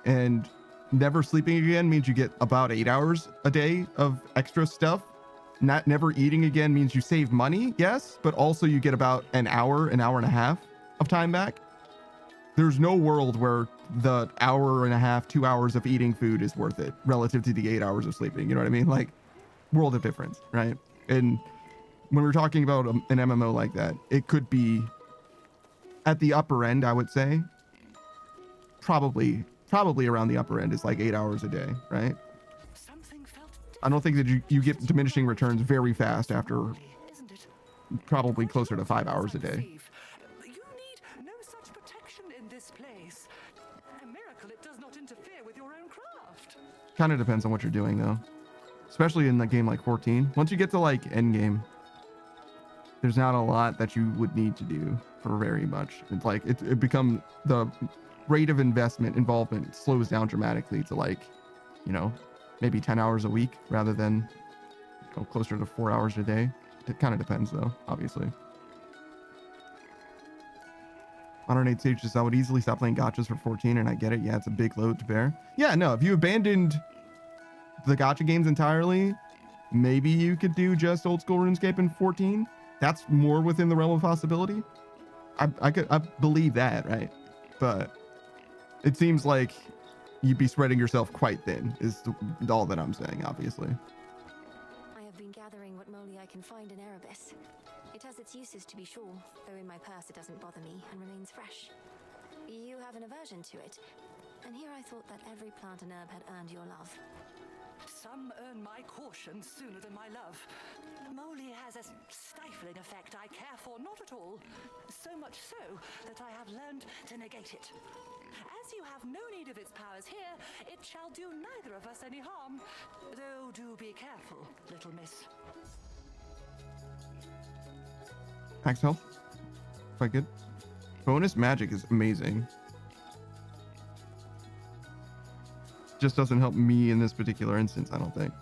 And never sleeping again means you get about 8 hours a day of extra stuff. Never eating again means you save money, yes, but also you get about an hour and a half of time back. There's no world where the hour and a half, 2 hours of eating food is worth it relative to the 8 hours of sleeping. You know what I mean? Like, world of difference, right? And when we're talking about an MMO like that, it could be at the upper end, I would say. Probably around the upper end is like 8 hours a day, right? I don't think that you get diminishing returns very fast after probably closer to 5 hours a day. You need no such protection in this place. A miracle it does not interfere with your own craft. Kind of depends on what you're doing though. Especially in a game like 14. Once you get to like end game, there's not a lot that you would need to do for very much. It's like it become the rate of involvement slows down dramatically to like, you know, maybe 10 hours a week rather than, you know, closer to 4 hours a day. It kind of depends though, obviously. Modern Age Sage says I would easily stop playing gachas for 14, and I get it. Yeah, it's a big load to bear. Yeah, no, if you abandoned the gacha games entirely, maybe you could do just old school RuneScape in 14. That's more within the realm of possibility. I believe that, right? But it seems like you'd be spreading yourself quite thin, is all that I'm saying, obviously. I have been gathering what moly I can find in Erebus. It has its uses, to be sure, though in my purse it doesn't bother me and remains fresh. You have an aversion to it, and here I thought that every plant and herb had earned your love. Some earn my caution sooner than my love. Moly has a stifling effect I care for not at all. So much so that I have learned to negate it. As you have no need of its powers here, it shall do neither of us any harm. Though do be careful, little miss. Max health. Quite good. Bonus magic is amazing. Just doesn't help me in this particular instance, I don't think.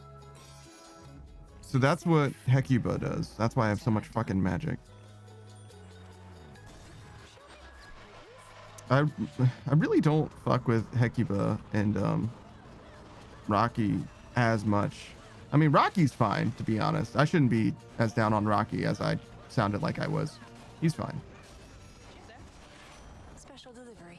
So that's what Hecuba does. That's why I have so much fucking magic. I really don't fuck with Hecuba and Rocky as much. I mean, Rocky's fine, to be honest. I shouldn't be as down on Rocky as I sounded like I was. He's fine. Special delivery.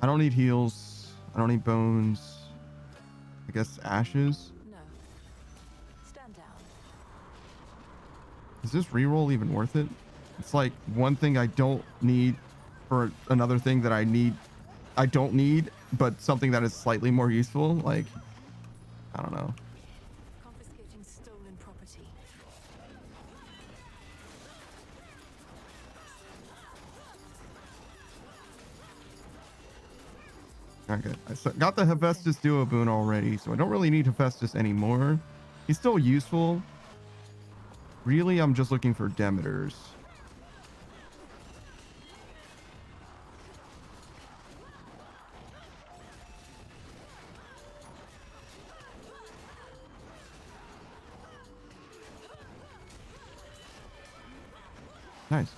I don't need heals. I don't need bones. I guess ashes. No. Stand down. Is this reroll even worth it? It's like one thing I don't need for another thing that I don't need, but something that is slightly more useful. Like, I don't know. Confiscating stolen property. Okay, I got the Hephaestus Duo boon already, so I don't really need Hephaestus anymore. He's still useful. Really, I'm just looking for Demeters. Nice.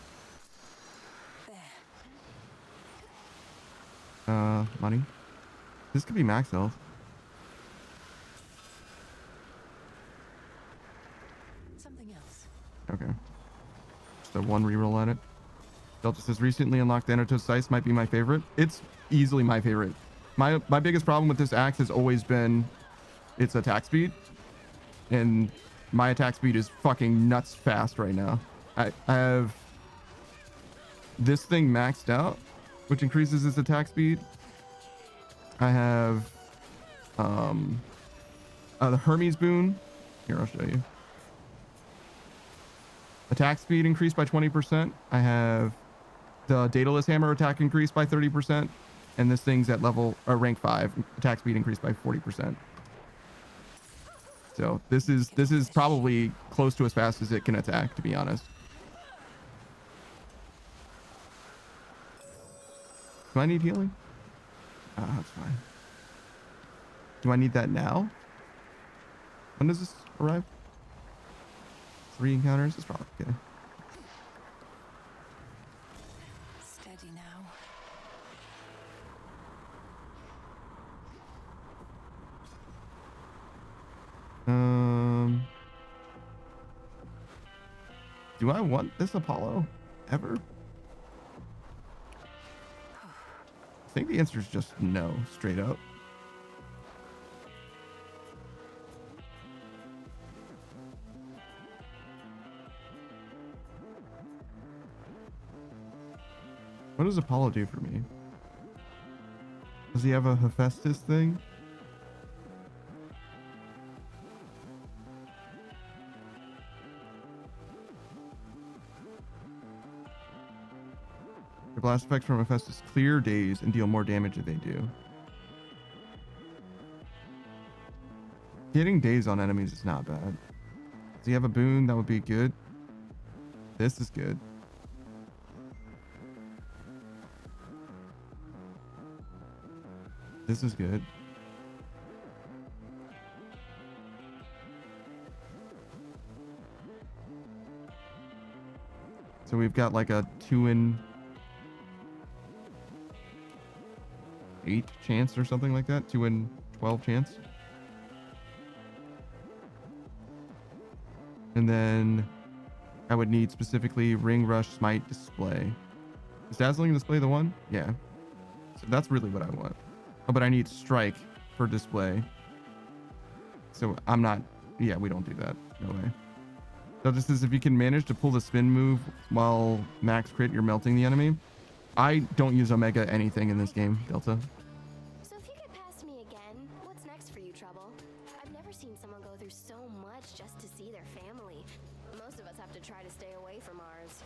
Money. This could be max health. Something else. Okay. Just a one reroll at it. Delta says recently unlocked Thanatos Sice might be my favorite. It's easily my favorite. My biggest problem with this axe has always been its attack speed. And my attack speed is fucking nuts fast right now. I have this thing maxed out, which increases its attack speed. I have the Hermes boon. Here, I'll show you. Attack speed increased by 20%. I have the Daedalus hammer attack increased by 30%, and this thing's at level rank 5. Attack speed increased by 40%. So this is probably close to as fast as it can attack, to be honest. Do I need healing? That's fine. Do I need that now? When does this arrive? 3 encounters? It's probably okay. Steady now. Do I want this Apollo ever? I think the answer is just no, straight up. What does Apollo do for me? Does he have a Hephaestus thing? blast effects from Hephaestus clear days and deal more damage if they do. Getting days on enemies is not bad. Does he have a boon? That would be good. This is good. This is good. So we've got like a 2 in 8 chance or something like that. 2 in 12 chance. And then I would need specifically Ring Rush, Smite, Display. Is Dazzling Display the one? Yeah. So that's really what I want. Oh, but I need Strike for Display. So I'm not... Yeah, we don't do that. No way. So this is if you can manage to pull the spin move while max crit, you're melting the enemy. I don't use Omega anything in this game, Delta. So if you get past me again, what's next for you, Trouble? I've never seen someone go through so much just to see their family. Most of us have to try to stay away from ours.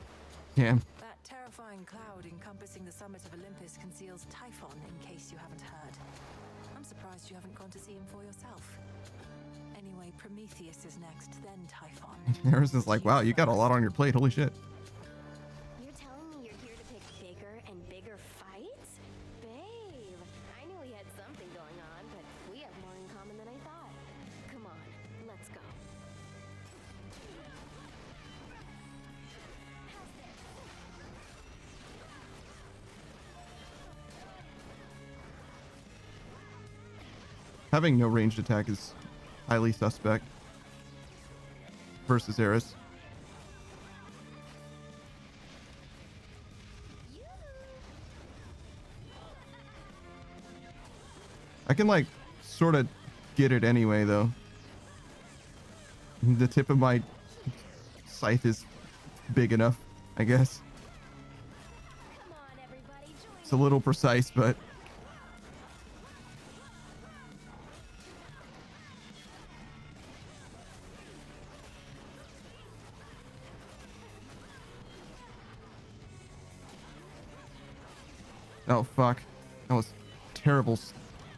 Yeah. That terrifying cloud encompassing the summit of Olympus conceals Typhon, in case you haven't heard. I'm surprised you haven't gone to see him for yourself. Anyway, Prometheus is next, then Typhon. Harrison's like, wow, you got a lot on your plate. Holy shit. You're telling me you're here to pick bigger and bigger fights? Babe, I knew we had something going on, but we have more in common than I thought. Come on, let's go. Having no ranged attack is highly suspect versus Eris. I can like sort of get it anyway though. The tip of my scythe is big enough, I guess. It's a little precise, but oh, fuck. That was a terrible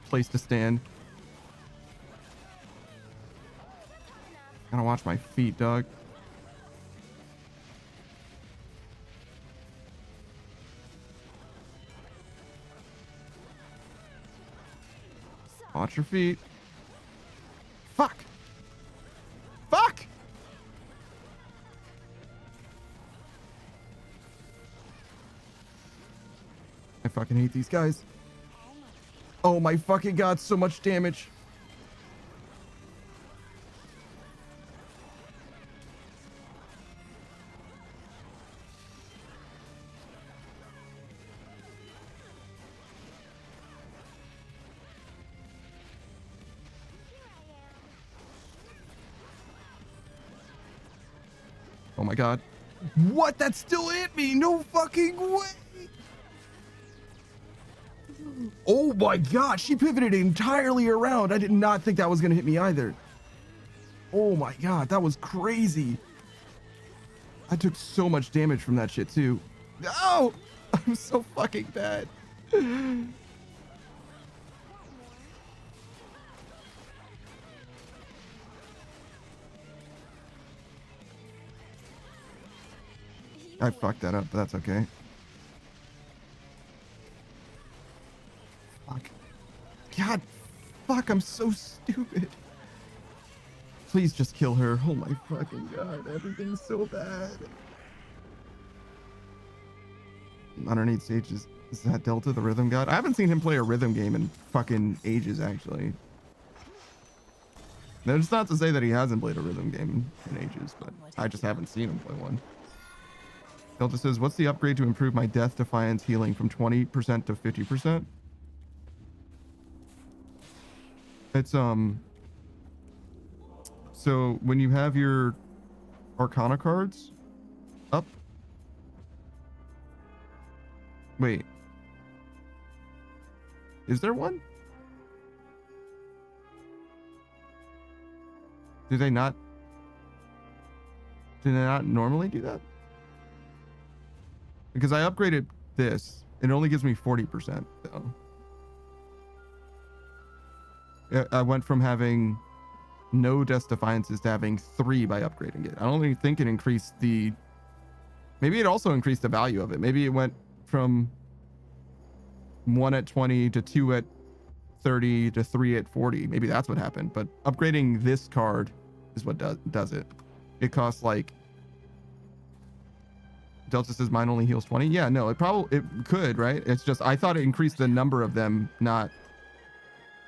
place to stand. Gotta watch my feet, dog. Watch your feet. Fuck. Fuck! I fucking hate these guys. Oh my fucking god, so much damage. Oh my god. What? That still hit me? No fucking way. Oh my god, she pivoted entirely around. I did not think that was gonna hit me either. Oh my god, that was crazy. I took so much damage from that shit too. No! I'm so fucking bad. I fucked that up, but that's okay. Fuck. God, fuck, I'm so stupid. Please just kill her. Oh my fucking god, everything's so bad. Underneath stage is that Delta, the rhythm god? I haven't seen him play a rhythm game in fucking ages, actually. That's not to say that he hasn't played a rhythm game in ages, but I just haven't seen him play one. Delta says, what's the upgrade to improve my death defiance healing from 20% to 50%? It's, so when you have your Arcana cards up. Wait. Is there one? Do they not normally do that? Because I upgraded this. It only gives me 40% though. I went from having no Death Defiances to having 3 by upgrading it. I don't even think it increased the... Maybe it also increased the value of it. Maybe it went from 1 at 20 to 2 at 30 to 3 at 40. Maybe that's what happened. But upgrading this card is what does it. It costs like... Delta says mine only heals 20. Yeah, no, it could, right? It's just I thought it increased the number of them, not...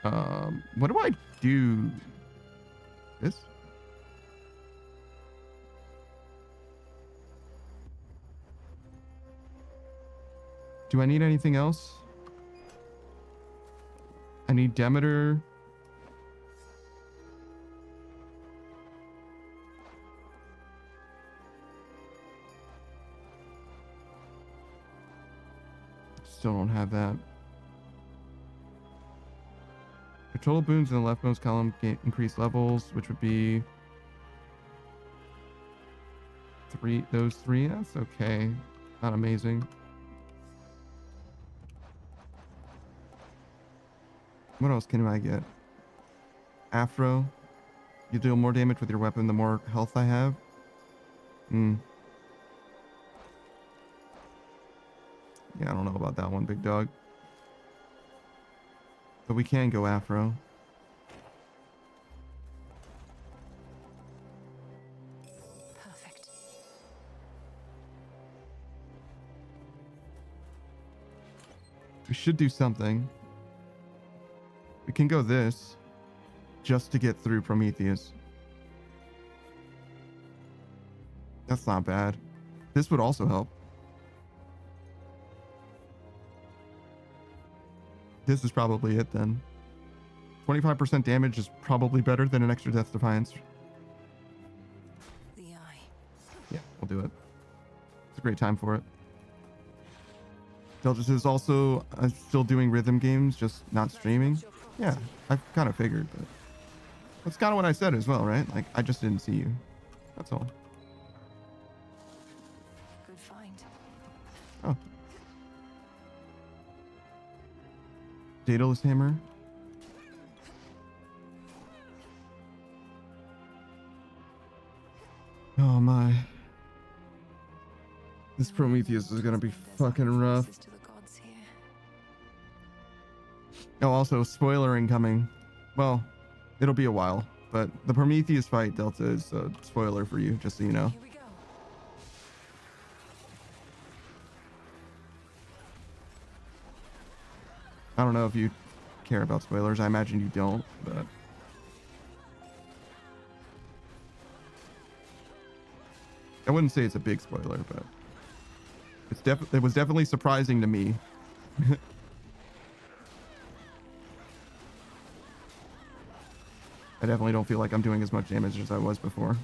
what do I do? This? Do I need anything else? I need Demeter. Still don't have that. The total boons in the leftmost column gain increased levels, which would be 3. Those 3. That's okay. Not amazing. What else can I get? Afro. You deal more damage with your weapon the more health I have. Yeah, I don't know about that one, big dog. But we can go Afro. Perfect. We should do something. We can go this just to get through Prometheus. That's not bad. This would also help. This is probably it then. 25% damage is probably better than an extra Death Defiance. The eye. Yeah, we'll do it. It's a great time for it. Delgis is also still doing rhythm games, just not streaming. Yeah, I kind of figured, but that's kind of what I said as well, right? Like, I just didn't see you. That's all. Good find. Oh. Daedalus Hammer. Oh my. This Prometheus is gonna be fucking rough. Oh, also, spoiler incoming. Well, it'll be a while, but the Prometheus fight, Delta, is a spoiler for you, just so you know. I don't know if you care about spoilers. I imagine you don't, but... I wouldn't say it's a big spoiler, but... It was definitely surprising to me. I definitely don't feel like I'm doing as much damage as I was before.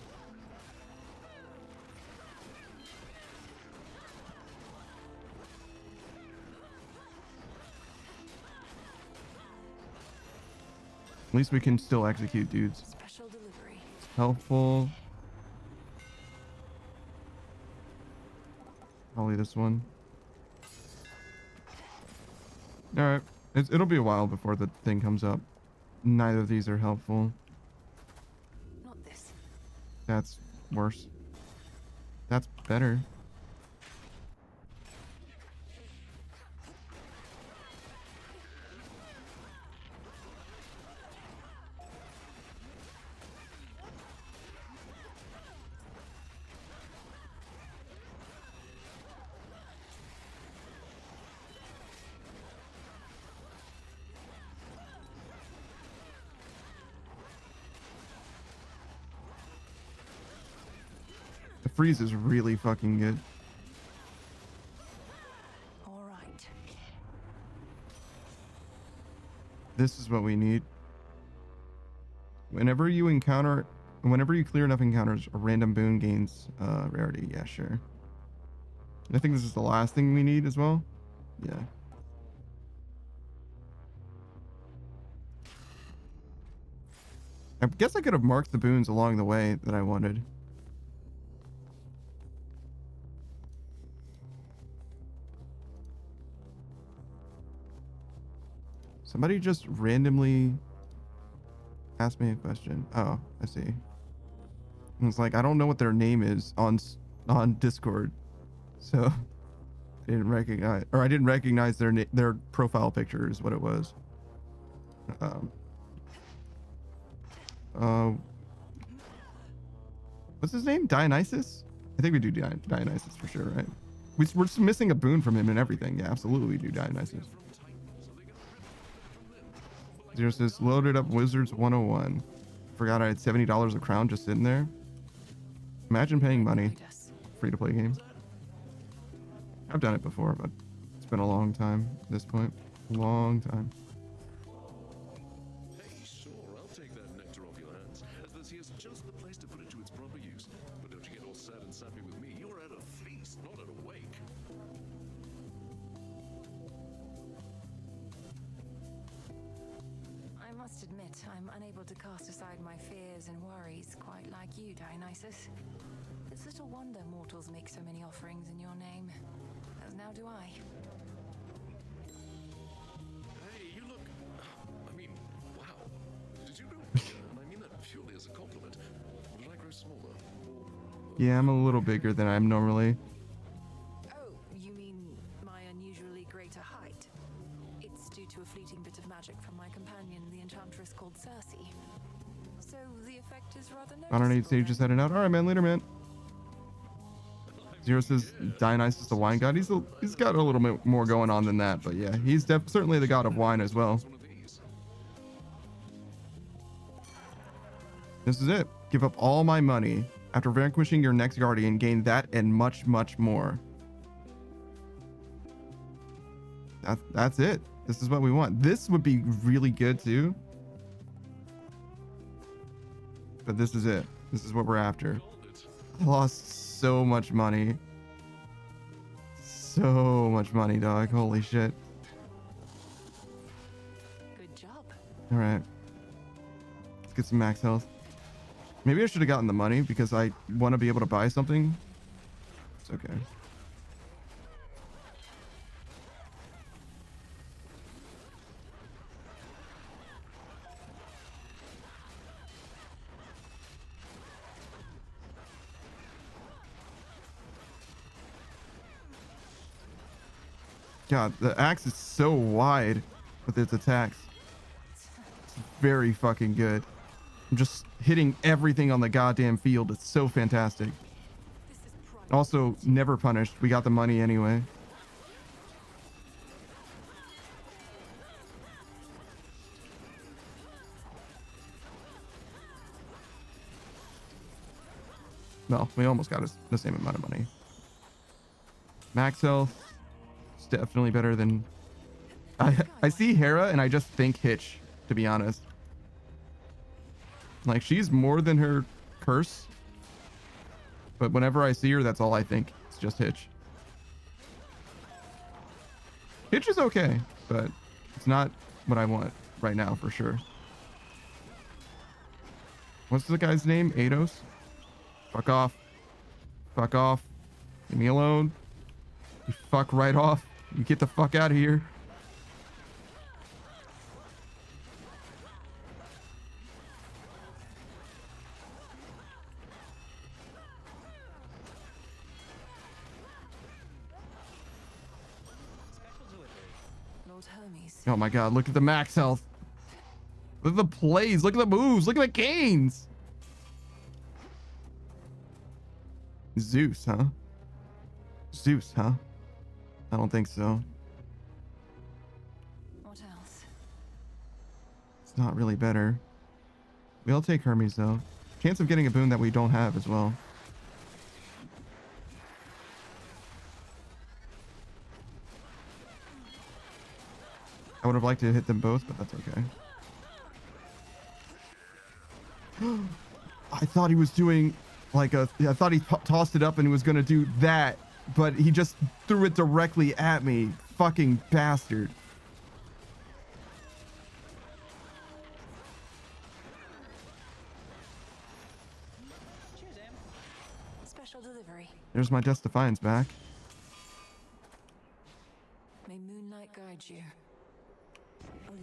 At least we can still execute dudes. Special delivery. Helpful. Probably this one. Alright. It'll be a while before the thing comes up. Neither of these are helpful. Not this. That's worse. That's better. The freeze is really fucking good. All right. This is what we need. Whenever you clear enough encounters, a random boon gains rarity. Yeah, sure. I think this is the last thing we need as well. Yeah. I guess I could have marked the boons along the way that I wanted. Somebody just randomly asked me a question. Oh, I see. And it's like, I don't know what their name is on Discord. So I didn't recognize their profile picture is what it was. What's his name? Dionysus? I think we do Dionysus for sure, right? We're just missing a boon from him and everything. Yeah, absolutely we do Dionysus. Zero says, loaded up Wizards 101. Forgot I had $70 a crown just sitting there. Imagine paying money. Free to play game. I've done it before, but it's been a long time at this point. Long time. Hey, sure, I'll take that nectar off your hands, as this here's just the place to put it to its proper use. But don't you get all sad and sappy with me. You're at a feast, not at a wake. I must admit, I'm unable to cast aside my fears and worries quite like you, Dionysus. It's little wonder mortals make so many offerings in your name. As now do I. Hey, you look... I mean, wow. Did you grow bigger? And I mean that purely as a compliment. Or did I grow smaller? Yeah, I'm a little bigger than I'm normally. Oh, you mean my unusually greater height? It's due to a fleeting bit of magic from my companion, the enchantress called Circe. So the effect is rather noticeable. I don't need to say you just heading out. All right, man. Later, man. Zero says Dionysus the wine god. He's got a little bit more going on than that, but yeah, he's certainly the god of wine as well. This is it. Give up all my money. After vanquishing your next guardian, gain that and much, much more. That's it. This is what we want. This would be really good too. But this is it. This is what we're after. I lost so much money. So much money, dog. Holy shit. Good job. All right. Let's get some max health. Maybe I should have gotten the money because I want to be able to buy something. It's okay. God, the axe is so wide with its attacks. It's very fucking good. I'm just hitting everything on the goddamn field. It's so fantastic. Also, never punished. We got the money anyway. Well, we almost got the same amount of money. Max health. It's definitely better than... I see Hera and I just think Hitch, to be honest. Like, she's more than her curse. But whenever I see her, that's all I think. It's just Hitch. Hitch is okay, but it's not what I want right now for sure. What's the guy's name? Eidos? Fuck off. Fuck off. Leave me alone. You fuck right off. You get the fuck out of here. Oh my god, look at the max health. Look at the plays. Look at the moves. Look at the gains. Zeus, huh? Zeus, huh? I don't think so. What else? It's not really better. We'll take Hermes, though. Chance of getting a boon that we don't have as well. I would have liked to hit them both, but that's okay. I thought he was doing like I thought he tossed it up and he was going to do that, but he just threw it directly at me. Fucking bastard. Special delivery. There's my Death Defiance back. May moonlight guide you.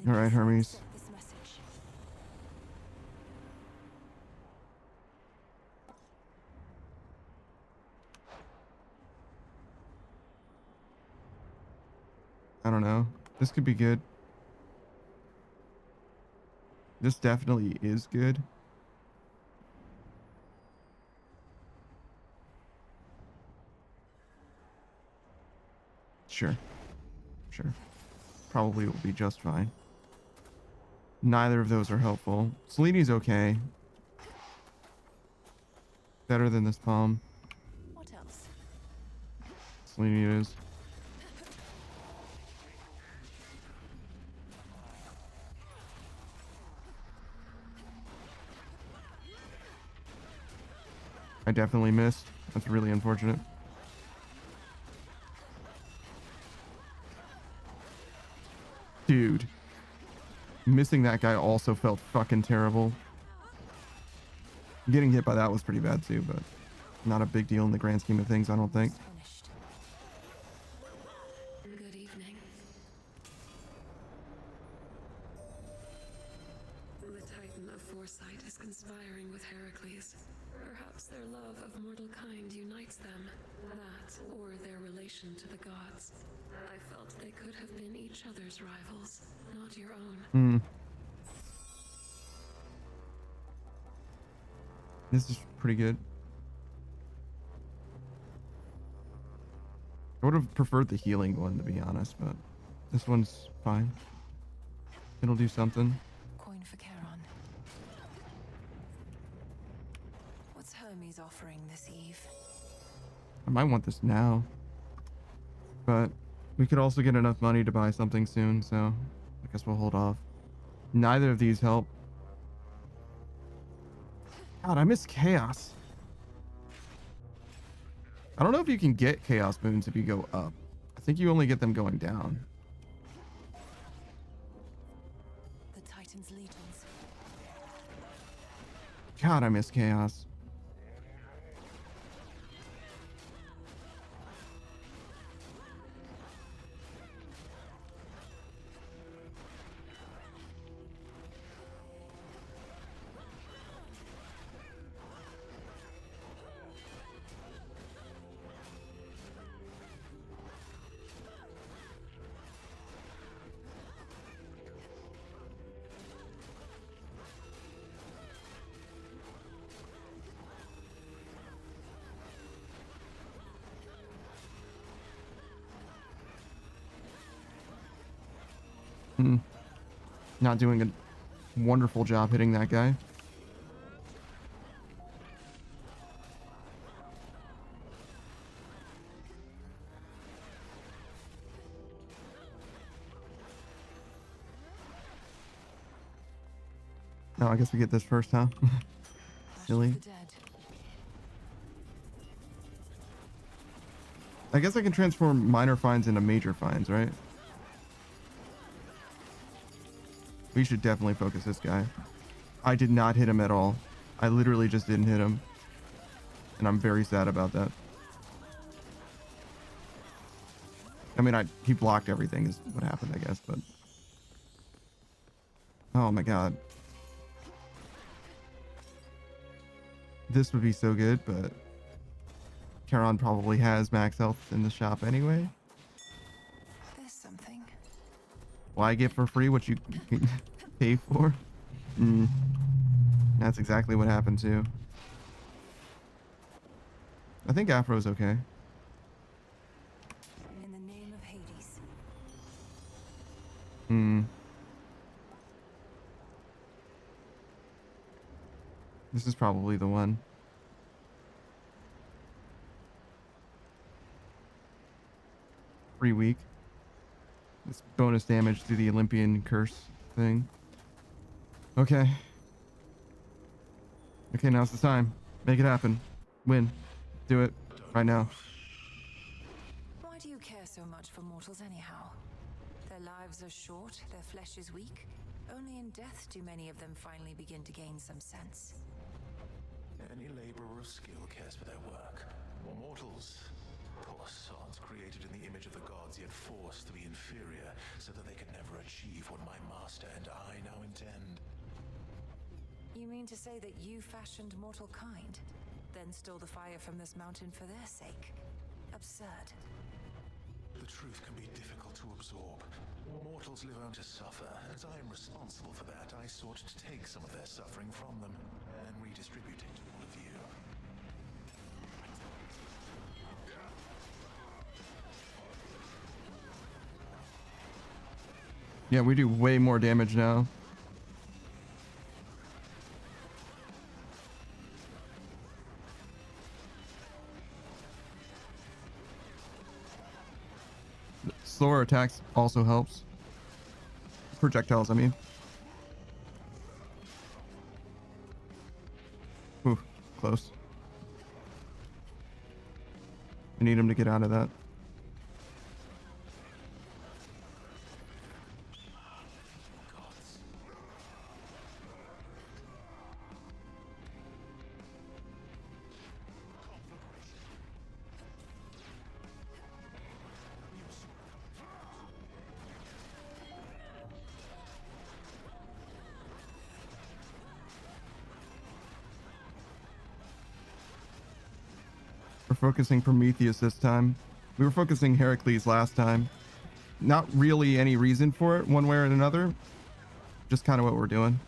All right, Hermes. This message. I don't know. This could be good. This definitely is good. Sure. Sure. Probably will be just fine. Neither of those are helpful. Seleni's okay. Better than this palm. What else? Selene it is. I definitely missed. That's really unfortunate. Dude. Missing that guy also felt fucking terrible. Getting hit by that was pretty bad too, but not a big deal in the grand scheme of things, I don't think. Good evening. The Titan of Foresight is conspiring with Heracles. Perhaps their love of mortal kind unites them. That, or their relation to the gods. I felt they could have been each other's rivals, not your own. This is pretty good. I would have preferred the healing one, to be honest, but this one's fine. It'll do something. Coin for Charon. What's Hermes offering this eve? I might want this now. But we could also get enough money to buy something soon, so I guess we'll hold off. Neither of these help. God, I miss Chaos. I don't know if you can get Chaos Moons if you go up. I think you only get them going down. The Titan's legions. God, I miss Chaos. Not doing a wonderful job hitting that guy. No, I guess we get this first, huh? Silly. I guess I can transform minor finds into major finds, right? We should definitely focus this guy. I did not hit him at all. I literally just didn't hit him. And I'm very sad about that. I mean, he blocked everything is what happened, I guess, but... Oh my god. This would be so good, but... Charon probably has max health in the shop anyway. There's something. Why get for free what you can pay for? That's exactly what happened too. I think Afro's okay. In the name of Hades. This is probably the one. Free week. It's bonus damage through the Olympian curse thing. Okay. Okay, now's the time. Make it happen. Win. Do it. Right now. Why do you care so much for mortals anyhow? Their lives are short, their flesh is weak. Only in death do many of them finally begin to gain some sense. Any laborer of skill cares for their work. Mortals, poor sods created in the image of the gods, yet forced to be inferior so that they could never achieve what my master and I now intend. You mean to say that you fashioned mortal kind, then stole the fire from this mountain for their sake? Absurd. The truth can be difficult to absorb. Mortals live on to suffer. As I am responsible for that, I sought to take some of their suffering from them and redistribute it to all of you. Yeah, we do way more damage now. Slower attacks also helps. Projectiles, I mean. Ooh, close. I need him to get out of that. We're focusing Prometheus this time. We were focusing Heracles last time. Not really any reason for it, one way or another. Just kind of what we're doing.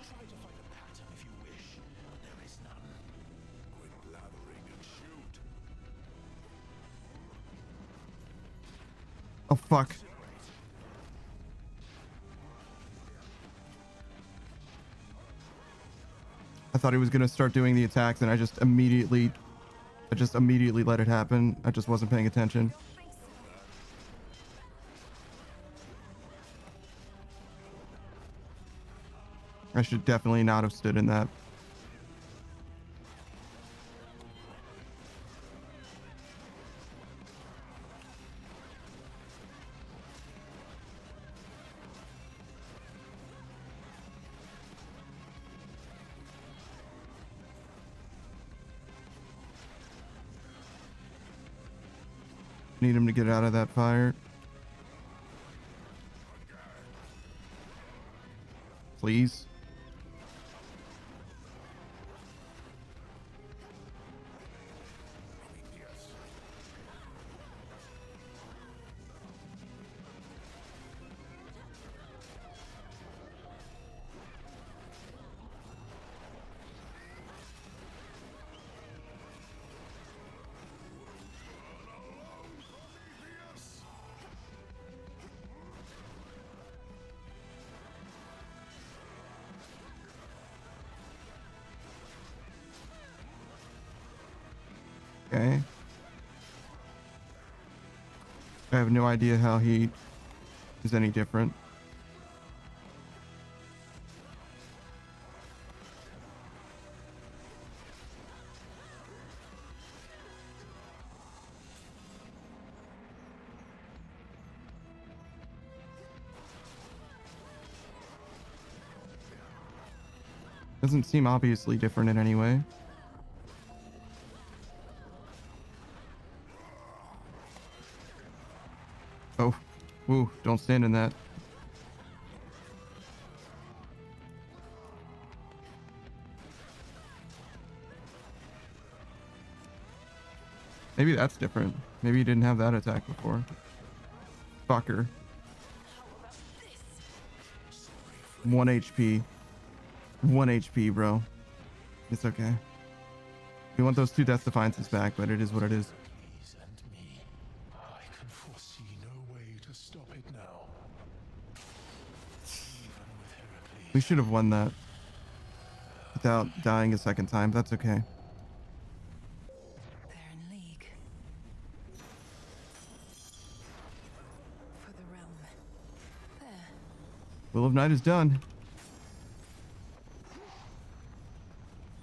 Try to find a pattern if you wish, but there is none. Quit blathering and shoot. Oh, fuck. I thought he was gonna start doing the attacks, and I just immediately let it happen. I just wasn't paying attention. I should definitely not have stood in that. Need him to get out of that fire. Please. Okay. I have no idea how he is any different. Doesn't seem obviously different in any way. Oh, ooh, don't stand in that. Maybe that's different. Maybe he didn't have that attack before. Fucker. 1 HP. 1 HP, bro. It's okay. We want those 2 Death Defiances back, but it is what it is. I can foresee no way to stop it now. We should have won that without dying a second time. That's okay. They're in league. For the realm. There. Will of Night is done.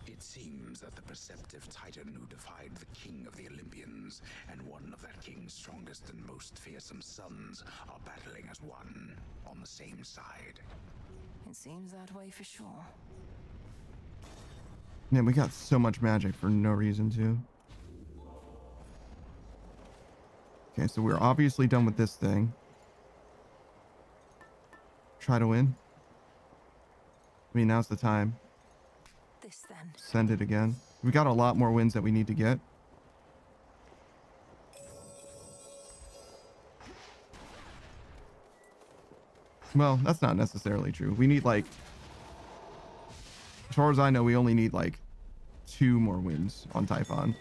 It seems that the perceptive Titan who defied the king of the Olympians and one of that king's strongest and most fearsome sons are battling as one on the same side. It seems that way for sure. Man, we got so much magic for no reason to. Okay, so we're obviously done with this thing. Try to win. I mean, now's the time. This then. Send it again. We got a lot more wins that we need to get. Well, that's not necessarily true. We need like, as far as I know, we only need like 2 more wins on Typhon.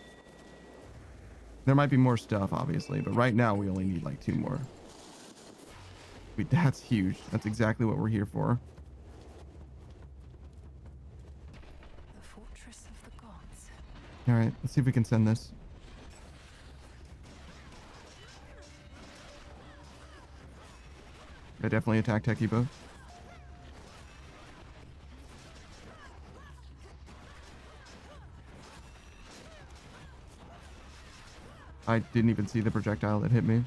There might be more stuff, obviously, but right now we only need like 2 more. That's huge. That's exactly what we're here for. The fortress of the gods. All right, let's see if we can send this. I definitely attack Tekibo. I didn't even see the projectile that hit me.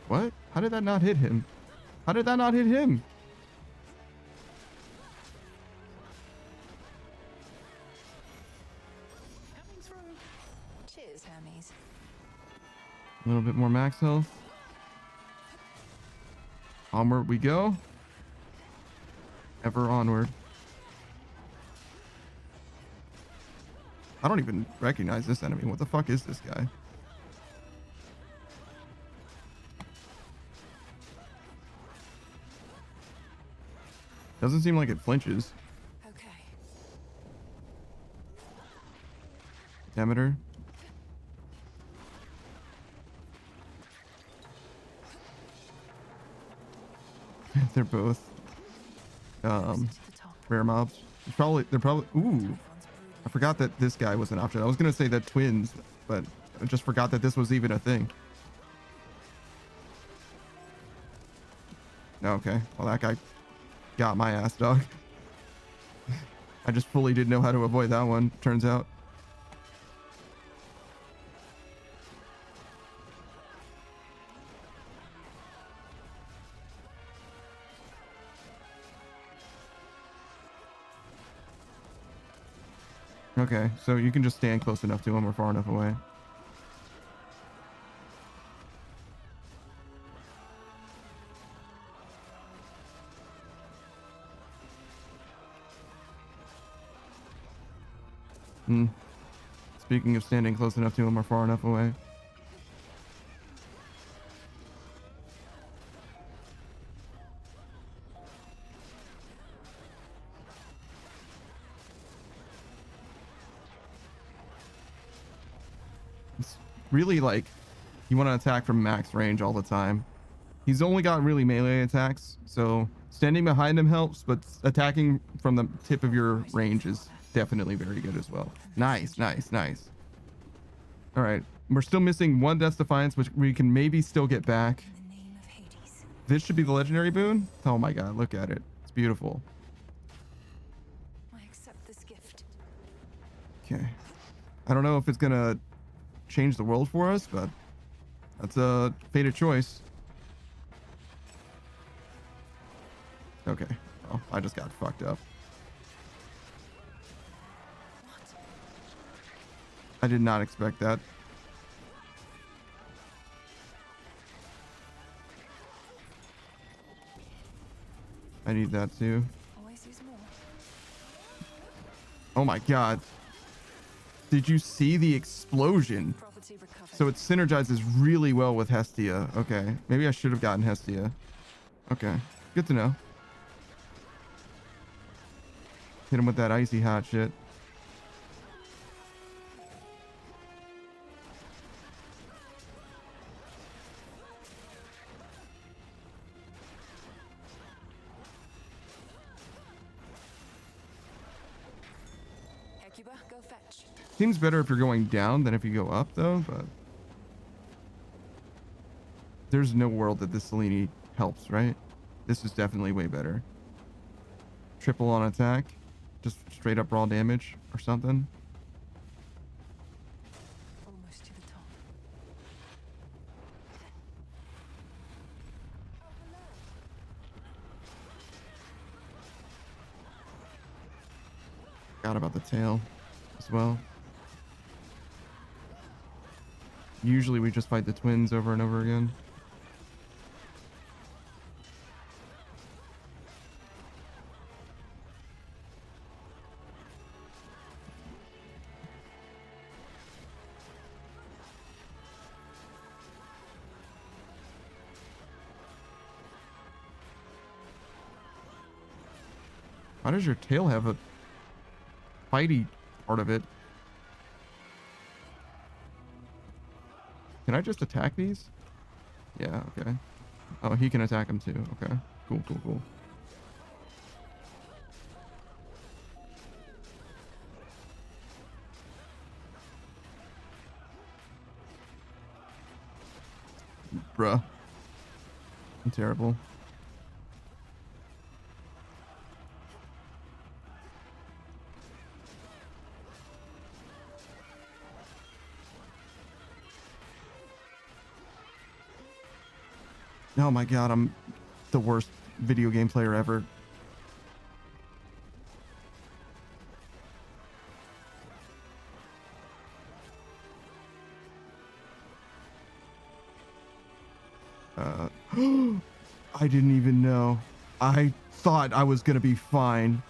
What? How did that not hit him? How did that not hit him? Cheers, Hermes. A little bit more max health. Onward we go. Ever onward. I don't even recognize this enemy. What the fuck is this guy? Doesn't seem like it flinches. Okay. Demeter. They're both rare mobs. They're probably ooh. I forgot that this guy was an option. I was gonna say that twins, but I just forgot that this was even a thing. Okay. Well, that guy got my ass, dog. I just fully didn't know how to avoid that one, turns out. Okay, so you can just stand close enough to him or far enough away. Speaking of standing close enough to him or far enough away. It's really like you want to attack from max range all the time. He's only got really melee attacks, so standing behind him helps, but attacking from the tip of your range is definitely very good as well. Nice, nice, nice. All right, we're still missing 1 Death's Defiance, which we can maybe still get back. This should be the legendary boon. Oh my god, look at it. It's beautiful. I accept this gift. Okay. I don't know if it's gonna change the world for us, but that's a fated choice. Okay. Oh, I just got fucked up. I did not expect that. I need that too. Always use more. Oh my god. Did you see the explosion? So it synergizes really well with Hestia. Okay. Maybe I should have gotten Hestia. Okay. Good to know. Hit him with that icy hot shit. Go fetch. Seems better if you're going down than if you go up, though, but there's no world that this Selene helps, right? This is definitely way better. Triple on attack, just straight up raw damage or something. Almost to the top. Forgot about the tail as well. Usually we just fight the twins over and over again. Why does your tail have a fighty part of it? Can I just attack these? Yeah, okay. Oh, he can attack them too. Okay. Cool, cool, cool. Bruh. I'm terrible. Oh my god, I'm the worst video game player ever. I didn't even know. I thought I was gonna be fine.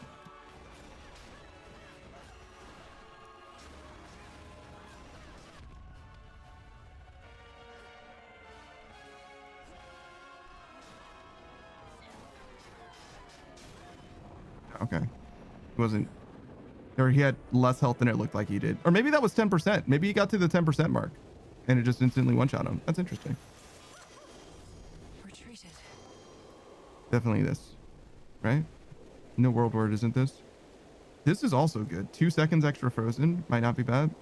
Okay. He wasn't, or he had less health than it looked like he did. Or maybe that was 10%. Maybe he got to the 10% mark and it just instantly one-shot him. That's interesting. Retreated. Definitely this, right? No world where it isn't this. This is also good. 2 seconds extra frozen might not be bad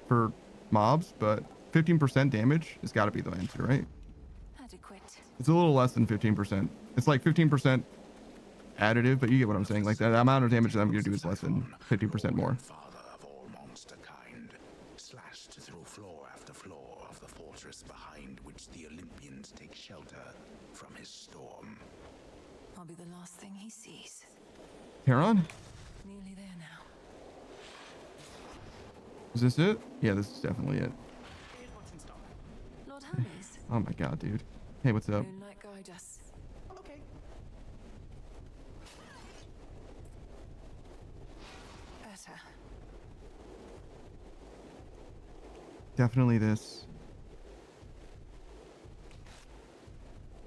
for mobs, but 15% damage has got to be the answer, right? Adequate. It's a little less than 15%. It's like 15% additive, but you get what I'm saying. Like the amount of damage that I'm going to do is less than 50% more. Father of all monster kind, slashed through floor after floor of the fortress behind which the Olympians take shelter from his storm. I'll be the last thing he sees. Heron? Nearly there now. Is this it? Yeah, this is definitely it. Lord Hermes. Oh my god, dude. Hey, what's up? Moonlight guide us. Okay. Better. Definitely this.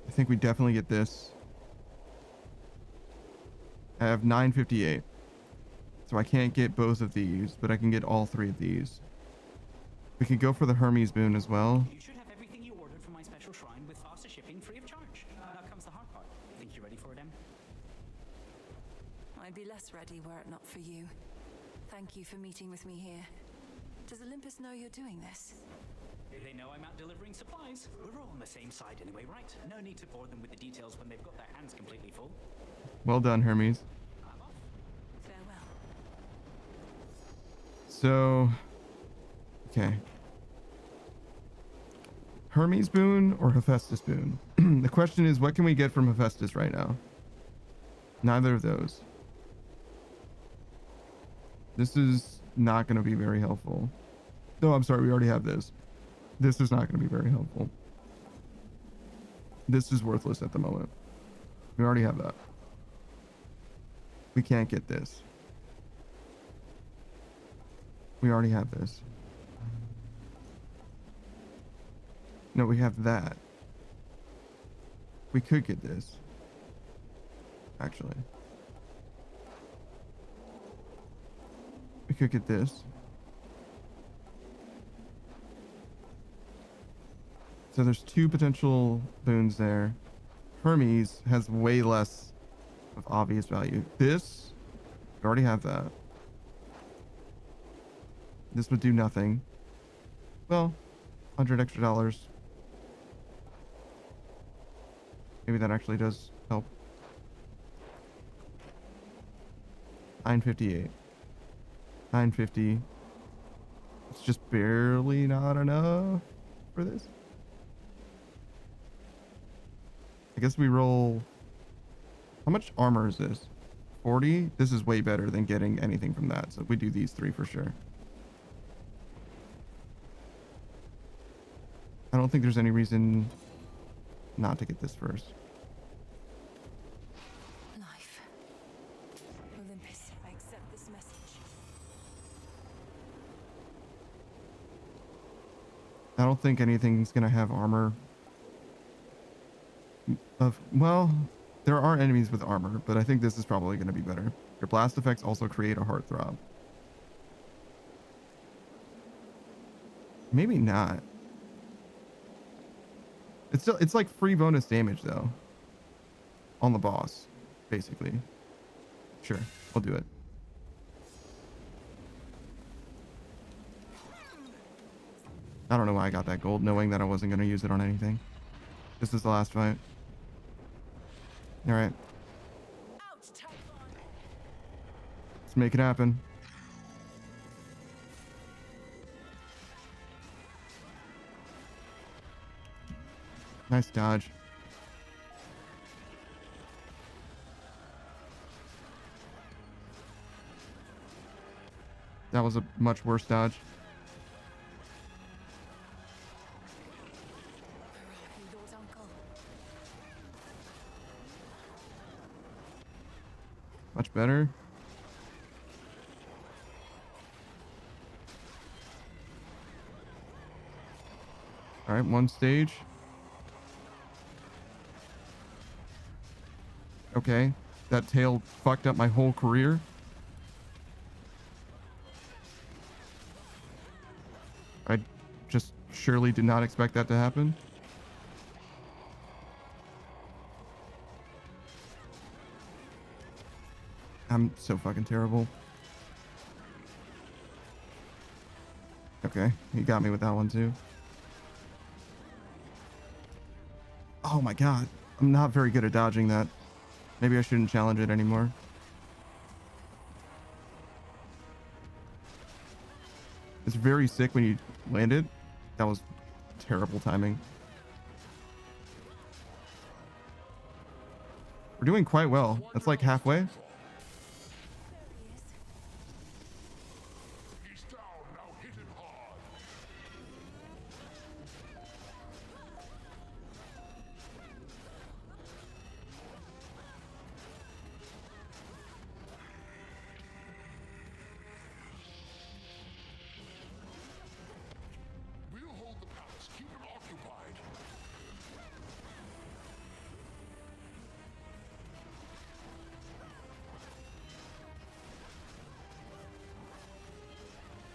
I think we definitely get this. I have 958. So I can't get both of these, but I can get all 3 of these. We could go for the Hermes boon as well. You should have everything you ordered from my special shrine with faster shipping free of charge. Now comes the hard part. Think you're ready for it, Em? I'd be less ready were it not for you. Thank you for meeting with me here. Does Olympus know you're doing this? They know I'm out delivering supplies. We're all on the same side anyway, right? No need to bore them with the details when they've got their hands completely full. Well done, Hermes. I'm off. Farewell. So, okay. Hermes boon or Hephaestus boon? The question is, what can we get from Hephaestus right now? Neither of those. This is not going to be very helpful. No, I'm sorry, we already have this. This is not going to be very helpful. This is worthless at the moment. We already have that. We can't get this. We already have this. No, we have that. We could get this. Actually. We could get this. So there's 2 potential boons there. Hermes has way less of obvious value. This, we already have that. This would do nothing. Well, $100 extra. Maybe that actually does help. 958. 950. It's just barely not enough for this. I guess we roll. How much armor is this? 40. This is way better than getting anything from that. So we do these 3 for sure. I don't think there's any reason not to get this first. Life. Olympus, I accept this message. I don't think anything's gonna have armor. Well, there are enemies with armor, but I think this is probably gonna be better. Your blast effects also create a heartthrob. Maybe not. It's like free bonus damage though. On the boss, basically. Sure, I'll do it. I don't know why I got that gold, knowing that I wasn't gonna use it on anything. This is the last fight. Alright. Let's make it happen. Nice dodge. That was a much worse dodge. Much better. All right, 1 stage. Okay, that tail fucked up my whole career. I just surely did not expect that to happen. I'm so fucking terrible. Okay, he got me with that one too. Oh my god, I'm not very good at dodging that. Maybe I shouldn't challenge it anymore. It's very sick when you land it. That was terrible timing. We're doing quite well. That's like halfway.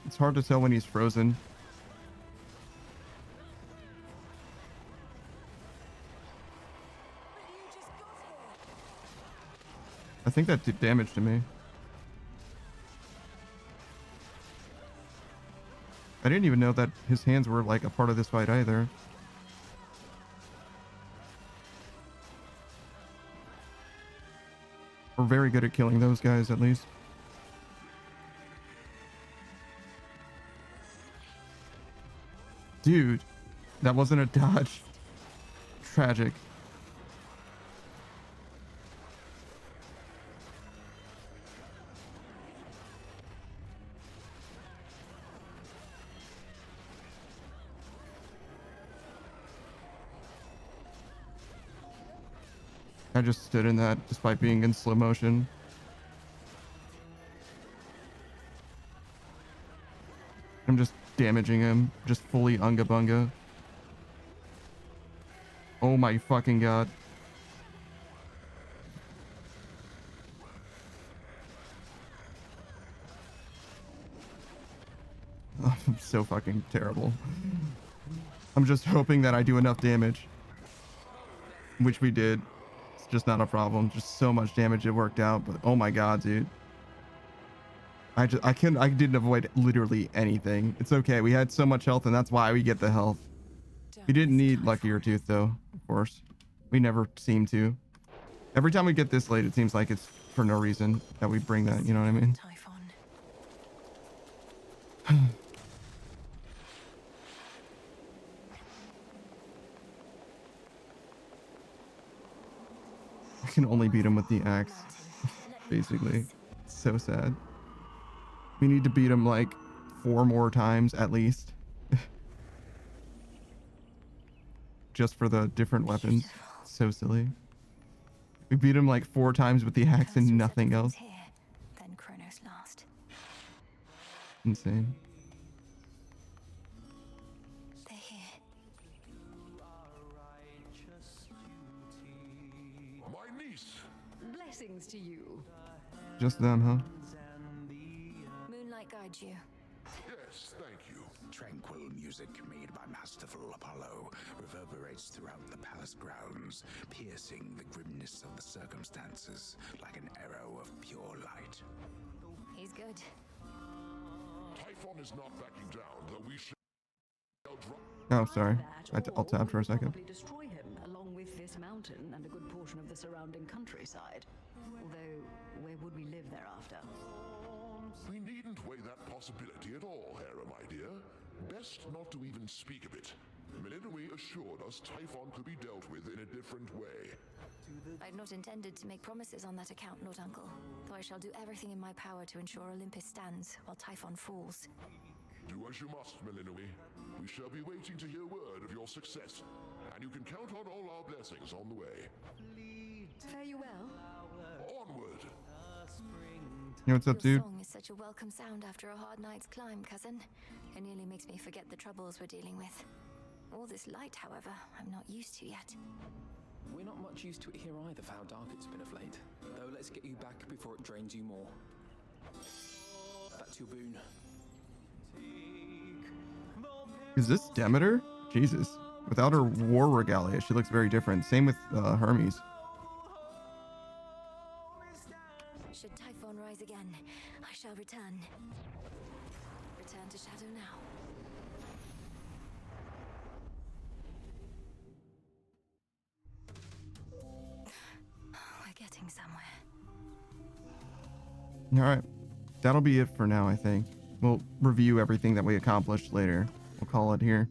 It's hard to tell when he's frozen. I think that did damage to me. I didn't even know that his hands were like a part of this fight either. We're very good at killing those guys at least. Dude, that wasn't a dodge. Tragic. I just stood in that despite being in slow motion. I'm just damaging him, just fully unga bunga. Oh my fucking god. I'm so fucking terrible. I'm just hoping that I do enough damage. Which we did. It's just not a problem. Just so much damage it worked out, but oh my god, dude. I didn't avoid literally anything. It's okay. We had so much health and that's why we get the health. We didn't need Luckier Tooth though, of course. We never seem to. Every time we get this late, it seems like it's for no reason that we bring that, you know what I mean? I can only beat him with the axe. basically. It's so sad. We need to beat him like 4 more times at least. Just for the different weapons. So silly. We beat him like 4 times with the axe and nothing else. Here, then Kronos last. Insane. They're here. My niece! Blessings to you. Just them, huh? Moonlight guides you. Yes, thank you. Tranquil music made by masterful Apollo reverberates throughout the palace grounds, piercing the grimness of the circumstances like an arrow of pure light. He's good. Typhon is not backing down, though we shall Oh, sorry. I'll tap for a second. Probably destroy him, along with this mountain and a good portion of the surrounding countryside. Although, where would we live thereafter? We needn't weigh that possibility at all, Hera, my dear. Best not to even speak of it. Melinoi assured us Typhon could be dealt with in a different way. I'd not intended to make promises on that account, Lord Uncle, though I shall do everything in my power to ensure Olympus stands while Typhon falls. Do as you must, Melinoi. We shall be waiting to hear word of your success, and you can count on all our blessings on the way. Fare you well. Onward! Yo, what's up, Your dude? song is such a welcome sound after a hard night's climb, cousin. It nearly makes me forget the troubles we're dealing with. All this light, however, I'm not used to yet. We're not much used to it here either for how dark it's been of late. Though let's get you back before it drains you more. That's your boon. Is this Demeter? Jesus. Without her war regalia, she looks very different. Same with Hermes. Should Typhon rise again, I shall return. Return to Shadow now. We're getting somewhere. Alright. That'll be it for now, I think. We'll review everything that we accomplished later. We'll call it here.